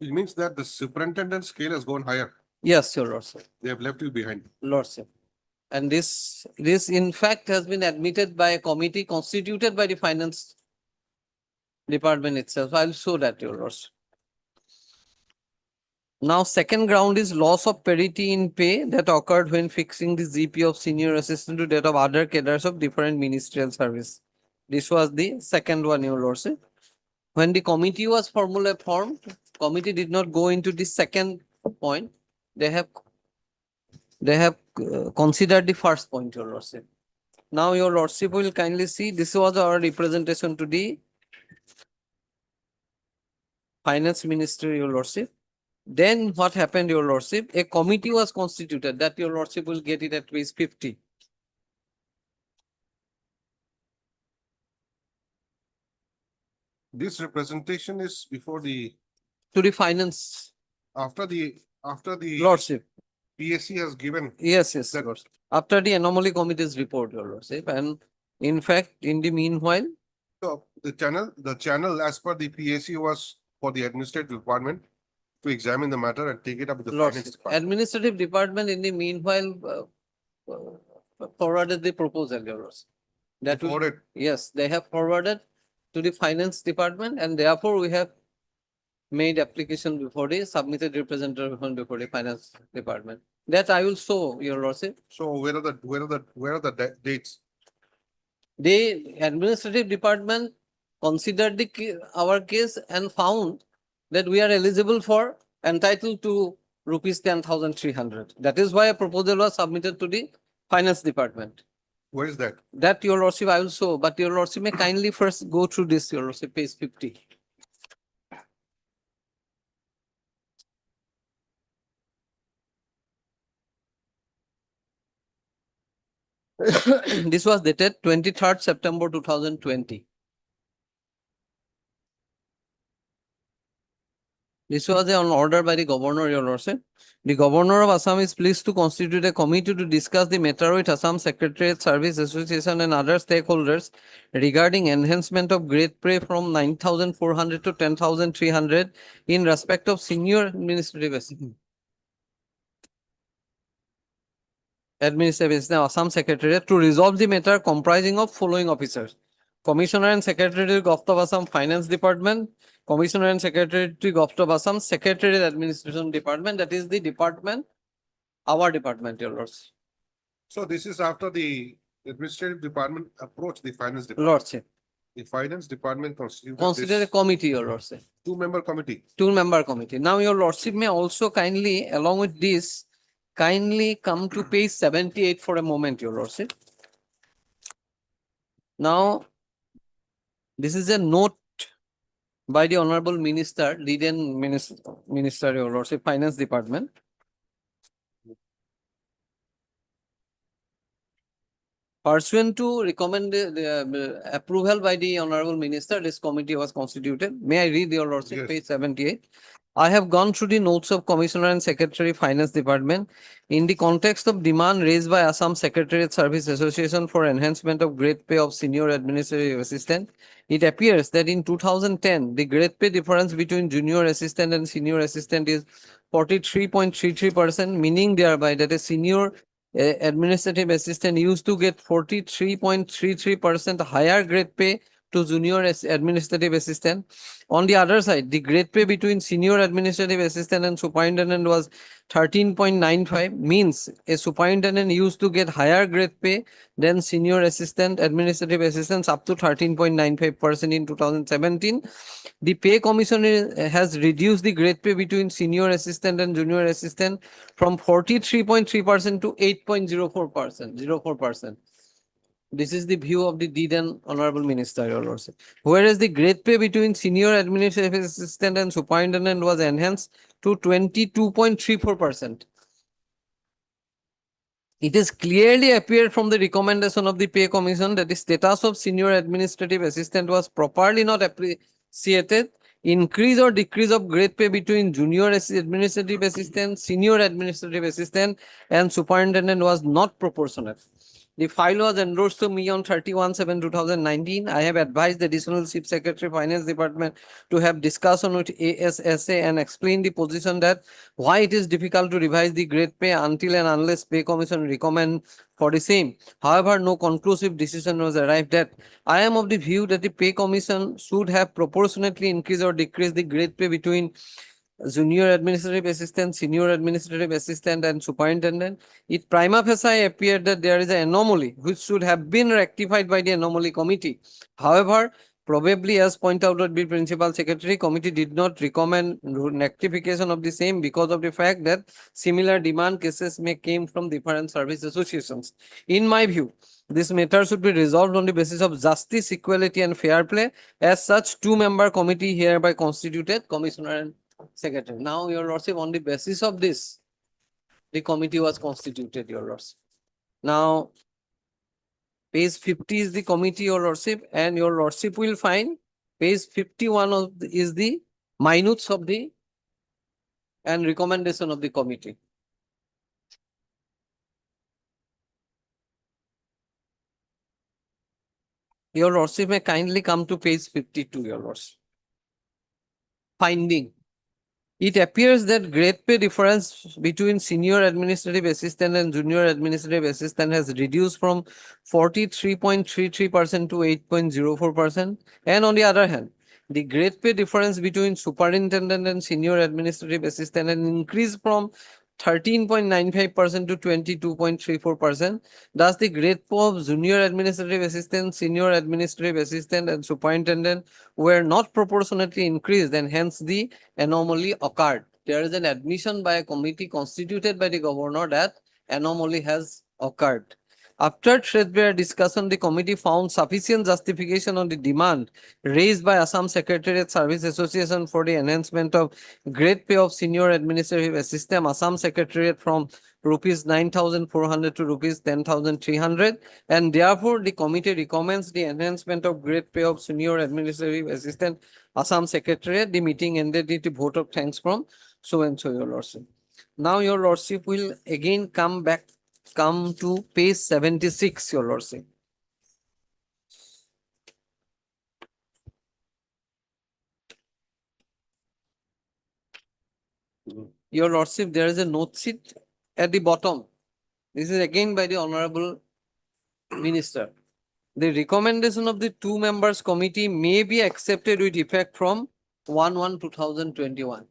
It means that the superintendent scale has gone higher. Yes, your lordship. They have left you behind. Lordship. And this in fact has been admitted by a committee constituted by the finance department itself. I'll show that, your lords. Now, second ground is loss of parity in pay that occurred when fixing the GP of senior assistant to that of other cadres of different ministerial service. This was the second one, Your Lordship. When the committee was formed, committee did not go into the second point. They have considered the first point, Your Lordship. Now, Your Lordship will kindly see, this was our representation to the Finance Ministry, Your Lordship. Then what happened, Your Lordship? A committee was constituted, that Your Lordship will get it at page 50. This representation is before the, To the finance after the Lordship. PSC has given. Yes, that- Lordship. After the anomaly committee's report, Your Lordship, and in fact, in the meanwhile, So the channel as per the PSC was for the administrative department to examine the matter and take it up with the finance Lordship, department. administrative department in the meanwhile forwarded the proposal, Your Lordship. That will, Forwarded. yes, they have forwarded to the finance department, and therefore we have made application before the submitted representation before the finance department. That I will show, Your Lordship. So where are the dates? The administrative department considered our case and found that we are eligible for, entitled to rupees 10,300. That is why a proposal was submitted to the finance department. Where is that? That, Your Lordship, I will show, but Your Lordship may kindly first go through this, Your Lordship, page 50. This was dated 23rd September 2020. This was an order by the governor, Your Lordship. The governor of Assam is pleased to constitute a committee to discuss the matter with Assam Secretariat Service Association and other stakeholders regarding enhancement of grade pay from 9,400 to 10,300 in respect of senior administrative assistant. Assam Secretariat to resolve the matter comprising of following officers: Commissioner and Secretary Govt of Assam Finance Department, Commissioner and Secretary Govt of Assam Secretariat Administration Department, that is the department, our department, Your Lords. So this is after the administrative department approached the finance department. Lordship. The finance department constituted Consider a this committee, Your Lordship. two-member committee. Two-member committee. Now, Your Lordship may also kindly, along with this, kindly come to page 78 for a moment, Your Lordship. Now, this is a note by the Honorable Minister, Leading Minister, Your Lordship, Finance Department. Pursuant to recommended approval by the Honorable Minister, this committee was constituted. May I read, Your Lordship, Yes. page 78? I have gone through the notes of Commissioner and Secretary Finance Department in the context of demand raised by Assam Secretariat Service Association for enhancement of grade pay of senior administrative assistant. It appears that in 2010, the grade pay difference between junior assistant and senior assistant is 43.33%, meaning thereby that a senior administrative assistant used to get 43.33% higher grade pay to junior administrative assistant. On the other side, the grade pay between senior administrative assistant and superintendent was 13.95, means a superintendent used to get higher grade pay than senior assistant administrative assistants up to 13.95% in 2017. The pay commission has reduced the grade pay between senior assistant and junior assistant from 43.3% to 8.04%, 04%. This is the view of the then Honorable Minister, Your Lordship. Whereas the grade pay between senior administrative assistant and superintendent was enhanced to 22.34%. It is clearly appeared from the recommendation of the pay commission that the status of senior administrative assistant was properly not appreciated. Increase or decrease of grade pay between junior administrative assistant, senior administrative assistant, and superintendent was not proportionate. The file was endorsed to me on 31/7/2019. I have advised the Additional Chief Secretary Finance Department to have discussion with ASSA and explain the position that why it is difficult to revise the grade pay until and unless pay commission recommend for the same. However, no conclusive decision was arrived at. I am of the view that the pay commission should have proportionately increased or decreased the grade pay between junior administrative assistant, senior administrative assistant, and superintendent, it prima facie appeared that there is an anomaly which should have been rectified by the anomaly committee. However, probably as pointed out by principal secretary, committee did not recommend rectification of the same because of the fact that similar demand cases may came from different service associations. In my view, this matter should be resolved on the basis of justice, equality, and fair play. As such, two-member committee hereby constituted, commissioner and secretary. Now, your lordship, on the basis of this, the committee was constituted, your lordship. Now, page 50 is the committee, your lordship, and your lordship will find page 51 is the minutes of the and recommendation of the committee. Your lordship may kindly come to page 52, your lordship. Finding. It appears that grade pay difference between senior administrative assistant and junior administrative assistant has reduced from 43.33% to 8.04%. And on the other hand, the grade pay difference between superintendent and senior administrative assistant has increased from 13.95% to 22.34%. Thus, the grade pay of junior administrative assistant, senior administrative assistant, and superintendent were not proportionately increased, and hence the anomaly occurred. There is an admission by a committee constituted by the governor that anomaly has occurred. After threadbare discussion, the committee found sufficient justification on the demand raised by Assam Secretariat Service Association for the enhancement of grade pay of senior administrative assistant Assam Secretariat from rupees 9,400 to rupees 10,300, and therefore the committee recommends the enhancement of grade pay of senior administrative assistant Assam Secretariat. The meeting ended with a vote of thanks from so and so, your lordship. Now, your lordship will again come to page 76, your lordship. Your lordship, there is a note sheet at the bottom. This is again by the honorable minister. The recommendation of the two members committee may be accepted with effect from 1/1/2021.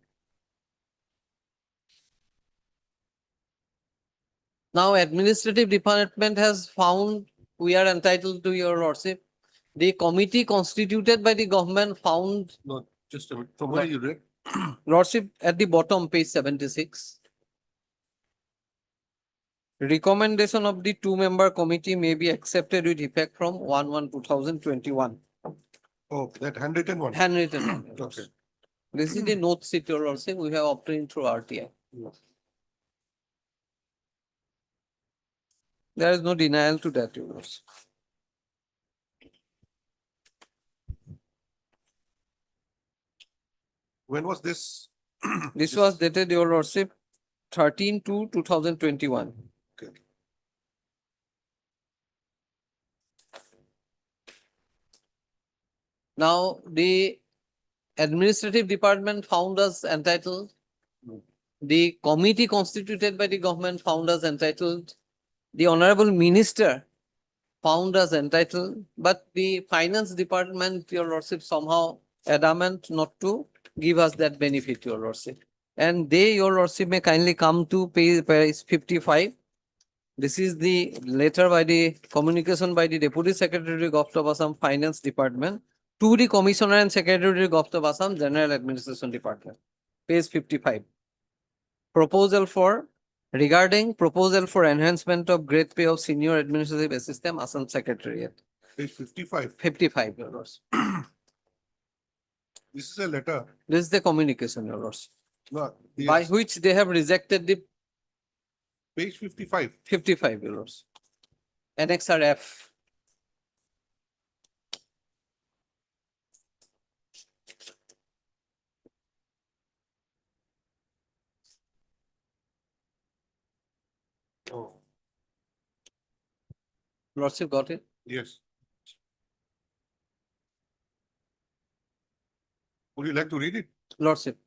Now, administrative department has found we are entitled to, your lordship. The committee constituted by the government found. No, just a minute. From where you read? Lordship, at the bottom, page 76. Recommendation of the two-member committee may be accepted with effect from 1/1/2021. Oh, that handwritten one. Handwritten one. Your Okay. lordship. This is the note sheet, your lordship, we have obtained through RTI. There is no denial to that, your lordship. When was this? This was dated, your lordship, 13/2/2021. Okay. Now, the administrative department found us entitled. The committee constituted by the government found us entitled. The honorable minister found us entitled, but the finance department, your lordship, somehow adamant not to give us that benefit, your lordship. And they, your lordship, may kindly come to page 55. This is the letter by the communication by the Deputy Secretary Government of Assam Finance Department to the Commissioner and Secretary Government of Assam General Administration Department. Page 55. Regarding proposal for enhancement of grade pay of senior administrative assistant Assam Secretariat. Page 55. 55, your lordship. This is a letter. This is the communication, your lordship, No, by yes. which they have rejected the Page 55. 55, your lordship. Annexure F. Oh, Lordship got it? yes. Would you like to read it? Lordship.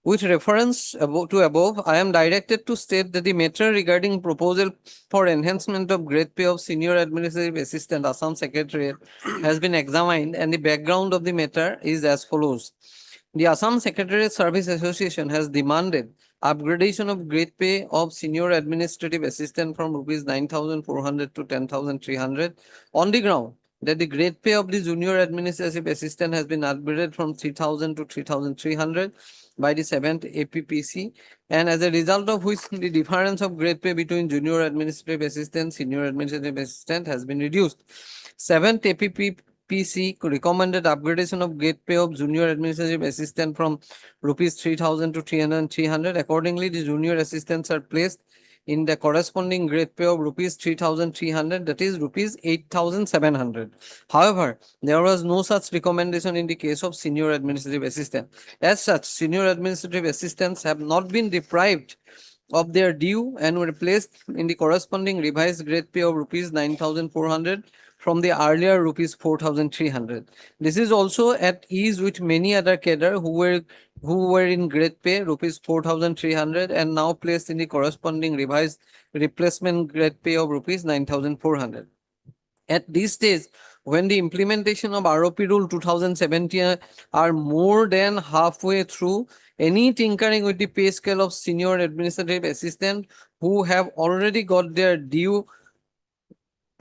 With reference to above, I am directed to state that the matter regarding proposal for enhancement of grade pay of senior administrative assistant Assam Secretariat has been examined, and the background of the matter is as follows. The Assam Secretariat Service Association has demanded upgradation of grade pay of senior administrative assistant from rupees 9,400 to 10,300 on the ground that the grade pay of the junior administrative assistant has been upgraded from 3,000 to 3,300 by the 7th APPC, and as a result of which the difference of grade pay between junior administrative assistant, senior administrative assistant has been reduced. 7th APPC recommended upgradation of grade pay of junior administrative assistant from rupees 3,000 to 300. Accordingly, the junior assistants are placed in the corresponding grade pay of rupees 3,300, that is rupees 8,700. However, there was no such recommendation in the case of senior administrative assistant. As such, senior administrative assistants have not been deprived of their due and were placed in the corresponding revised grade pay of rupees 9,400 from the earlier rupees 4,300. This is also at ease with many other cadre who were in grade pay rupees 4,300 and now placed in the corresponding revised replacement grade pay of rupees 9,400. At this stage, when the implementation of ROP Rule 2017 are more than halfway through, any tinkering with the pay scale of senior administrative assistant who have already got their due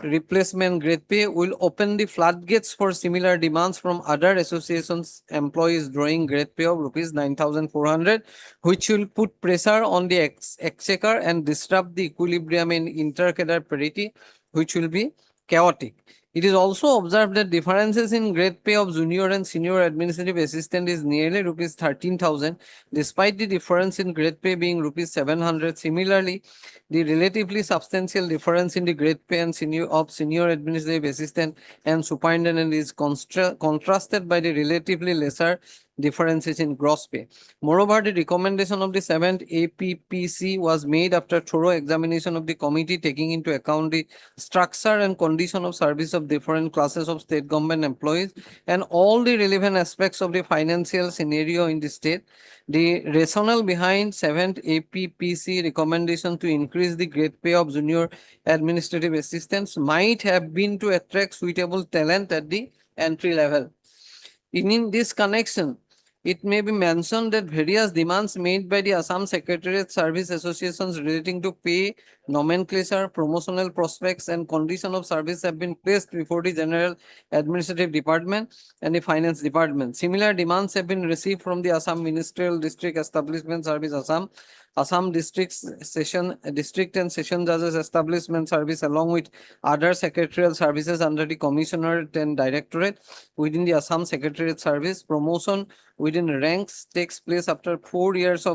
replacement grade pay will open the floodgates for similar demands from other associations employees drawing grade pay of rupees 9,400, which will put pressure on the exchequer and disrupt the equilibrium in inter-cadre parity, which will be chaotic. It is also observed that differences in grade pay of junior and senior administrative assistant is nearly rupees 13,000, despite the difference in grade pay being rupees 700. Similarly, the relatively substantial difference in the grade pay and senior administrative assistant and superintendent is contrasted by the relatively lesser differences in gross pay. Moreover, the recommendation of the 7th APPC was made after thorough examination of the committee, taking into account the structure and condition of service of different classes of state government employees and all the relevant aspects of the financial scenario in the state. The rationale behind 7th APPC recommendation to increase the grade pay of junior administrative assistants might have been to attract suitable talent at the entry level. In this connection, it may be mentioned that various demands made by the Assam Secretariat Service Associations relating to pay, nomenclature, promotional prospects, and condition of service have been placed before the General Administrative Department and the Finance Department. Similar demands have been received from the Assam Ministerial District Establishment Service Assam District and Session Judges Establishment Service, along with other secretarial services under the Commissionerate and Directorate within the Assam Secretariat Service. Promotion within ranks takes place after 4 years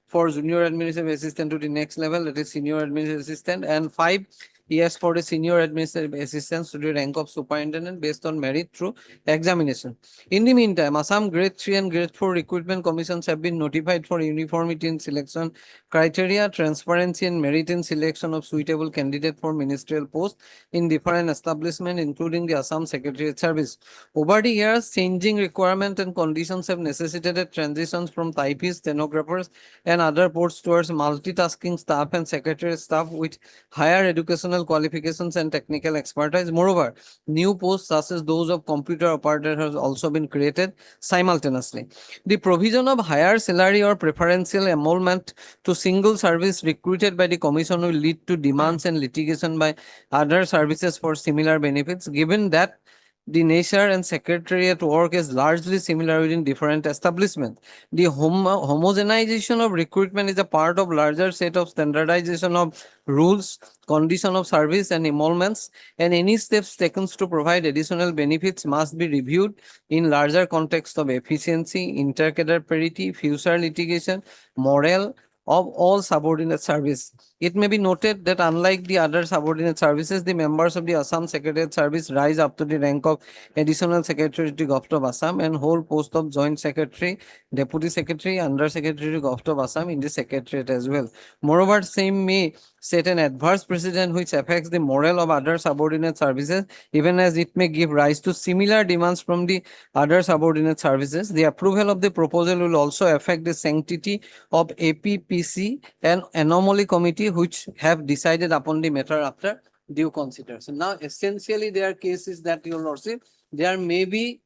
for junior administrative assistant to the next level, that is senior administrative assistant, and 5 years for the senior administrative assistants to the rank of superintendent based on merit through examination. In the meantime, Assam Grade 3 and Grade 4 recruitment commissions have been notified for uniformity in selection criteria, transparency and merit in selection of suitable candidate for ministerial posts in different establishments, including the Assam Secretariat Service. Over the years, changing requirements and conditions have necessitated transitions from typists, stenographers, and other posts towards multitasking staff and secretariat staff with higher educational qualifications and technical expertise. Moreover, new posts such as those of computer operator has also been created simultaneously. The provision of higher salary or preferential emolument to single service recruited by the commission will lead to demands and litigation by other services for similar benefits, given that the nature and secretariat work is largely similar within different establishments. The homogenization of recruitment is a part of larger set of standardization of rules, condition of service and emoluments, and any steps taken to provide additional benefits must be reviewed in larger context of efficiency, inter-cadre parity, future litigation, morale of all subordinate service. It may be noted that unlike the other subordinate services, the members of the Assam Secretariat Service rise up to the rank of Additional Secretary to Government of Assam and hold post of Joint Secretary, Deputy Secretary, Under Secretary to Government of Assam in the Secretariat as well. Moreover, same may set an adverse precedent which affects the morale of other subordinate services, even as it may give rise to similar demands from the other subordinate services. The approval of the proposal will also affect the sanctity of APPC and Anomaly Committee, which have decided upon the matter after due consideration. Now, essentially, their case is that, Your Lordship, there may be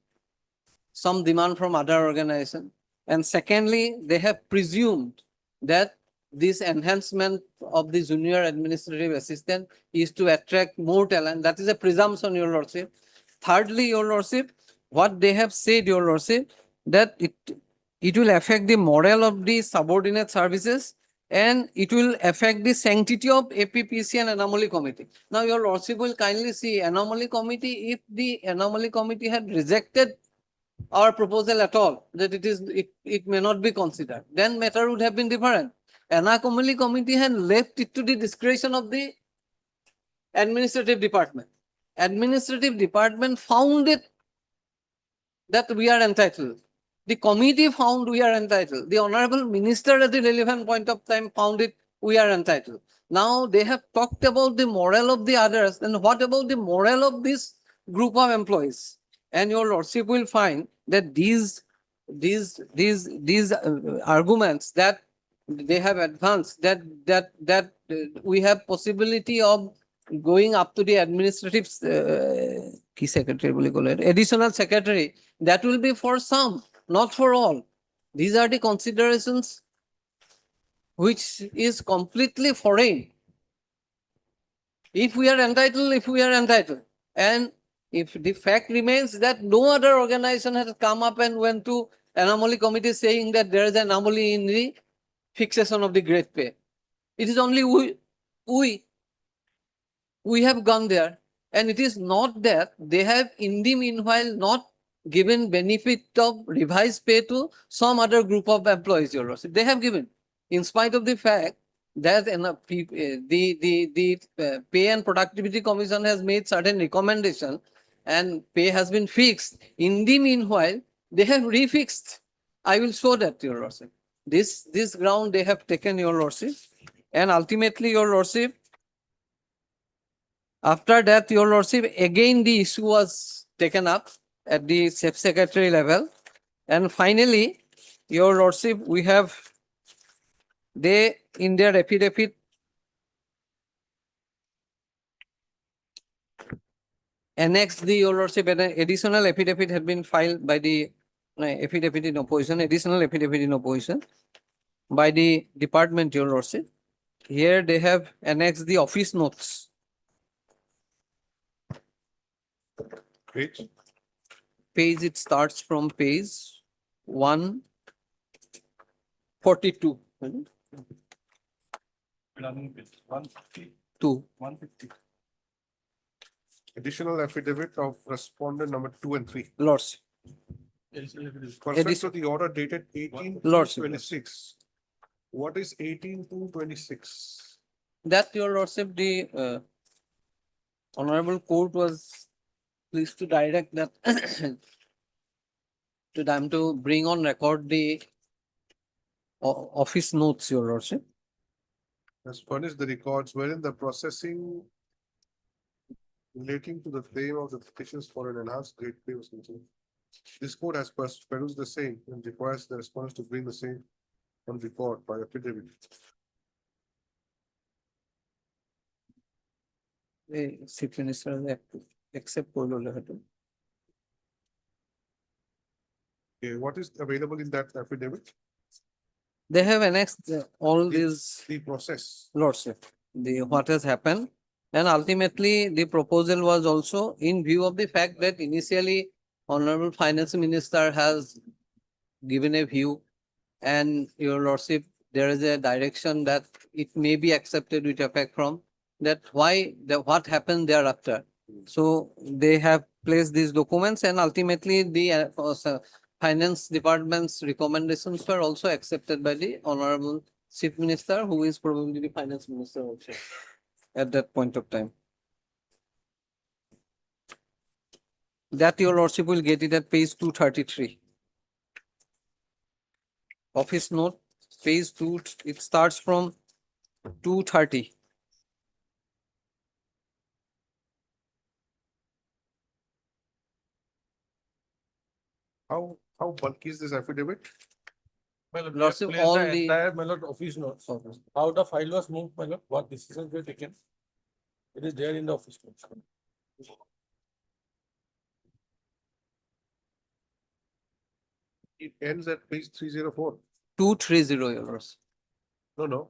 some demand from other organization And secondly, they have presumed that this enhancement of the junior administrative assistant is to attract more talent. That is a presumption, Your Lordship. Thirdly, Your Lordship, what they have said, Your Lordship, that it will affect the morale of the subordinate services and it will affect the sanctity of APPC and anomaly committee. Now, Your Lordship will kindly see anomaly committee, if the anomaly committee had rejected our proposal at all, that it may not be considered, then matter would have been different. Anomaly committee had left it to the discretion of the administrative department. Administrative department found it that we are entitled. The committee found we are entitled. The honorable minister at the relevant point of time found it we are entitled. Now they have talked about the morale of the others. And what about the morale of this group of employees? And Your Lordship will find that these arguments that they have advanced, that we have possibility of going up to the administrative key secretary, additional secretary, that will be for some, not for all. These are the considerations which is completely foreign. If we are entitled, and if the fact remains that no other organization has come up and went to anomaly committee saying that there is an anomaly in the fixation of the grade pay, it is only we have gone there, and it is not that they have in the meanwhile not given benefit of revised pay to some other group of employees, Your Lordship. They have given, in spite of the fact that the Pay and Productivity Commission has made certain recommendation and pay has been fixed. In the meanwhile, they have refixed. I will show that, Your Lordship. This ground they have taken, Your Lordship, and ultimately, Your Lordship, after that, Your Lordship, again the issue was taken up at the Chief Secretary level. And finally, Your Lordship, we have, they in their affidavit annexed the, Your Lordship, an additional affidavit had been filed by the affidavit in opposition, additional affidavit in opposition by the department, Your Lordship. Here they have annexed the office notes. Page? Page, it starts from page 142. 150. 150. Additional affidavit of respondent number 2 and 3. Lordship. Pursuant to the order dated 18/26. What is 18/26? That, Your Lordship, the Honorable Court was pleased to direct that to them to bring on record the office notes, Your Lordship. Has furnished the records wherein the processing relating to the claim of the petitions for an enhanced grade pay was concerned. This court has perused the same and requires the respondents to bring the same on record by affidavit. The Chief Minister accept Okay, what is available in that affidavit? They have annexed all these, The process. Lordship, the what has happened. And ultimately, the proposal was also in view of the fact that initially Honorable Finance Minister has given a view, and Your Lordship, there is a direction that it may be accepted with effect from that what happened thereafter. So they have placed these documents, and ultimately the Finance Department's recommendations were also accepted by the Honorable Chief Minister, who is probably the Finance Minister also at that point of time. That, Your Lordship, will get it at page 233. Office note, page 2, it starts from 230. How bulky is this affidavit? Lordship, all the entire office notes, how the file was moved, what decisions were taken. It is there in the office notes. It ends at page 304. 230, Your Lordship. No.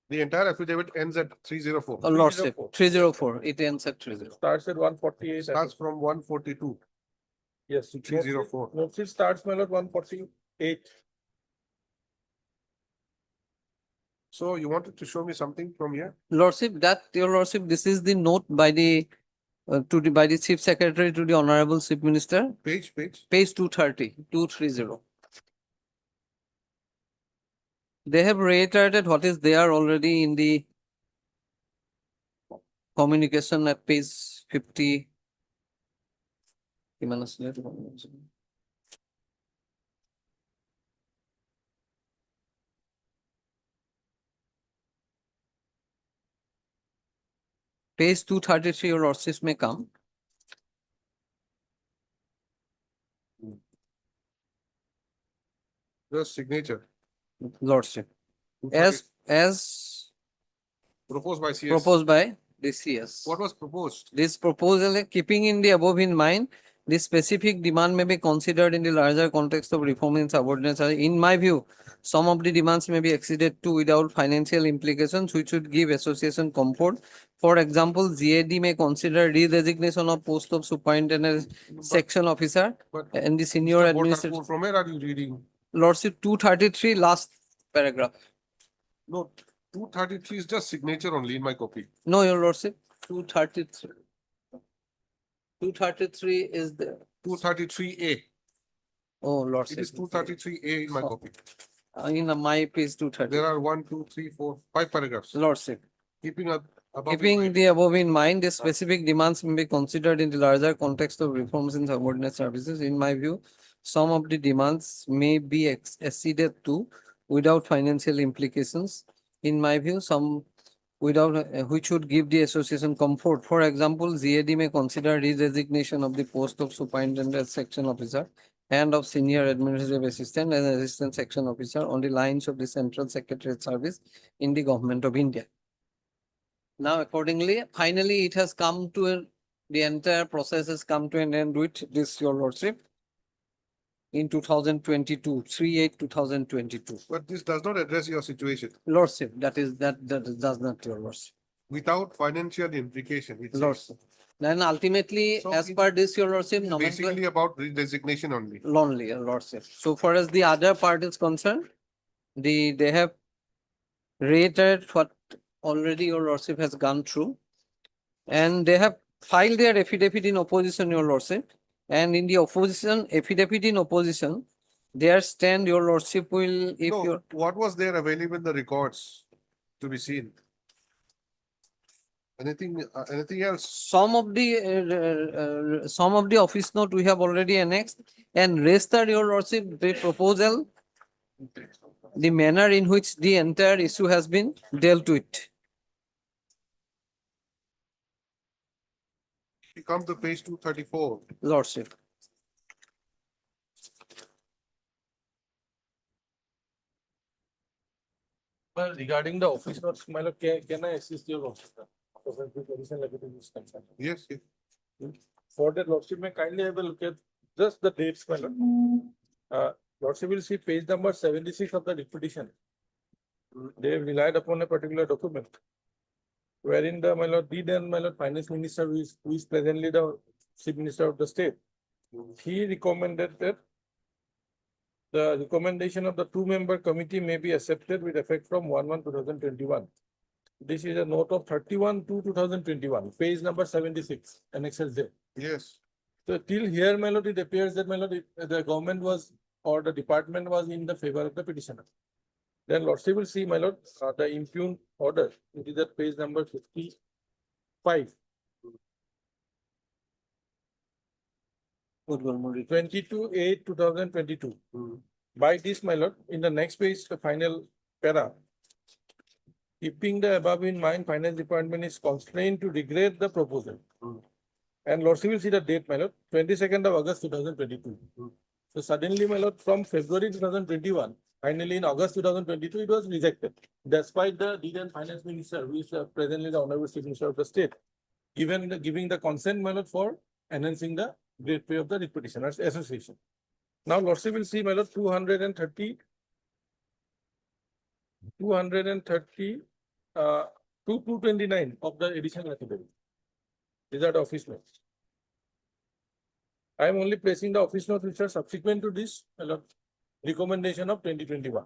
The entire affidavit ends at 304. Oh, Lordship, 304. It ends at 30. Starts at 148. Starts from 142 Yes. to 304. Notice starts, my lord, 148. So you wanted to show me something from here? Lordship, Your Lordship, this is the note by the by the Chief Secretary to the Honorable Chief Minister. Page. Page 230. They have reiterated what is there already in the communication at page 50. Page 233, Your Lordship may come. The signature. Lordship. As Proposed by CS. proposed by the CS. What was proposed? This proposal, keeping in the above in mind, the specific demand may be considered in the larger context of reform in subordinate service. In my view, some of the demands may be exceeded to without financial implications, which would give association comfort. For example, GAD may consider re-designation of post of superintendent section officer But and the senior Mr. administrator. Bhattarpur, from where are you reading? Lordship, 233, last paragraph. No, 233 is just signature only in my copy. No, Your Lordship, 233. 233 is the, 233A. oh, It Lordship. is 233A in my Oh. copy. In my page 230. There are 1, 2, 3, 4, 5 paragraphs. Lordship. Keeping above in Keeping mind. the above in mind, the specific demands may be considered in the larger context of reforms in subordinate services. In my view, some of the demands may be exceeded to without financial implications. In my view, some without which would give the association comfort. For example, GAD may consider re-designation of the post of superintendent section officer and of senior administrative assistant and assistant section officer on the lines of the central secretariat service in the government of India. Now, accordingly, finally, it has come to the entire process has come to an end with this, Your Lordship, in 2022, 3/8/2022. But this does not address your situation. Lordship, that does not, Your Lordship. Without financial implication. It says. Lordship. Then ultimately, So as it- per this, Your Lordship, Basically about redesignation only. lonely, Your Lordship. So far as the other part is concerned, they have reiterated what already Your Lordship has gone through. And they have filed their affidavit in opposition, Your Lordship. And in the opposition, affidavit in opposition, their stand, Your Lordship will, if No, your what was there available in the records to be seen? Anything else? some of the office note we have already annexed, and rest are, Your Lordship, the proposal, the manner in which the entire issue has been dealt with. We come to page 234. Lordship. Well, regarding the office notes, my lord, can I assist your lordship? Yes. For that, lordship may kindly have a look at just the dates, my lord. Lordship will see page number 76 of the petition. They have relied upon a particular document wherein the, my lord, deed and my lord, finance minister, who is presently the chief minister of the state, he recommended that the recommendation of the two-member committee may be accepted with effect from 1/1/2021. This is a note of 31/2/2021, page number 76, annexure Z. Yes. So till here, my lord, it appears that, my lord, the government was, or the department was in the favor of the petitioner. Then lordship will see, my lord, the impugned order, it is at page number 55. 22/8/2022. By this, my lord, in the next page, the final para. Keeping the above in mind, finance department is constrained to regret the proposal. And lordship will see the date, my lord, 22nd of August 2022. So suddenly, my lord, from February 2021, finally in August 2022, it was rejected. Despite the deed and finance minister, who is presently the honorable chief minister of the state, giving the consent, my lord, for enhancing the grade pay of the petitioners association. Now Lordship will see, my lord, 230, 229 of the additional affidavit. These are the office notes. I am only placing the office notes which are subsequent to this, my lord, recommendation of 2021.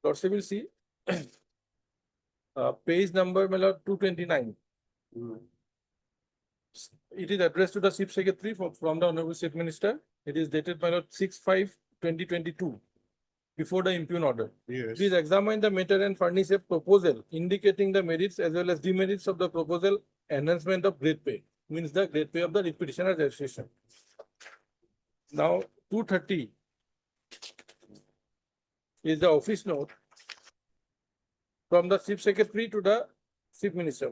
Lordship will see page number, my lord, 229. It is addressed to the Chief Secretary from the Honorable Chief Minister. It is dated, my lord, 6/5/2022, before the impugn order. Yes. Please examine the matter and furnish a proposal indicating the merits as well as demerits of the proposal enhancement of grade pay, means the grade pay of the petitioner registration. Now, 230 is the office note from the Chief Secretary to the Chief Minister.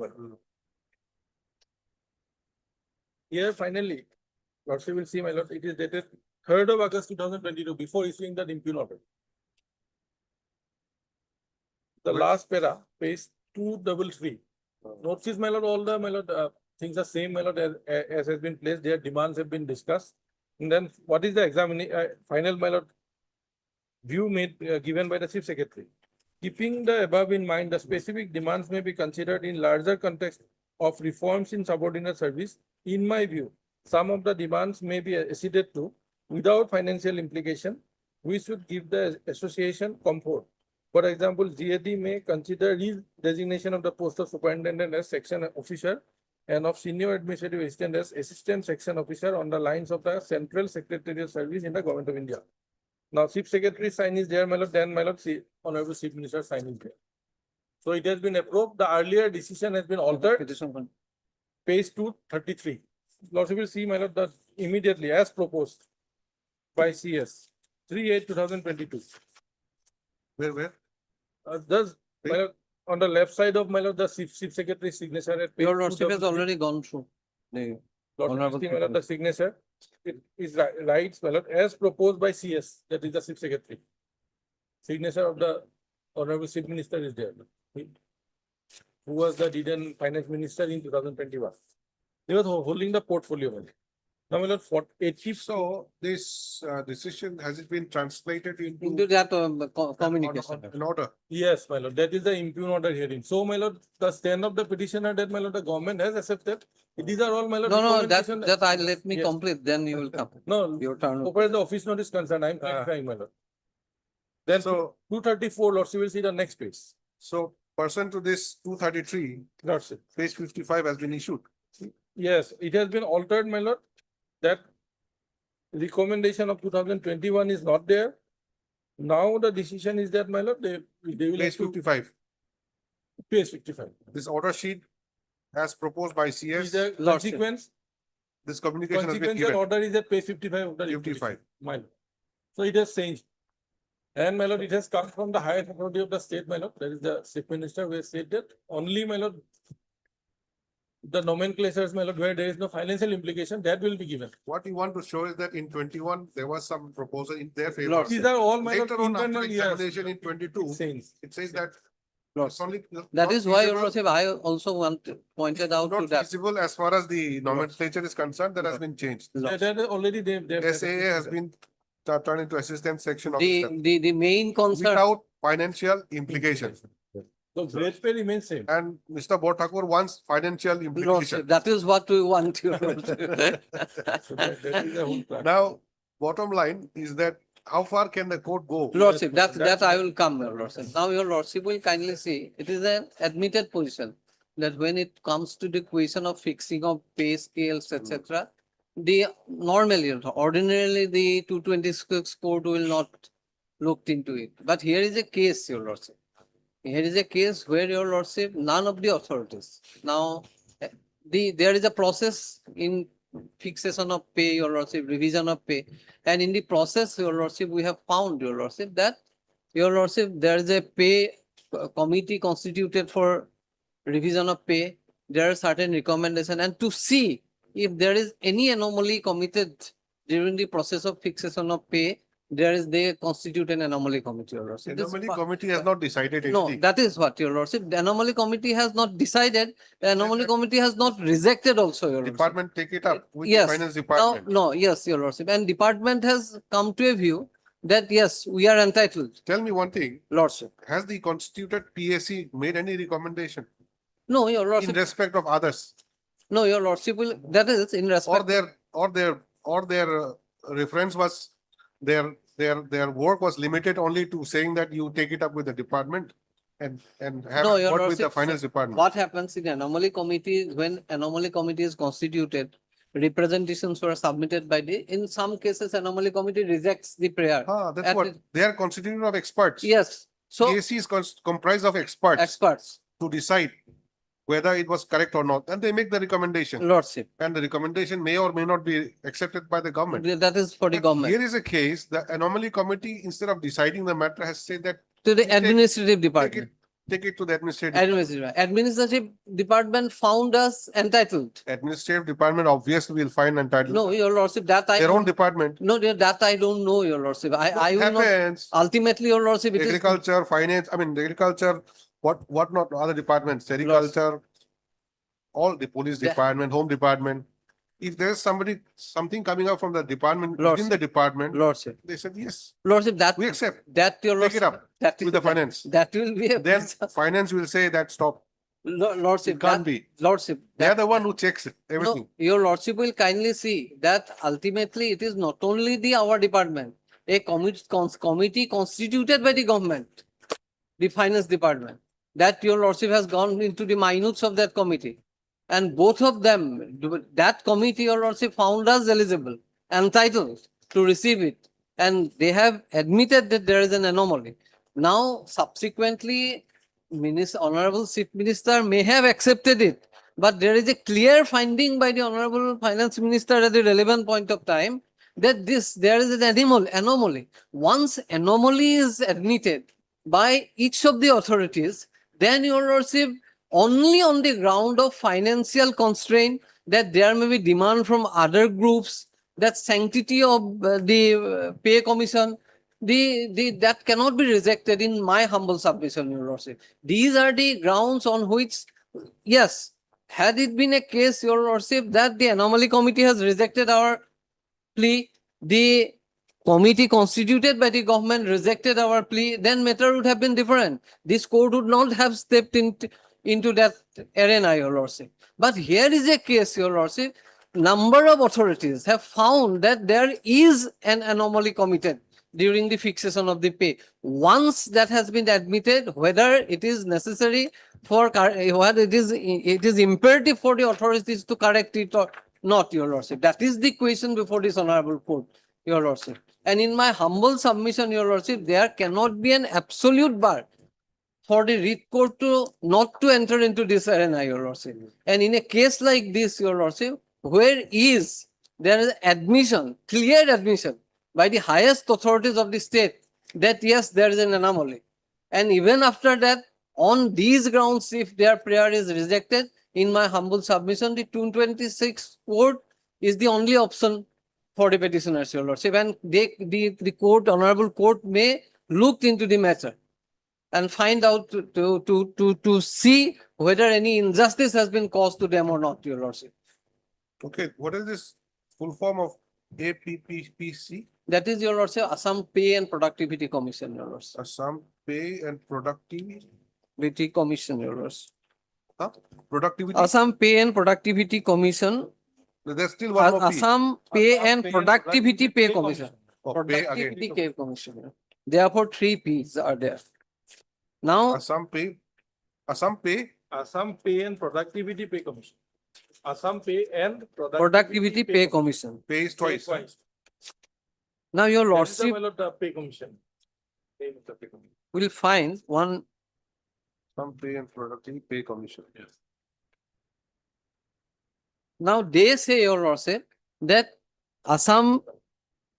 Here, finally, Lordship will see, my lord, it is dated 3rd of August 2022, before issuing the impugn order. The last para, page 233. Notice, my lord, all the, my lord, things are same, my lord, as has been placed. Their demands have been discussed. And then what is the final, my lord, view made given by the Chief Secretary? Keeping the above in mind, the specific demands may be considered in larger context of reforms in subordinate service. In my view, some of the demands may be acceded to without financial implication. We should give the association comfort. For example, GAD may consider re-designation of the post of superintendent as section officer and of senior administrative assistant as assistant section officer on the lines of the central secretarial service in the government of India. Now, Chief Secretary sign is there, my lord, then my lord, Honorable Chief Minister sign is there. So it has been approved. The earlier decision has been altered. Page 233. Lordship will see, my lord, that immediately as proposed by CS 3/8/2022. Where? Thus, my lord, on the left side of, my lord, the Chief Secretary's signature at page Your Lordship has 233. already gone through the Lordship Honorable will see, my lord, the signature. It is writes, my lord, as proposed by CS, that is the Chief Secretary. Signature of the Honorable Chief Minister is there. Who was the Deed and Finance Minister in 2021. They were holding the portfolio. Now, my lord, 80. So this decision, has it been translated into that communication. an order? Yes, my lord, that is the impugn order hearing. So, my lord, the stand of the petitioner that, my lord, the government has accepted. These are all, my lord. No, recommendation- that I let me Yes. complete, then you will come. No, Your turn. so far as the office note is concerned, I am clarifying, my lord. Then, So 234, Lordship will see the next page. So pursuant to this 233, Lordship. page 55 has been issued. Yes, it has been altered, my lord. That recommendation of 2021 is not there. Now the decision is that, my lord, they will Page have to 55. page 55. This order sheet as proposed by Is CS, the Lordship. consequence? this communication has been Consequential given. order is at page 55 of the 55. repetition, my lord. So it has changed. And, my lord, it has come from the highest authority of the state, my lord. That is the Chief Minister, who has said that only, my lord, the nomenclatures, my lord, where there is no financial implication, that will be given. What you want to show is that in 21, there was some proposal in their favor. Lordship. These are all, my lord, Later on, after internal, yes. examination in 22, Sayings. it says that Lordship. it's only That not is why, Your feasible- Lordship, I also pointed out to not that. feasible as far as the nomenclature is concerned, that has been changed. That is already they have. SAA has been turned into assistant section The, officer the main concern. without financial implication. So grade pay remains same. And Mr. Thakur wants financial implication. Lordship, that is what we want, Your Lordship. So that is the whole plan. Now, bottom line is that how far can the court go? Lordship, that I will come, Your Lordship. Now, Your Lordship will kindly see, it is an admitted position that when it comes to the question of fixing of pay scales, etc., normally, ordinarily, the 226 court will not look into it. But here is a case, Your Lordship. Here is a case where, Your Lordship, none of the authorities. Now, there is a process in fixation of pay, Your Lordship, revision of pay. And in the process, Your Lordship, we have found, Your Lordship, that, Your Lordship, there is a pay committee constituted for revision of pay. There are certain recommendations, and to see if there is any anomaly committed during the process of fixation of pay, they constitute an anomaly committee, Your Lordship. This is Anomaly pa- committee has not decided No, anything. that is what, Your Lordship. The anomaly committee has not decided. The anomaly committee has not rejected also, Your Lordship. Department take it up with the Yes. finance Now, department. no, yes, Your Lordship. And department has come to a view that yes, we are entitled, Tell me one thing, Lordship. has the constituted PAC made any recommendation No, Your in Lordship. respect of others? No, Your Lordship will, that is in Or respect. their reference was, their work was limited only to saying that you take it up with the department and have No, it Your worked with the Lordship, finance department. What happens in anomaly committee, when anomaly committee is constituted, representations were submitted by in some cases, anomaly committee rejects the prayer. That's At what, the- they are constituted of experts. Yes, so PAC is comprised of experts experts, to decide whether it was correct or not, and they make the recommendation. Lordship, And the recommendation may or may not be accepted by the government. that is for the But government. here is a case, the anomaly committee, instead of deciding the matter, has said that To the we take- administrative department. take it to the administrative. Administrative department found us entitled. Administrative department obviously will find entitled. No, Your Lordship, that I Their own don't, department. no, that I don't know, Your Lordship. I will not, Happens. ultimately, Your Lordship, it is. Agriculture, finance, agriculture, what not, other departments, agriculture, all the police The- department, home department. If there's something coming up from the department, within Lordship. the department, Lordship, they said, yes, Lordship, that. we accept. That, Your Take it Lordship. up That with the finance. That will be a. Then finance will say that stop. Lordship, It can't that, be. Lordship. They are that- the one who checks it, No, everything. Your Lordship will kindly see that ultimately it is not only our department, a committee constituted by the government, the finance department, that Your Lordship has gone into the minutes of that committee. And both of them, that committee, Your Lordship, found us eligible, entitled to receive it. And they have admitted that there is an anomaly. Now, subsequently, Honorable Chief Minister may have accepted it, but there is a clear finding by the Honorable Finance Minister at the relevant point of time that there is an anomaly. Once anomaly is admitted by each of the authorities, then Your Lordship, only on the ground of financial constraint, that there may be demand from other groups, that sanctity of the pay commission, that cannot be rejected in my humble submission, Your Lordship. These are the grounds on which, yes, had it been a case, Your Lordship, that the anomaly committee has rejected our plea, the committee constituted by the government rejected our plea, then matter would have been different. This court would not have stepped into that arena, Your Lordship. But here is a case, Your Lordship, number of authorities have found that there is an anomaly committed during the fixation of the pay. Once that has been admitted, whether it is necessary for, whether it is imperative for the authorities to correct it or not, Your Lordship. That is the question before this honorable court, Your Lordship. And in my humble submission, Your Lordship, there cannot be an absolute bar for the writ court not to enter into this arena, Your Lordship. And in a case like this, Your Lordship, where there is admission, clear admission by the highest authorities of the state that yes, there is an anomaly. And even after that, on these grounds, if their prayer is rejected, in my humble submission, the 226 court is the only option for the petitioners, Your Lordship. And the court, honorable court, may look into the matter and find out to see whether any injustice has been caused to them or not, Your Lordship. Okay, what is this full form of APPPC? That is, Your Lordship, Assam Pay and Productivity Commission, Your Lordship. Assam Pay and Productivity. Commission, Your Lordship. Huh? Productivity. Assam Pay and Productivity Commission. There's still one more P. Assam Pay and Productivity Pay Commission. Oh, pay again. Productivity Pay Commission. Therefore, 3 Ps are there. Now, Assam Pay. Assam Pay. Assam Pay and Productivity Pay Commission. Assam Pay and Productivity Pay Commission. Pay is twice. Now, Your That is Lordship the pay commission. Name of the pay commission. will find one. Assam Pay and Productivity Pay Commission. Yes. Now, they say, Your Lordship, that Assam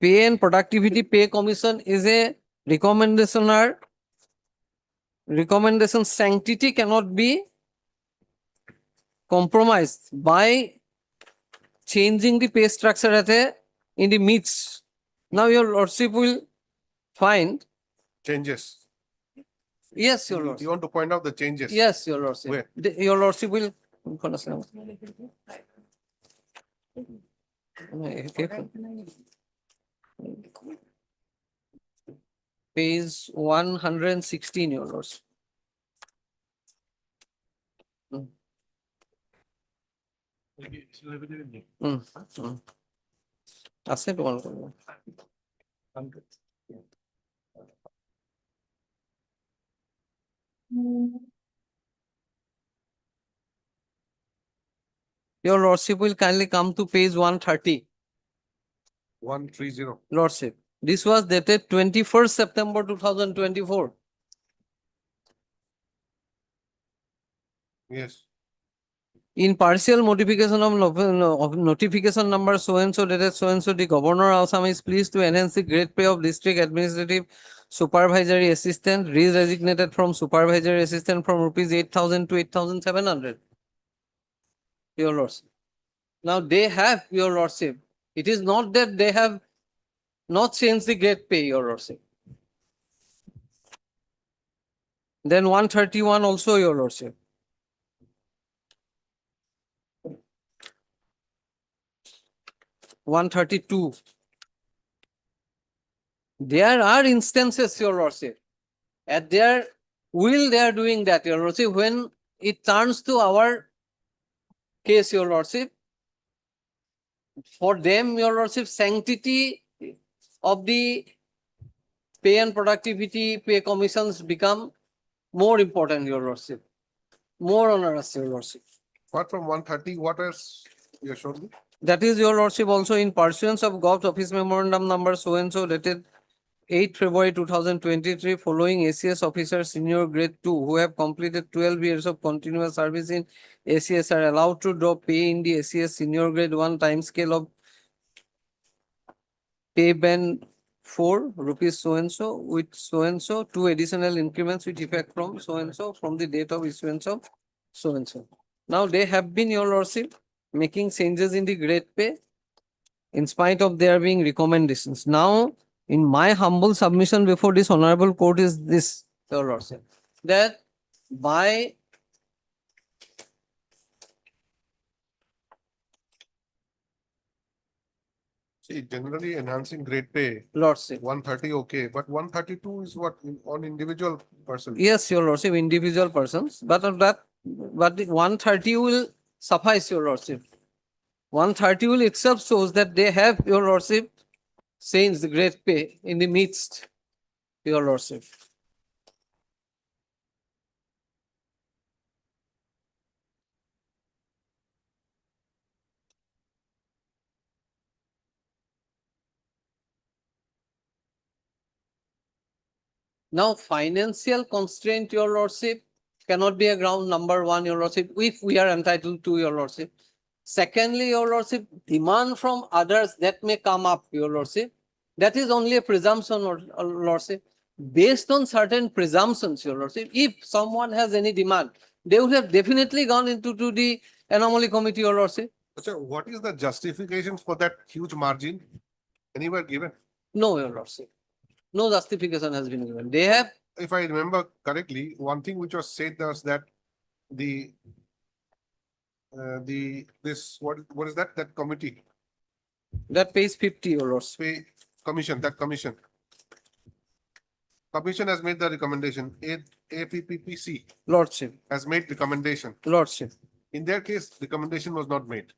Pay and Productivity Pay Commission is a recommendation sanctity cannot be compromised by changing the pay structure in the midst. Now, Your Lordship will find, Changes. yes, your You lordship. want to point out the changes? Yes, your lordship. Where? Your lordship will. Page 116, your lordship. আছে তোমালোকৰ Your lordship will kindly come to page 130. 130. Lordship. This was dated 21st September 2024. Yes. In partial modification of notification number so and so dated so and so, the Governor of Assam is pleased to enhance the grade pay of district administrative supervisory assistant, re-designated from supervisory assistant from rupees 8,000 to 8,700. Your lordship. Now they have, your lordship. It is not that they have not changed the grade pay, your lordship. Then 131 also, your lordship. (132). There are instances, your lordship, at their will they are doing that, your lordship. When it turns to our case, your lordship, for them, your lordship, sanctity of the pay and productivity pay commissions become more important, your lordship, more onerous, your lordship. Apart from 130, what else you showed me? That is, your lordship, also in pursuance of Gov's office memorandum number so and so dated 8 February 2023, following ACS officers senior grade 2 who have completed 12 years of continuous service in ACS are allowed to draw pay in the ACS senior grade 1 time scale of pay band 4 rupees so and so with so and so, 2 additional increments with effect from so and so from the date of issuance of so and so. Now they have been, your lordship, making changes in the grade pay in spite of there being recommendations. Now, in my humble submission before this honorable court is this, your lordship, that by See, generally enhancing grade pay, lordship. 130, okay, but 132 is what on individual person. Yes, your lordship, individual persons, but of that, but the 130 will suffice, your lordship. 130 will itself shows that they have, your lordship, changed the grade pay in the midst, your lordship. Now, financial constraint, your lordship, cannot be a ground number 1, your lordship, if we are entitled to, your lordship. Secondly, your lordship, demand from others that may come up, your lordship, that is only a presumption, or lordship. Based on certain presumptions, your lordship, if someone has any demand, they would have definitely gone into the anomaly committee, your lordship. So what is the justification for that huge margin? Anywhere given? No, your lordship. No justification has been given. They have. If I remember correctly, one thing which was said was that what is that committee? That pays 50, your lordship. Pay commission, that commission. Commission has made the recommendation. APPPC Lordship. has made recommendation. Lordship. In their case, recommendation was not made.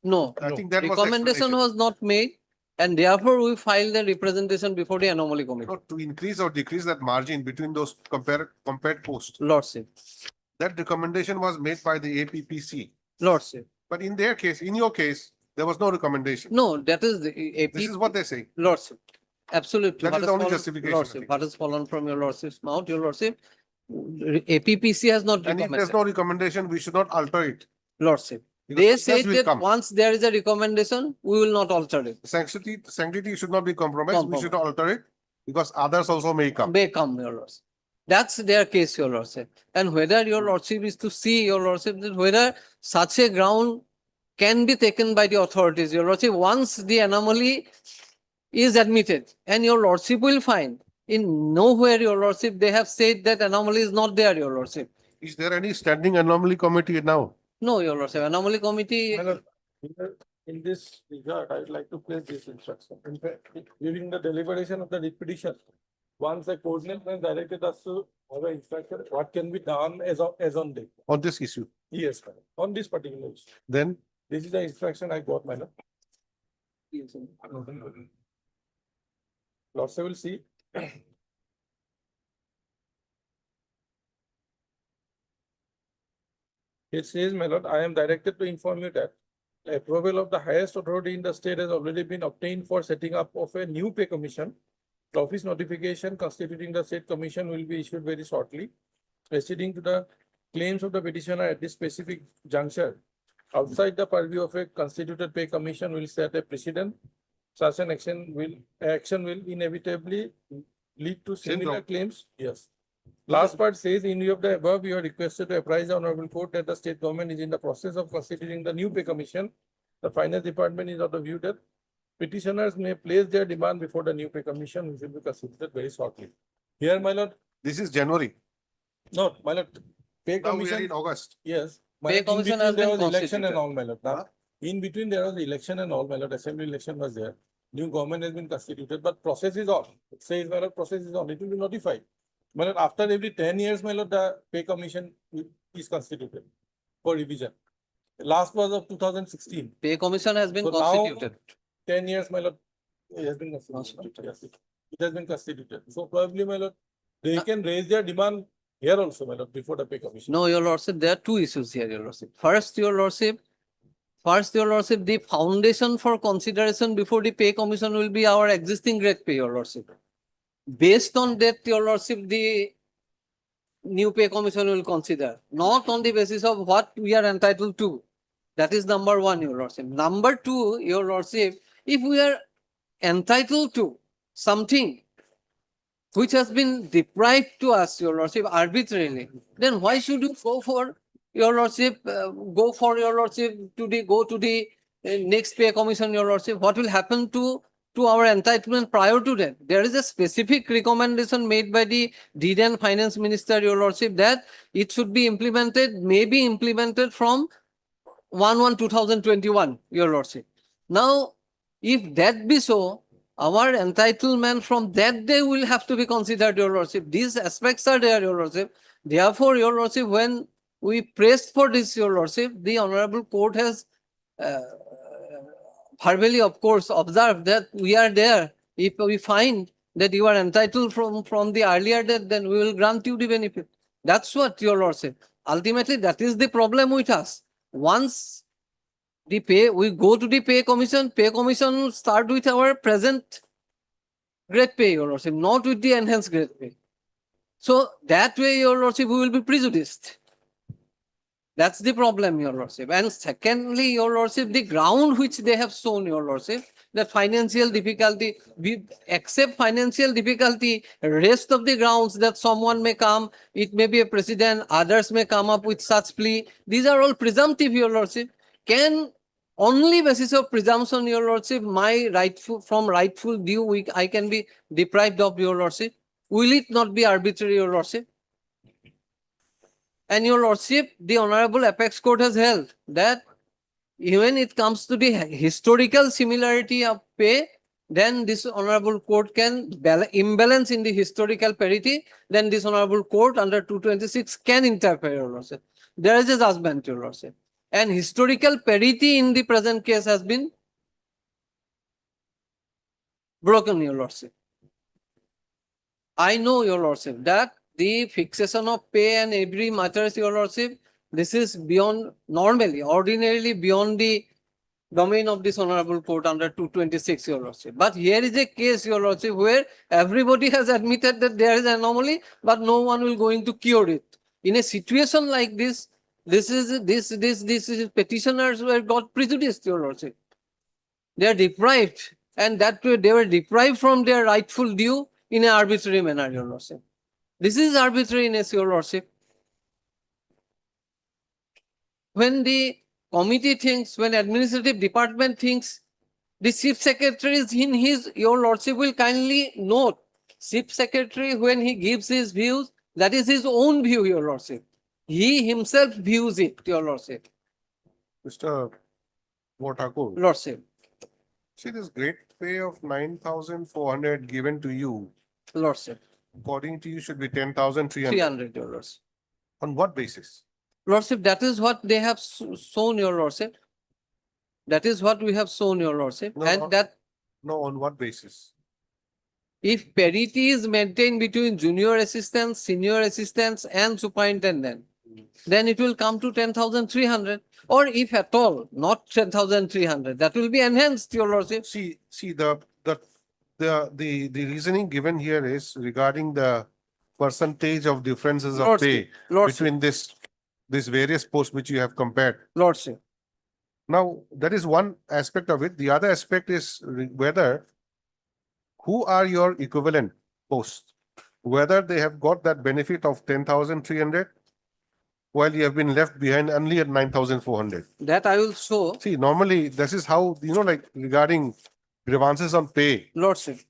No, I think that was the recommendation explanation. was not made, and therefore we filed the representation before the anomaly committee. No, to increase or decrease that margin between those compared posts. Lordship. That recommendation was made by the APPC. Lordship. But in their case, in your case, there was no recommendation. No, that is the This is what they say. Lordship. Absolutely. That is the only fallen- justification, I Lordship, think. what has fallen from your lordship's mouth, your lordship. APPC has not And if there's recommended. no recommendation, we should not alter it. Lordship. Because They others said will that come. once there is a recommendation, we will not alter it. Sanctity should not be compromised. We should not alter it because others also may come. May come, your lordship. That's their case, your lordship. And whether your lordship is to see, your lordship, that whether such a ground can be taken by the authorities, your lordship, once the anomaly is admitted, and your lordship will find in nowhere, your lordship, they have said that anomaly is not there, your lordship. Is there any standing anomaly committee now? No, your lordship, anomaly committee, My lord, in this regard, I would like to place this instruction. In fact, during the deliberation of the writ petition, once the coordinate has directed us to have an instruction, what can be done as on date. On this issue? Yes, madam, on this particular issue. Then This is the instruction I got, madam. Lordship will see. It says, my lord, I am directed to inform you that approval of the highest authority in the state has already been obtained for setting up of a new pay commission. The office notification constituting the state commission will be issued very shortly. Proceeding to the claims of the petitioner at this specific juncture, outside the purview of a constituted pay commission will set a precedent. Such an action will inevitably lead to similar claims. Yes. Last part says, in view of the above, you are requested to apprise the honorable court that the state government is in the process of constituting the new pay commission. The finance department is of the view that petitioners may place their demand before the new pay commission, which will be constituted very shortly. Here, my lord. this is January. No, my lord. Pay Now we are commission. in August. Yes. my Pay lord, in commission between has there been was election and constituted. all, my lord. Now, in between there was the election and all, my lord. Assembly election was there. New government has been constituted, but process is on. It says, my lord, process is on. It will be notified. My lord, after every 10 years, my lord, the pay commission is constituted for revision. Last was of 2016. pay commission has been So now, constituted. 10 years, my lord, it has been constituted. Yes, it has been constituted. So probably, my lord, they can raise their demand here also, my lord, before the pay commission. No, your lordship, there are two issues here, your lordship. First, your lordship, the foundation for consideration before the pay commission will be our existing grade pay, your lordship. Based on that, your lordship, the new pay commission will consider, not on the basis of what we are entitled to. That is number one, your lordship. Number two, your lordship, if we are entitled to something which has been deprived to us, your lordship, arbitrarily, then why should you go for your lordship, go to the next pay commission, your lordship? What will happen to our entitlement prior to that? There is a specific recommendation made by the Deed and Finance Minister, your lordship, that it should be implemented, may be implemented from 1/1/2021, your lordship. Now, if that be so, our entitlement from that day will have to be considered, your lordship. These aspects are there, your lordship. Therefore, your lordship, when we pressed for this, your lordship, the honorable court has verbally, of course, observed that we are there. If we find that you are entitled from the earlier date, then we will grant you the benefit. That's what, your lordship. Ultimately, that is the problem with us. Once we go to the pay commission will start with our present grade pay, your lordship, not with the enhanced grade pay. So that way, your lordship, we will be prejudiced. That's the problem, your lordship. And secondly, your lordship, the ground which they have shown, your lordship, that financial difficulty, we accept financial difficulty, rest of the grounds that someone may come, it may be a president, others may come up with such plea. These are all presumptive, your lordship. Can only basis of presumption, your lordship, my rightful due, I can be deprived of, your lordship? Will it not be arbitrary, your lordship? And your lordship, the Honorable Apex Court has held that when it comes to the historical similarity of pay, then this Honorable Court can imbalance in the historical parity, then this Honorable Court under 226 can interfere, your lordship. There is a judgment, your lordship. And historical parity in the present case has been broken, your lordship. I know, your lordship, that the fixation of pay and every matters, your lordship, this is beyond, ordinarily beyond the domain of this Honorable Court under 226, your lordship. But here is a case, your lordship, where everybody has admitted that there is an anomaly, but no one will going to cure it. In a situation like this, this is petitioners were got prejudiced, your lordship. They are deprived, and that way they were deprived from their rightful due in an arbitrary manner, your lordship. This is arbitrariness, your lordship. When the committee thinks, when administrative department thinks The chief secretary is in his, your lordship will kindly note, chief secretary, when he gives his views, that is his own view, your lordship. He himself views it, your lordship. Mr. Thakur, Lordship, see this great pay of 9,400 given to you, lordship, according to you should be 10,300. 300, your lordship. On what basis? Lordship, that is what they have shown, your lordship. That is what we have shown, your lordship. No, And no. that No, on what basis? if parity is maintained between junior assistants, senior assistants, and superintendent, then it will come to 10,300. Or if at all, not 10,300, that will be enhanced, your lordship. See, the reasoning given here is regarding the percentage of differences of Lordship, pay lordship, between this various posts which you have compared. lordship. Now, that is one aspect of it. The other aspect is whether who are your equivalent posts, whether they have got that benefit of 10,300 while you have been left behind only at 9,400. That I will show. See, normally this is how, like regarding grievances on pay Lordship,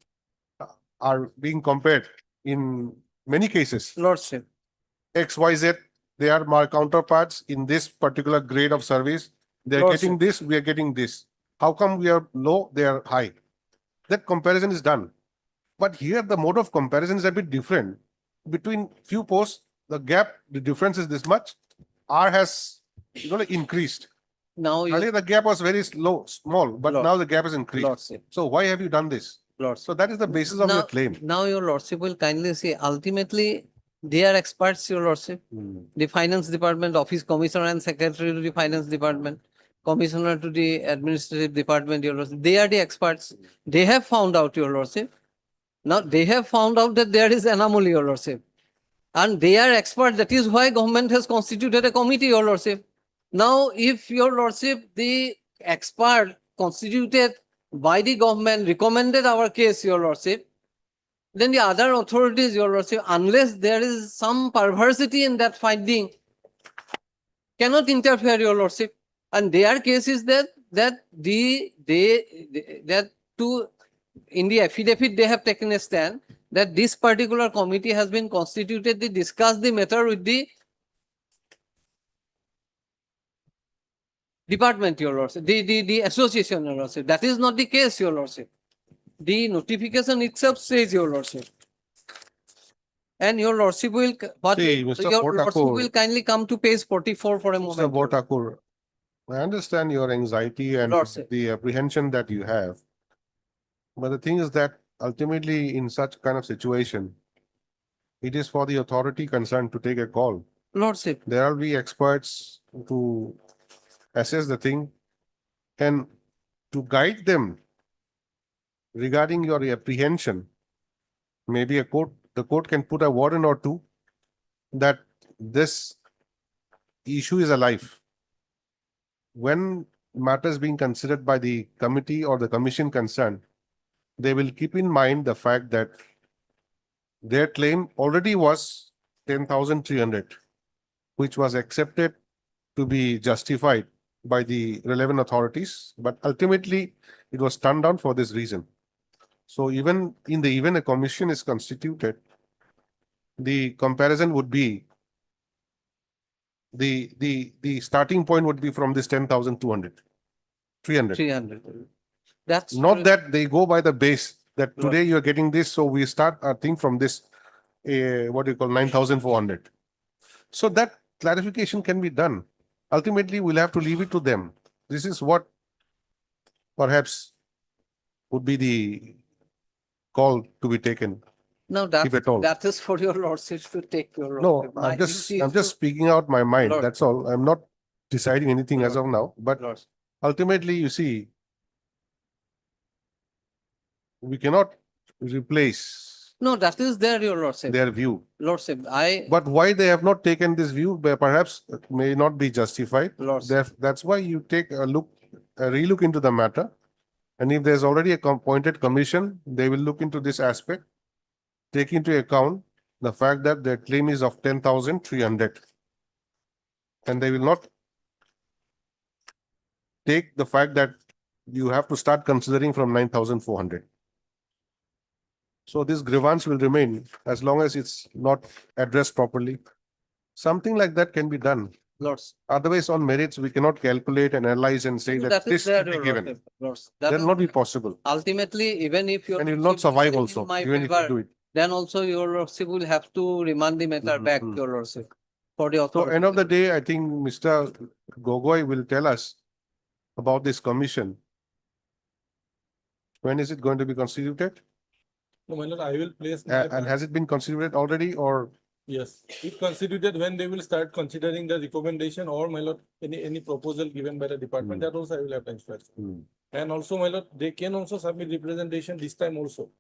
are being compared in many cases. lordship, XYZ, they are my counterparts in this particular grade of service. They are Lordship. getting this, we are getting this. How come we are low, they are high? That comparison is done. But here the mode of comparison is a bit different. Between few posts, the gap, the difference is this much. R has like increased. now you, Earlier the gap was very small, but Lord. now the gap has increased. lordship, So why have you done this? lordship. So that is the basis of your claim. Now your lordship will kindly say, ultimately, they are experts, your lordship. The finance department, office commissioner and secretary to the finance department, commissioner to the administrative department, your lordship. They are the experts. They have found out, your lordship. Now they have found out that there is anomaly, your lordship. And they are experts. That is why government has constituted a committee, your lordship. Now, if your lordship, the expert constituted by the government recommended our case, your lordship, then the other authorities, your lordship, unless there is some perversity in that finding, cannot interfere, your lordship. And their case is that in the affidavit they have taken a stand that this particular committee has been constituted to discuss the matter with the department, your lordship, the association, your lordship. That is not the case, your lordship. The notification itself says, your lordship. And your lordship will, See, Mr. your lordship Thakur, will kindly come to page 44 for a moment. Mr. Thakur, I understand your anxiety and Lordship. the apprehension that you have. But the thing is that ultimately in such kind of situation, it is for the authority concerned to take a call. Lordship, There will be experts to assess the thing and to guide them regarding your apprehension. Maybe the court can put a warning or two that this issue is alive. When matters being considered by the committee or the commission concerned, they will keep in mind the fact that their claim already was 10,300, which was accepted to be justified by the relevant authorities, but ultimately it was turned down for this reason. So even in the event a commission is constituted, the comparison would be the starting point would be from this 10,200, 300. 300. That's Not true. that they go by the base that Right. today you are getting this, so we start our thing from this, what do you call 9,400. So that clarification can be done. Ultimately, we'll have to leave it to them. This is what perhaps would be the call to be taken. Now if at all. that is for your lordship to take your. No, lordship. My I'm just duty is to- speaking out my mind. Lord. That's all. I'm not deciding anything as of now, but Lordship. ultimately, you see, we cannot replace No, that is there, your lordship. their view. Lordship, But why they have not taken this view, perhaps may not be justified. Lordship. That's why you take a relook into the matter. And if there's already a appointed commission, they will look into this aspect, take into account the fact that their claim is of 10,300. And they will not take the fact that you have to start considering from 9,400. So this grievance will remain as long as it's not addressed properly. Something like that can be done. Lords. Otherwise, on merits, we cannot calculate and analyze and say that That is this there, should be Your given. Lordship, Lords. That That will is not be possible. ultimately, even if your And you will not lordship survive decides also, in my even if you favor, do it. then also your lordship will have to remand the matter back, Mhm. Your Lordship, for the So authority. end of the day, I think Mr. Gogoi will tell us about this commission. When is it going to be constituted? No, my lord, I will place my And part. has it been constituted already or? Yes, if constituted, when they will start considering the recommendation or my lord, any proposal given by the department, that also I will have to inspect. And also, my lord, they can also submit representation this time also.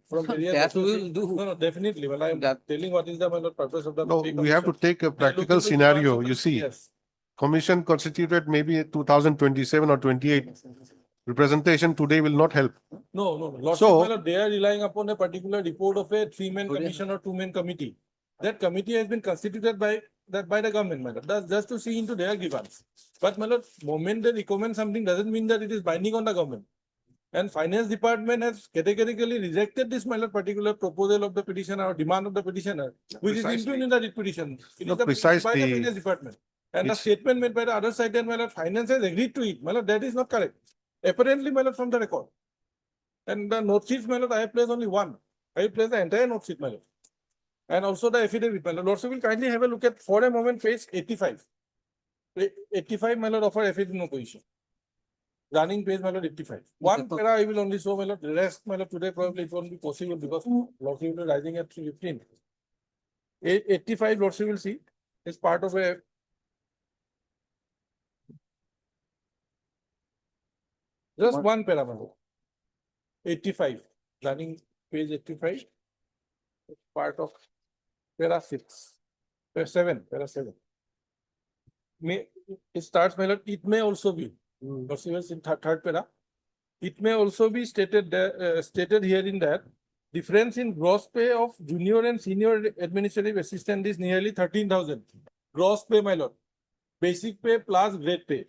From various. That we will associations. do. No, no, definitely. Well, I am telling what is the, my lord, purpose of the. No, pay we have to commission. take a They look practical into scenario, demands of you the- see. Yes. Commission constituted maybe 2027 or 28. Representation today will not help. No, no, Lordship, So- my lord, they are relying upon a particular report of a three-man commission or two-man committee. That committee has been constituted by the government, my lord. That's just to see into their grievance. But my lord, moment they recommend something doesn't mean that it is binding on the government. And finance department has categorically rejected this, my lord, particular proposal of the petitioner or demand of the petitioner, which is Precisely. included in the petition. It No, is the, by the precisely. finance department. And the It's- statement made by the other side that, my lord, finance has agreed to it. My lord, that is not correct. Apparently, my lord, from the record. And the note sheets, my lord, I have placed only one. I have placed the entire note sheet, my lord. And also the affidavit, my lord. Lordship will kindly have a look at, for a moment, page 85. 85, my lord, of our affidavit no position. Running page, my lord, 85. One para I will only show, my lord. The rest, my lord, today probably it won't be possible because Lordship will be rising at 3:15. 85, Lordship will see, is part of a just one para, my lord. 85, running page 85. Part of para 6, para 7, para 7. May, it starts, my lord, it may also be, Lordship is in third para. It may also be stated that, stated herein that difference in gross pay of junior and senior administrative assistant is nearly 13,000. Gross pay, my lord. Basic pay plus grade pay.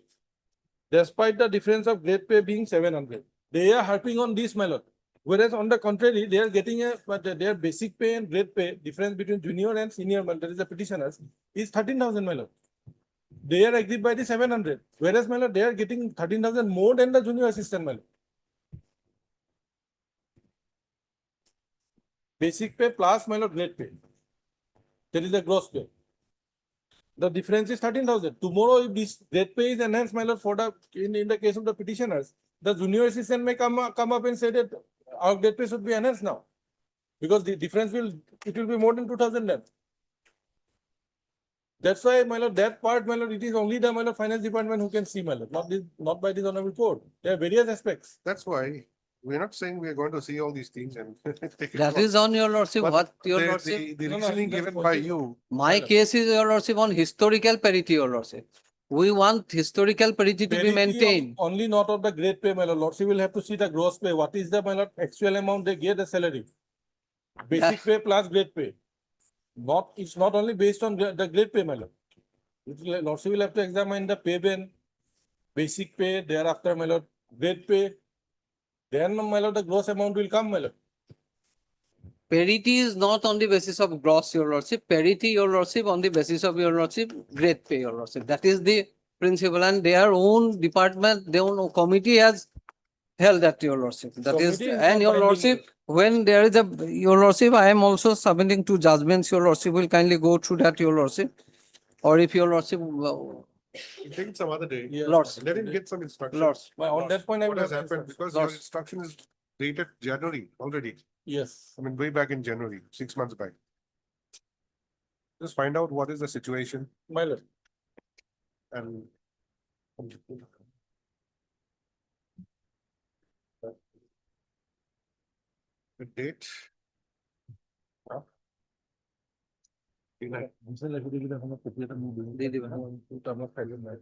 Despite the difference of grade pay being 700. They are harping on this, my lord. Whereas on the contrary, they are getting but their basic pay and grade pay difference between junior and senior, that is the petitioners, is 13,000, my lord. They are agreed by the 700. Whereas, my lord, they are getting 13,000 more than the junior assistant, my lord. Basic pay plus, my lord, grade pay. There is a gross pay. The difference is 13,000. Tomorrow, if this grade pay is enhanced, my lord, for the in the case of the petitioners, the junior assistant may come up and say that our grade pay should be enhanced now, because the difference will be more than 2,000 then. That's why, my lord, that part, my lord, it is only the, my lord, finance department who can see, my lord, not by this honorable court. There are various aspects. That's why we're not saying we are going to see all these things and take it. That is on your lordship, But what your the- lordship. The No, no, reasoning that's given by possible. you. My case is, your lordship, on historical parity, your lordship. We want historical parity to be Parity of maintained. only not of the grade pay, my lord. Lordship will have to see the gross pay. What is the, my lord, actual amount they get the salary? Basic pay plus grade pay. It's not only based on the grade pay, my lord. Lordship will have to examine the pay band, basic pay, thereafter, my lord, grade pay. Then, my lord, the gross amount will come, my lord. Parity is not on the basis of gross, your lordship. Parity, your lordship, on the basis of your lordship, grade pay, your lordship. That is the principle, and their own department, their own committee has held that, your lordship. That is, Committee is and not your binding. lordship, when there is a, your lordship, I am also submitting to judgments, your lordship will kindly go through that, your lordship. Or if your lordship, Take it some other day. Yes, Lords. Let him get some instructions. Lords. On that point, I What will has have happened, instructions. because your Lords. instruction is dated January already. Yes. I mean, way back in January, 6 months back. Just find out what is the situation My lord. and. The date. Huh? दे देगा।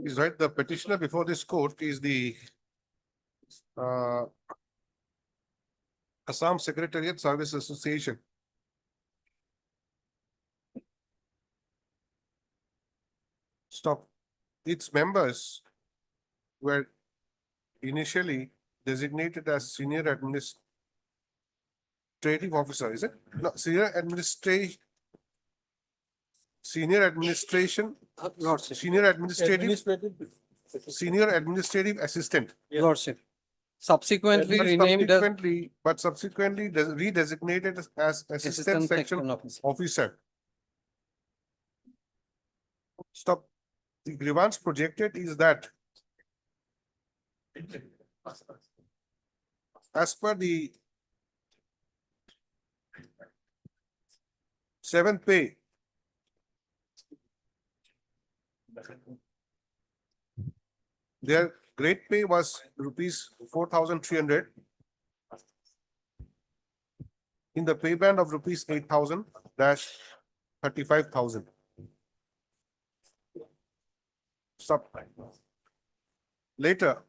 Is right, the petitioner before this court is the uh, Assam Secretariat Service Association. Stop. Its members were initially designated as senior administrative officer, is it? No, senior administration, Lordship. senior administrative assistant. Lordship. Subsequently renamed as But subsequently redesignated as assistant section officer. officer. Stop. The grievance projected is that as per the seventh pay, their grade pay was rupees 4,300 in the pay band of rupees 8,000 dash 35,000. Stop. Later,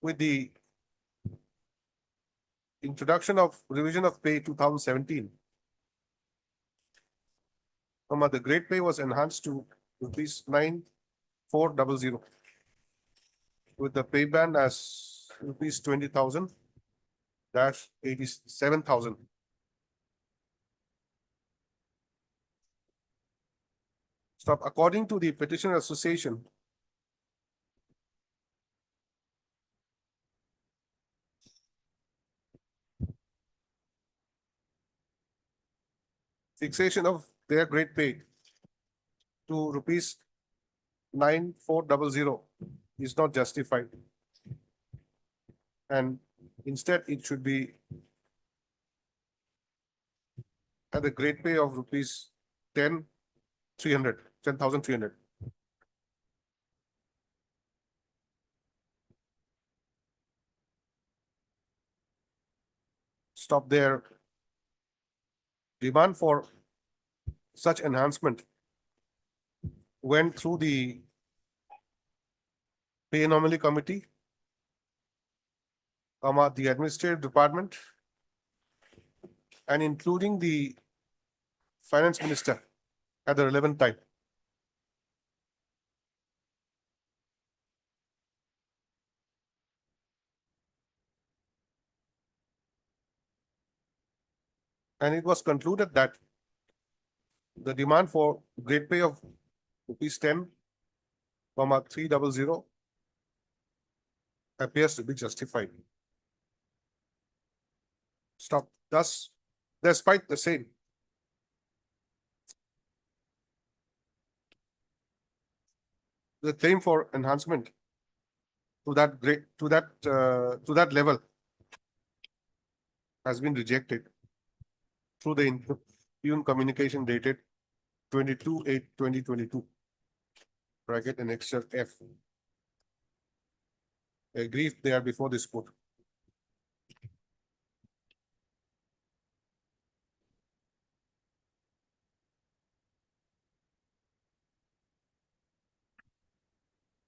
with the introduction of revision of pay 2017, the grade pay was enhanced to rupees 9,400 with the pay band as rupees 20,000 dash 87,000. Stop. According to the petitioner association, fixation of their grade pay to rupees 9,400 is not justified. And instead, it should be at the grade pay of rupees 10,300. Stop. Their demand for such enhancement went through the pay anomaly committee, the administrative department, and including the finance minister at the relevant time. And it was concluded that the demand for grade pay of rupees 10,300 appears to be justified. Stop. Thus, despite the same, the claim for enhancement to that grade, to that level has been rejected through the impune communication dated 22/8/2022. Bracket annexure F. Agreed they are before this court.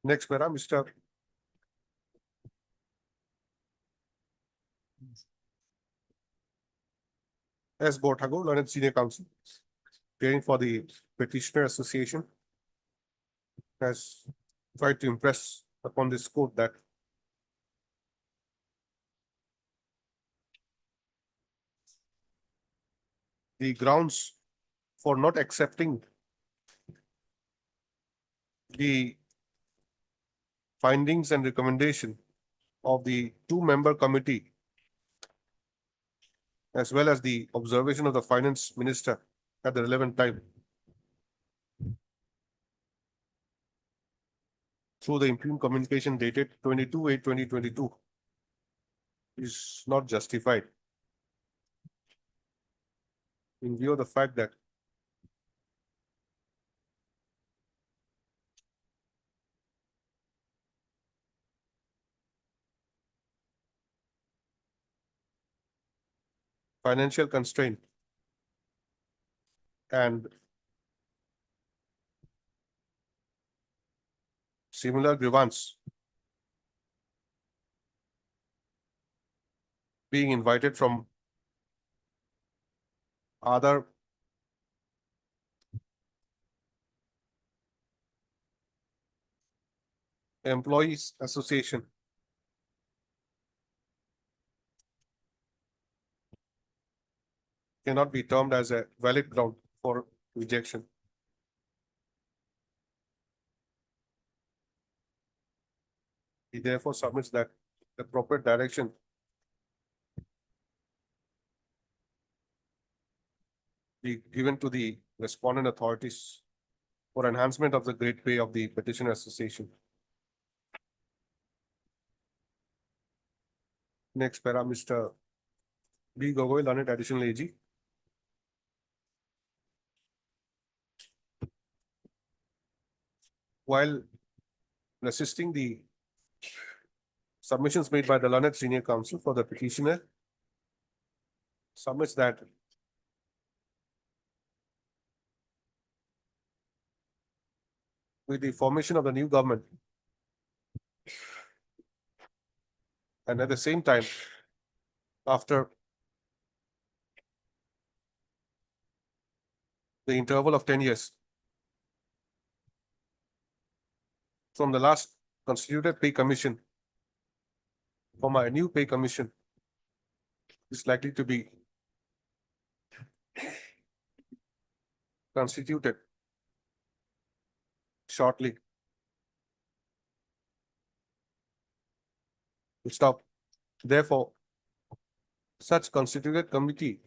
Next, Mr. S. Borthago, learned senior counsel, appearing for the petitioner association, has tried to impress upon this court that the grounds for not accepting the findings and recommendation of the two-member committee, as well as the observation of the finance minister at the relevant time, through the impune communication dated 22/8/2022, is not justified. in view of the fact that financial constraint and similar grievance being invited from other employees association cannot be termed as a valid ground for rejection. He therefore submits that the proper direction be given to the respondent authorities for enhancement of the grade pay of the petitioner association. Next para, Mr. B. Gogoi, learned additional AG. While assisting the submissions made by the learned senior counsel for the petitioner, submits that with the formation of the new government and at the same time, after the interval of 10 years from the last constituted pay commission, from a new pay commission is likely to be constituted shortly. Stop. Therefore, such constituted committee,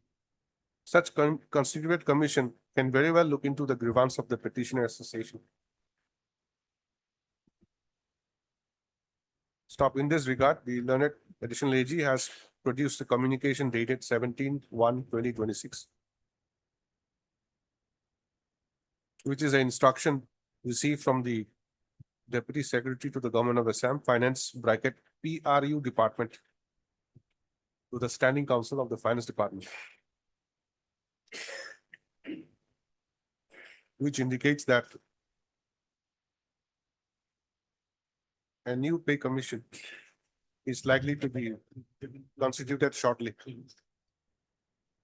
such constituted commission can very well look into the grievance of the petitioner association. Stop. In this regard, the learned additional AG has produced a communication dated 17/1/2026, which is an instruction received from the Deputy Secretary to the Government of Assam, Finance (PRU) Department, to the Standing Council of the Finance Department, which indicates that a new pay commission is likely to be constituted shortly.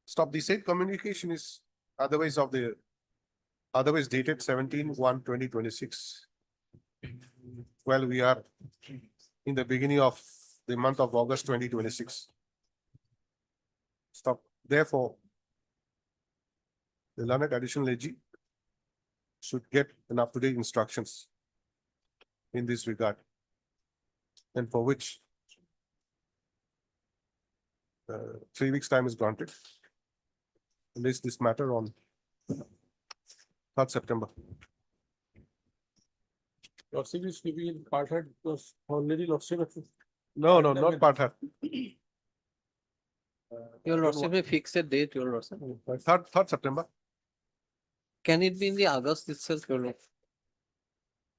Stop. The said communication is otherwise dated 17/1/2026. Well, we are in the beginning of the month of August 2026. Stop. Therefore, the learned additional AG should get an up-to-date instructions in this regard, and for which 3 weeks' time is granted. List this matter on 3rd September. Lordship is to be in part heard because already Lordship. No, not part her. Your lordship may fix a date, your lordship. 3rd September. Can it be in the August itself, your lordship?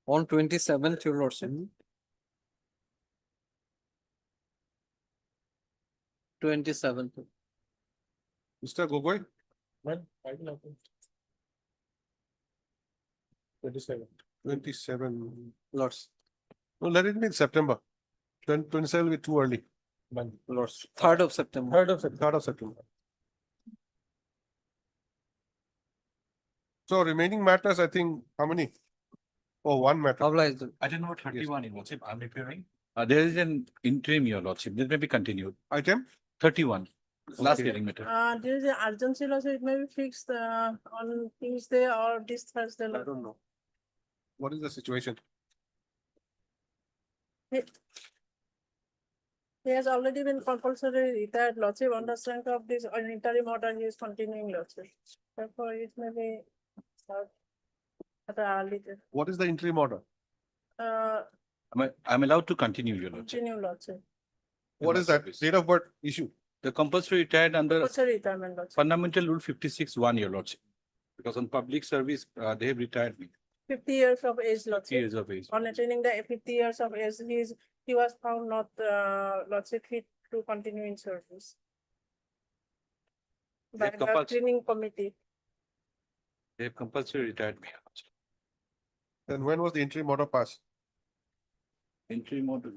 On 27th, your lordship? 27th. Mr. Gogoi, When? I don't know. 27. 27. Lords, No, let it be in September. 27 will be too early. When? lords, 3rd of September. 3rd of September. 3rd of September. So remaining matters, I think, how many? Oh, one matter. Obliged. Item number 31, Your Lordship, I'm appearing. There is an interim, Your Lordship. This may be continued. Item? 31, last Okay. hearing matter. There is an urgency also, it may be fixed on Tuesday or this Thursday. I don't know. What is the situation? He has already been compulsory retired, Lordship, on the strength of this interim order, he is continuing, Lordship. Therefore, it may be at an early date. What is the interim order? I'm allowed to continue, Your Lordship. Continue, Lordship. What is that? Date of birth issue? The compulsory retired under What's a retirement, Lordship? Fundamental Rule 56(1), Your Lordship. Because on public service, they have retired me, 50 years of age, 50 Lordship. years of age. On attaining the 50 years of age, he was found not, Lordship, fit to continue in service by They the compulsory- screening committee. They have compulsory retired me. Your Lordship. Then when was the interim order passed? Entry mode.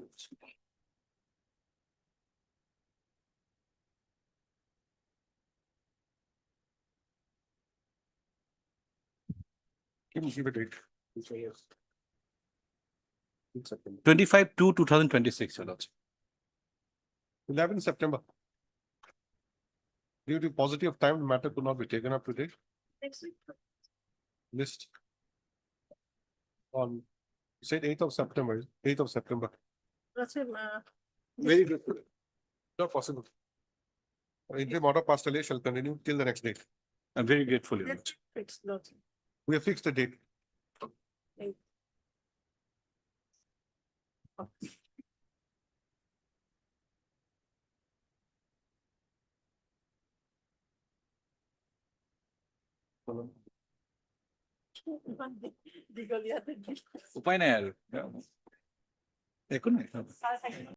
Give a date. 25/2/2026, Your Lordship. 11 September. Due to paucity of time, the matter could not be taken up today. Next week. List. On, you said 8th of September, 8th of September. Lordship, Very good. Not possible. Interim order passed earlier shall continue till the next date. I'm very grateful, Your let's Lordship. fix, Lordship. We have fixed the date. দীঘলীয়া উপায় নাই আৰু একো নাই